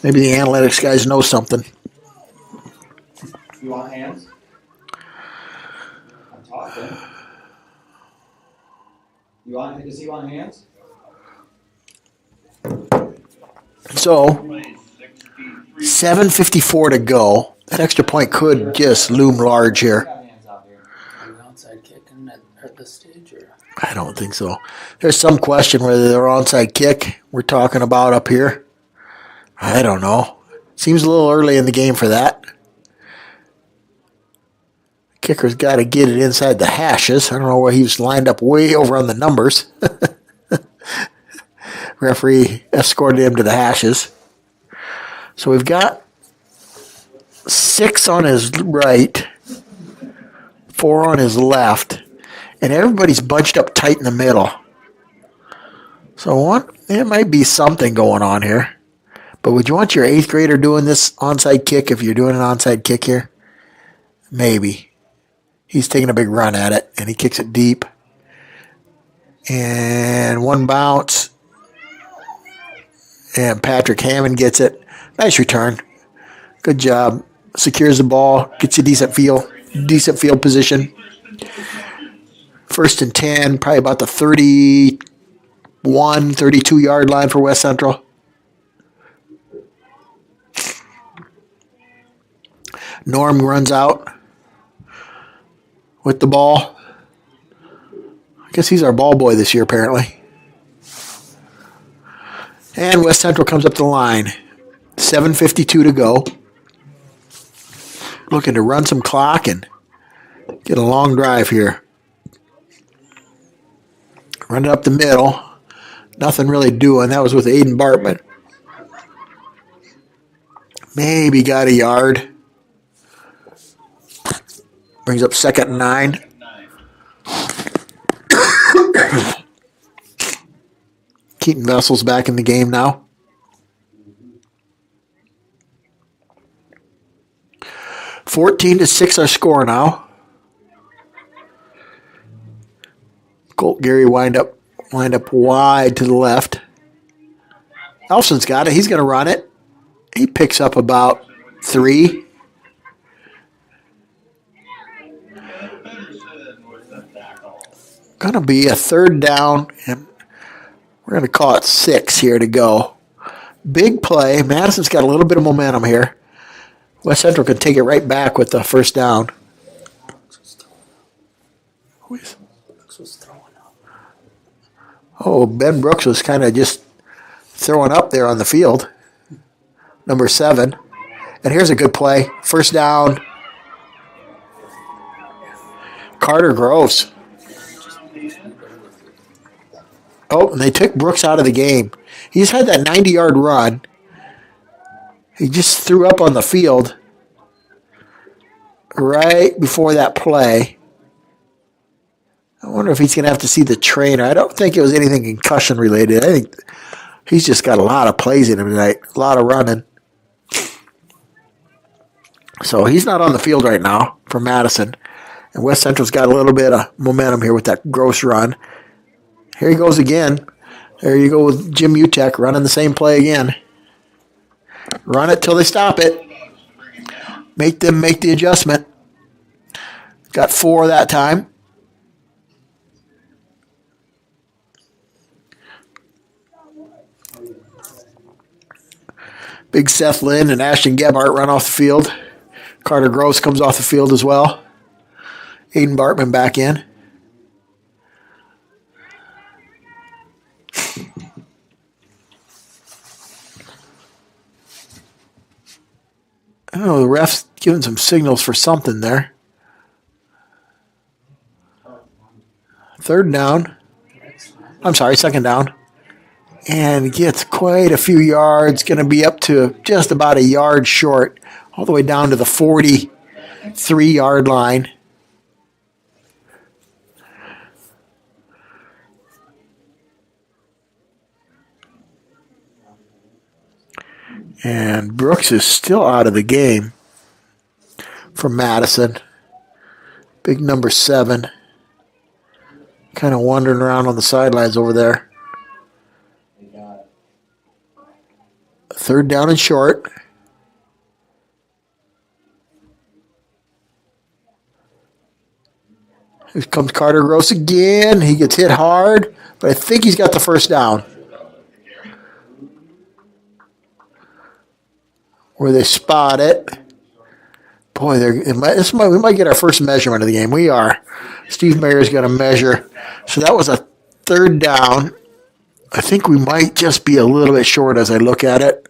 Maybe the analytics guys know something. You want hands? I'm talking. Does he want hands? So, 7:54 to go. That extra point could just loom large here. Outside kicking at the stage, or I don't think so. There's some question whether they're onside kick we're talking about up here. I don't know. Seems a little early in the game for that. Kicker's got to get it inside the hashes. I don't know where he was lined up way over on the numbers. Referee escorted him to the hashes. So we've got 6 on his right, 4 on his left, and everybody's bunched up tight in the middle. So there might be something going on here. But would you want your 8th grader doing this onside kick if you're doing an onside kick here? Maybe. He's taking a big run at it, and he kicks it deep. And one bounce. And Patrick Hammond gets it. Nice return. Good job. Secures the ball. Gets you decent field position. 1st and 10, probably about the 31, 32-yard line for West Central. Norm runs out with the ball. I guess he's our ball boy this year, apparently. And West Central comes up the line. 7:52 to go. Looking to run some clock and get a long drive here. Run it up the middle. Nothing really doing. That was with Aiden Bartman. Maybe got a yard. Brings up 2nd and 9. Keaton Vessel's back in the game now. (14-6) our score now. Colt Gary wind up wide to the left. Elson's got it. He's going to run it. He picks up about 3. Going to be a 3rd down, and we're going to call it 6 here to go. Big play. Madison's got a little bit of momentum here. West Central could take it right back with the first down. Oh, Ben Brooks was kind of just throwing up there on the field. Number 7. And here's a good play. First down. Carter Groves. Oh, and they took Brooks out of the game. He's had that 90-yard run. He just threw up on the field right before that play. I wonder if he's going to have to see the trainer. I don't think it was anything concussion related. I think he's just got a lot of plays in him tonight, a lot of running. So he's not on the field right now for Madison. And West Central's got a little bit of momentum here with that gross run. Here he goes again. There you go with Jim Utek running the same play again. Run it till they stop it. Make them make the adjustment. Got 4 that time. Big Seth Lynn and Ashton Gebhardt run off the field. Carter Gross comes off the field as well. Aiden Bartman back in. Oh, the ref's giving some signals for something there. Second down. And gets quite a few yards. Going to be up to just about a yard short. All the way down to the 43-yard line. And Brooks is still out of the game for Madison. Big number 7. Kind of wandering around on the sidelines over there. Third down and short. Here comes Carter Gross again. He gets hit hard, but I think he's got the first down. Where they spot it. Boy, we might get our first measurement of the game. We are. Steve Mayer's going to measure. So that was a third down. I think we might just be a little bit short as I look at it.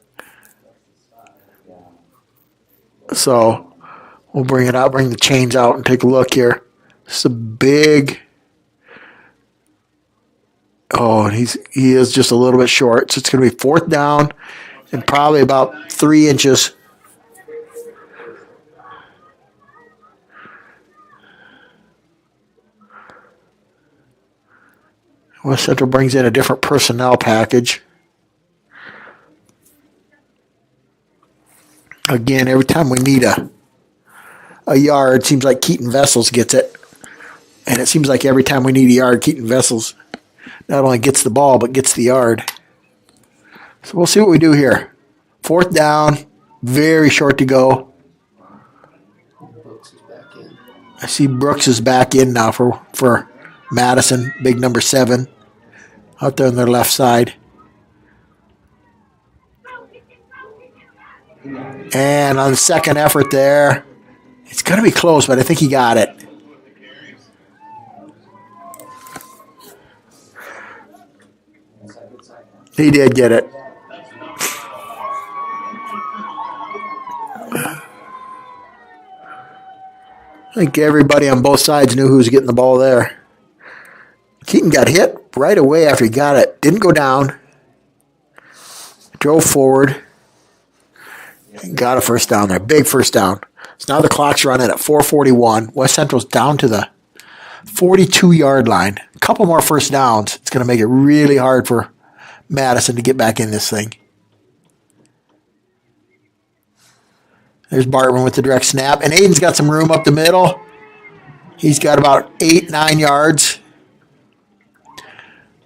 So we'll bring it out, bring the chains out and take a look here. This is a big... Oh, and he is just a little bit short. So it's going to be fourth down and probably about 3 inches. West Central brings in a different personnel package. Again, every time we need a yard, it seems like Keaton Vessels gets it. And it seems like every time we need a yard, Keaton Vessels not only gets the ball, but gets the yard. So we'll see what we do here. Fourth down, very short to go. I see Brooks is back in now for Madison, big number 7, out there on their left side. And on the second effort there, it's going to be close, but I think he got it. He did get it. I think everybody on both sides knew who was getting the ball there. Keaton got hit right away after he got it. Didn't go down. Drove forward. And got a first down there. Big first down. So now the clock's running at 4:41. West Central's down to the 42-yard line. A couple more first downs. It's going to make it really hard for Madison to get back in this thing. There's Bartman with the direct snap. And Aiden's got some room up the middle. He's got about 8-9 yards.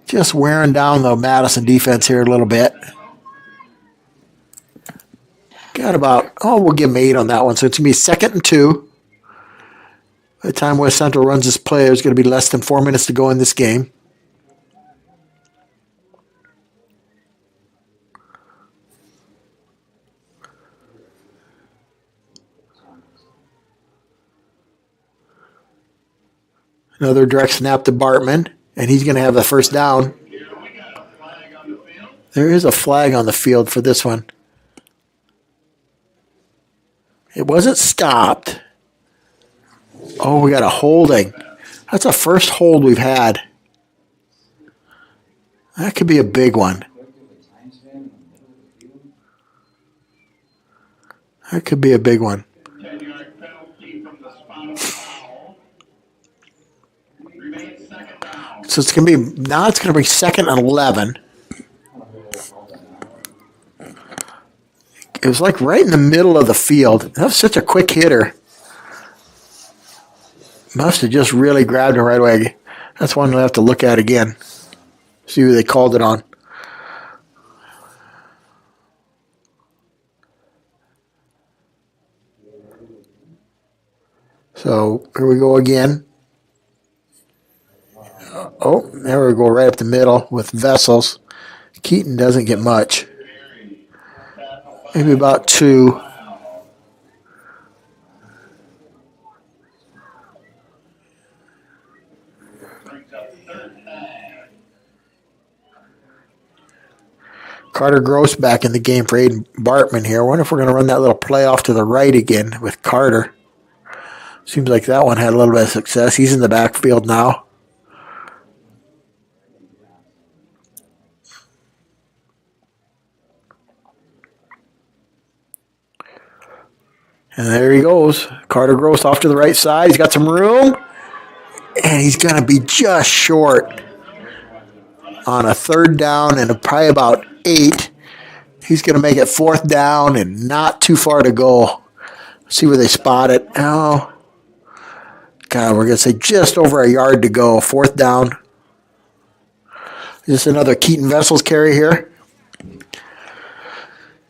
Just wearing down the Madison defense here a little bit. Got about, we'll give him 8 on that one. So it's going to be 2nd and 2. By the time West Central runs this play, there's going to be less than 4 minutes to go in this game. Another direct snap to Bartman, and he's going to have the first down. There is a flag on the field for this one. It wasn't stopped. Oh, we got a holding. That's the first hold we've had. That could be a big one. That could be a big one. So it's going to be, now it's going to be 2nd and 11. It was like right in the middle of the field. That was such a quick hitter. Must have just really grabbed him right away. That's one we'll have to look at again. See who they called it on. So here we go again. Oh, there we go, right up the middle with Vessels. Keaton doesn't get much. Maybe about 2. Carter Gross back in the game for Aiden Bartman here. I wonder if we're going to run that little play off to the right again with Carter. Seems like that one had a little bit of success. He's in the backfield now. And there he goes. Carter Gross off to the right side. He's got some room. And he's going to be just short on a 3rd down and probably about 8. He's going to make it 4th down and not too far to go. See where they spot it. Oh, God, we're going to say just over a yard to go. 4th down. Just another Keaton Vessels carry here.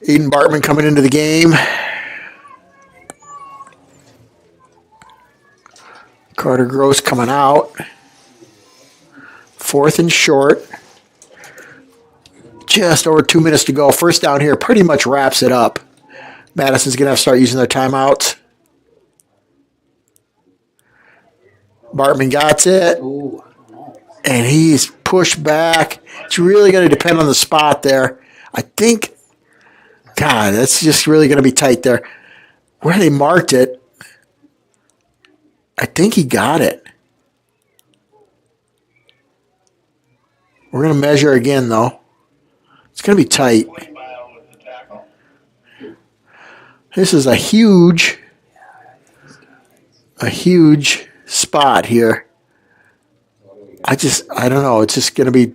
Aiden Bartman coming into the game. Carter Gross coming out. 4th and short. Just over 2 minutes to go. First down here pretty much wraps it up. Madison's going to have to start using their timeouts. Bartman got it. And he's pushed back. It's really going to depend on the spot there. I think, God, that's just really going to be tight there. Where they marked it, I think he got it. We're going to measure again, though. It's going to be tight. This is a huge spot here. I don't know. It's just going to be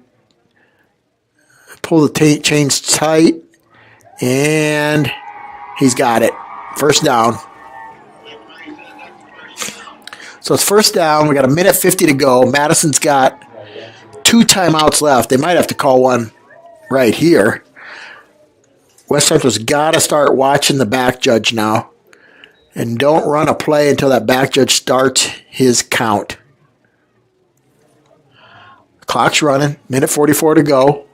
pull the chains tight, and he's got it. First down. So it's first down. We got 1:50 to go. Madison's got 2 timeouts left. They might have to call one right here. West Central's got to start watching the back judge now. And don't run a play until that back judge starts his count. Clock's running. 1:44 to go.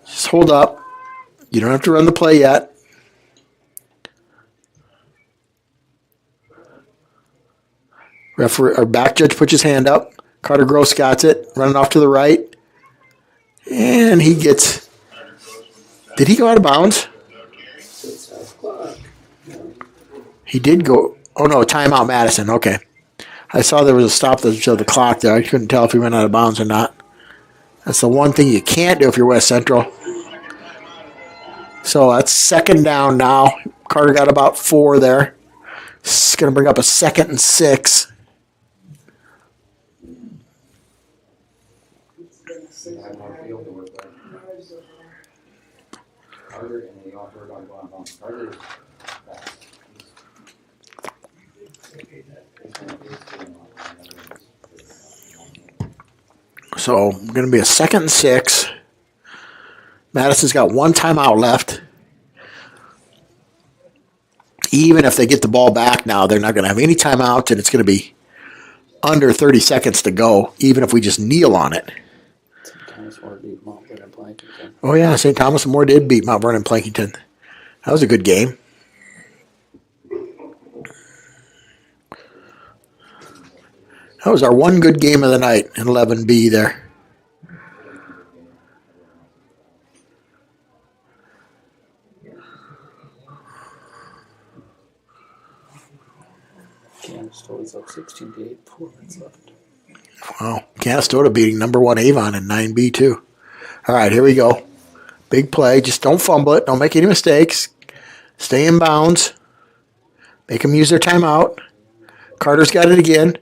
Just hold up. You don't have to run the play yet. Referee, or back judge puts his hand up. Carter Gross got it. Running off to the right. And he gets... Did he go out of bounds? He did go... Oh, no, timeout Madison. Okay. I saw there was a stop that showed the clock there. I couldn't tell if he went out of bounds or not. That's the one thing you can't do if you're West Central. So that's 2nd down now. Carter got about 4 there. It's going to bring up a 2nd and 6. So going to be a 2nd and 6. Madison's got 1 timeout left. Even if they get the ball back now, they're not going to have any timeouts, and it's going to be under 30 seconds to go, even if we just kneel on it. Oh, yeah, St. Thomas and More did beat Mount Vernon Plankington. That was a good game. That was our one good game of the night in 11B there. Canastoga's up 16-8, 4 minutes left. Wow. Canastota beating number 1 Avon in 9B too. All right, here we go. Big play. Just don't fumble it. Don't make any mistakes. Stay in bounds. Make them use their timeout. Carter's got it again.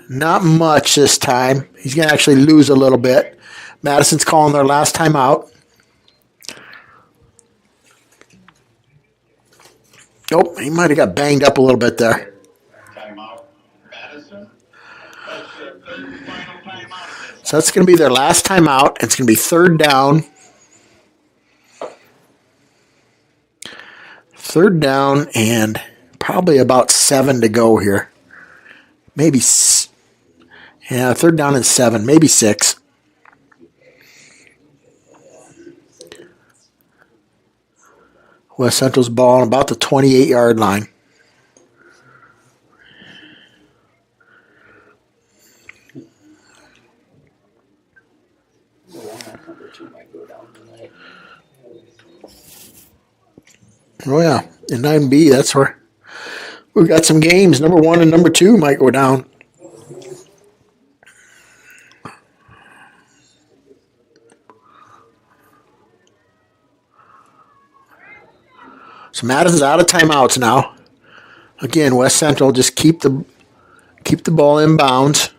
Not much this time. He's going to actually lose a little bit. Madison's calling their last timeout. Oh, he might have got banged up a little bit there. Timeout. Madison. So that's going to be their last timeout. It's going to be 3rd down. 3rd down and probably about 7 to go here. Maybe, 3rd down and 7, maybe 6. West Central's ball on about the 28-yard line. Oh, yeah. In 9B, that's where we've got some games. Number 1 and number 2 might go down. So Madison's out of timeouts now. Again, West Central just keep the ball in bounds.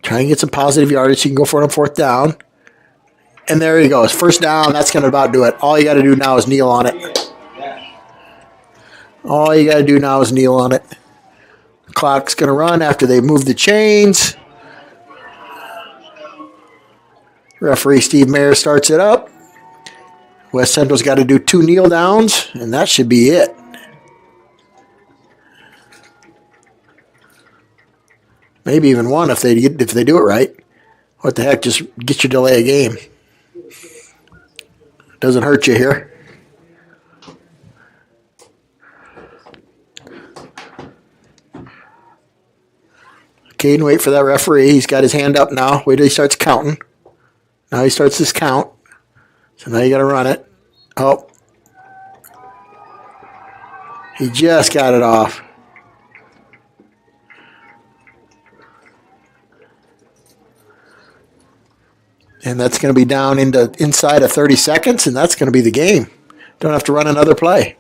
Try and get some positive yardage so you can go for it on 4th down. And there he goes. 1st down, that's going to about do it. All you got to do now is kneel on it. All you got to do now is kneel on it. The clock's going to run after they move the chains. Referee Steve Mayer starts it up. West Central's got to do 2 kneel downs, and that should be it. Maybe even 1 if they do it right. What the heck? Just get your delay a game. Doesn't hurt you here. Caden, wait for that referee. He's got his hand up now. Wait till he starts counting. Now he starts his count. So now you got to run it. Oh. He just got it off. And that's going to be down inside of 30 seconds, and that's going to be the game. Don't have to run another play.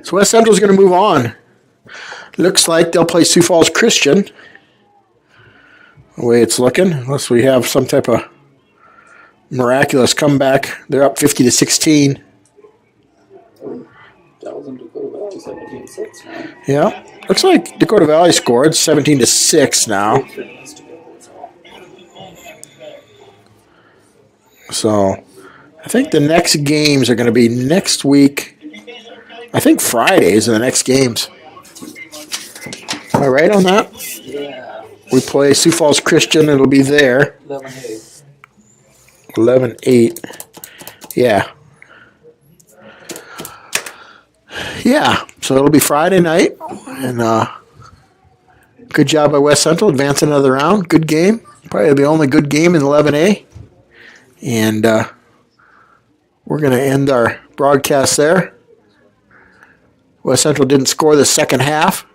So West Central's going to move on. Looks like they'll play Sioux Falls Christian. The way it's looking, unless we have some type of miraculous comeback. They're up 50-16. That was in Dakota Valley, 17-6 now. Yeah. Looks like Dakota Valley scored 17-6 now. So I think the next games are going to be next week. I think Fridays are the next games. Am I right on that? Yeah. We play Sioux Falls Christian. It'll be there. 11-8. 11-8. Yeah. Yeah. So it'll be Friday night. And good job by West Central advancing another round. Good game. Probably the only good game in 11A. And we're going to end our broadcast there. West Central didn't score the second half,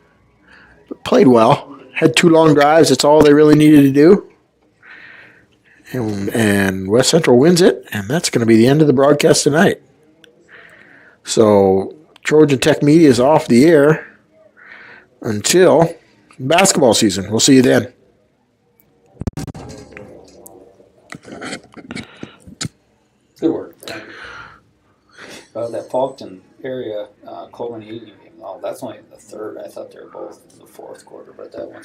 but played well. Had 2 long drives. That's all they really needed to do. And West Central wins it, and that's going to be the end of the broadcast tonight. So Trojan Tech Media is off the air until basketball season. We'll see you then. Good work. That Faulkton area, Coleman Eaton game. Oh, that's only the 3rd. I thought they were both in the 4th quarter, but that one's